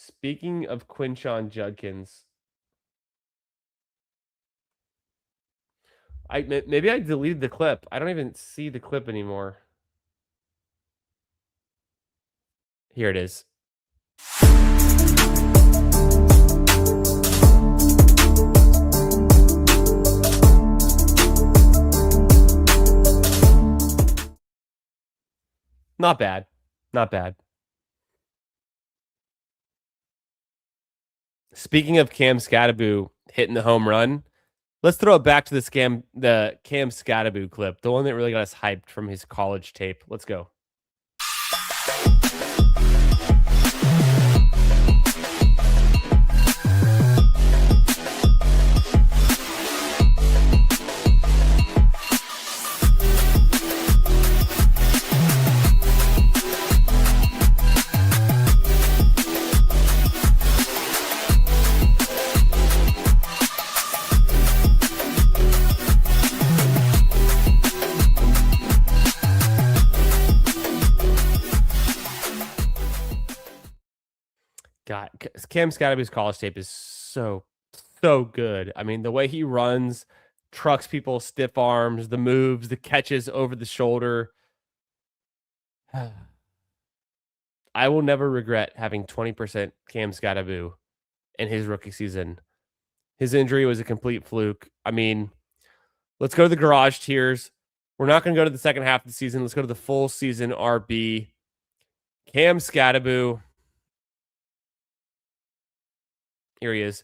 Speaking of Quinshon Judkins, maybe I deleted the clip. I don't even see the clip anymore. Here it is. Not bad. Not bad. Speaking of Cam Scattaboo hitting the home run, let's throw it back to the Cam Scattaboo clip, the one that really got us hyped from his college tape. Let's go. God, Cam Scattaboo's college tape is so good. I mean, the way he runs, trucks people, stiff arms, the moves, the catches over the shoulder. I will never regret having 20% Cam Scattaboo in his rookie season. His injury was a complete fluke. I mean, let's go to the garage tiers. We're not going to go to the second half of the season. Let's go to the full season RB. Cam Scattaboo. Here he is.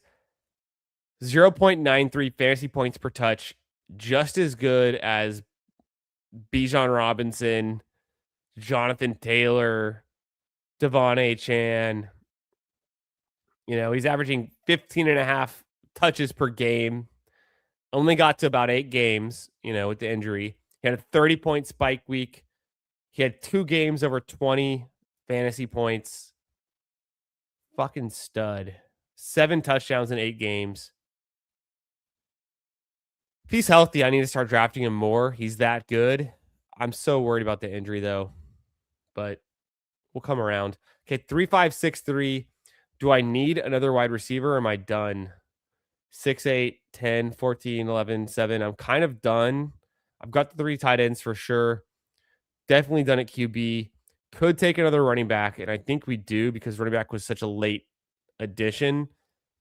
0.93 fantasy points per touch. Just as good as Bijan Robinson, Jonathan Taylor, Devon A. Chan. You know, he's averaging 15.5 touches per game. Only got to about 8 games, you know, with the injury. He had a 30-point spike week. He had 2 games over 20 fantasy points. Fucking stud. 7 touchdowns in 8 games. If he's healthy, I need to start drafting him more. He's that good. I'm so worried about the injury, though. But we'll come around. Okay, 3.563. Do I need another wide receiver or am I done? 6, 8, 10, 14, 11, 7. I'm kind of done. I've got the 3 tight ends for sure. Definitely done at QB. Could take another running back, and I think we do because running back was such a late addition.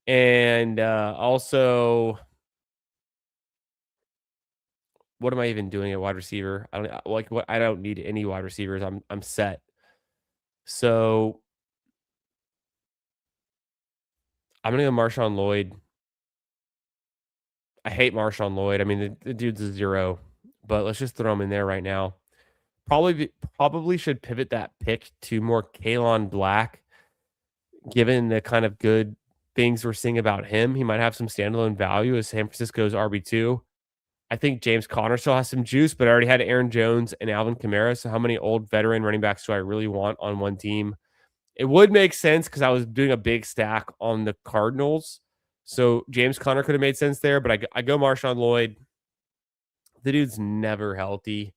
And also, what am I even doing at wide receiver? I don't need any wide receivers. I'm set. So I'm gonna go Marshawn Lloyd. I hate Marshawn Lloyd. I mean, the dude's a 0, but let's just throw him in there right now. Probably should pivot that pick to more Kalon Black, given the kind of good things we're seeing about him. He might have some standalone value as San Francisco's RB2. I think James Conner still has some juice, but I already had Aaron Jones and Alvin Kamara. So how many old veteran running backs do I really want on one team? It would make sense because I was doing a big stack on the Cardinals. So James Conner could have made sense there, but I go Marshawn Lloyd. The dude's never healthy.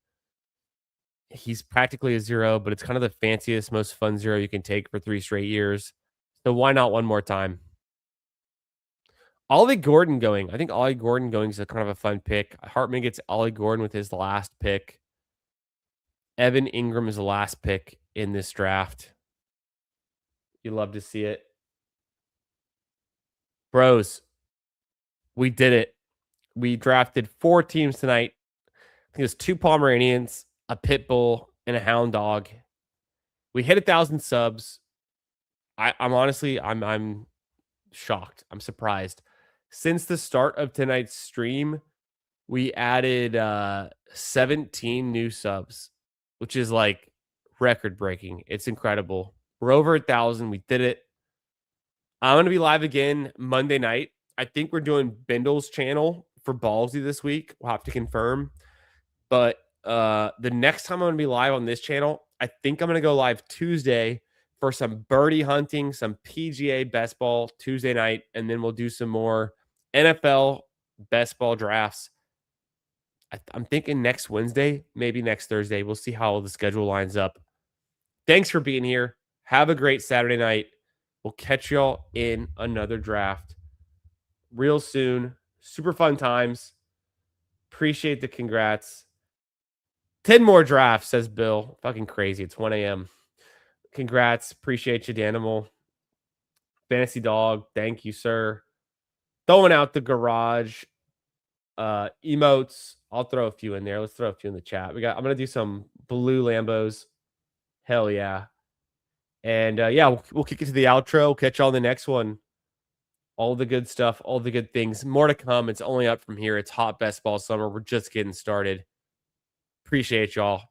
He's practically a 0, but it's kind of the fanciest, most fun 0 you can take for 3 straight years. So why not one more time? Ollie Gordon going. I think Ollie Gordon going is a kind of a fun pick. Hartman gets Ollie Gordon with his last pick. Evan Ingram is the last pick in this draft. You love to see it. Bros, we did it. We drafted 4 teams tonight. I think it was 2 Pomeranians, a pit bull, and a hound dog. We hit 1,000 subs. I'm honestly shocked. I'm surprised. Since the start of tonight's stream, we added 17 new subs, which is like record breaking. It's incredible. We're over 1,000. We did it. I'm going to be live again Monday night. I think we're doing Bindles channel for Ballsy this week. We'll have to confirm. But the next time I'm going to be live on this channel, I think I'm going to go live Tuesday for some birdie hunting, some PGA best ball Tuesday night, and then we'll do some more NFL best ball drafts. I'm thinking next Wednesday, maybe next Thursday. We'll see how the schedule lines up. Thanks for being here. Have a great Saturday night. We'll catch y'all in another draft real soon. Super fun times. Appreciate the congrats. 10 more drafts, says Bill. Fucking crazy. It's 1 a.m. Congrats. Appreciate you, Danimal. Fantasy Dog. Thank you, sir. Throwing out the garage emotes. I'll throw a few in there. Let's throw a few in the chat. I'm gonna do some blue Lambos. Hell yeah. And yeah, we'll kick it to the outro. Catch y'all in the next one. All the good stuff, all the good things. More to come. It's only up from here. It's hot best ball summer. We're just getting started. Appreciate y'all.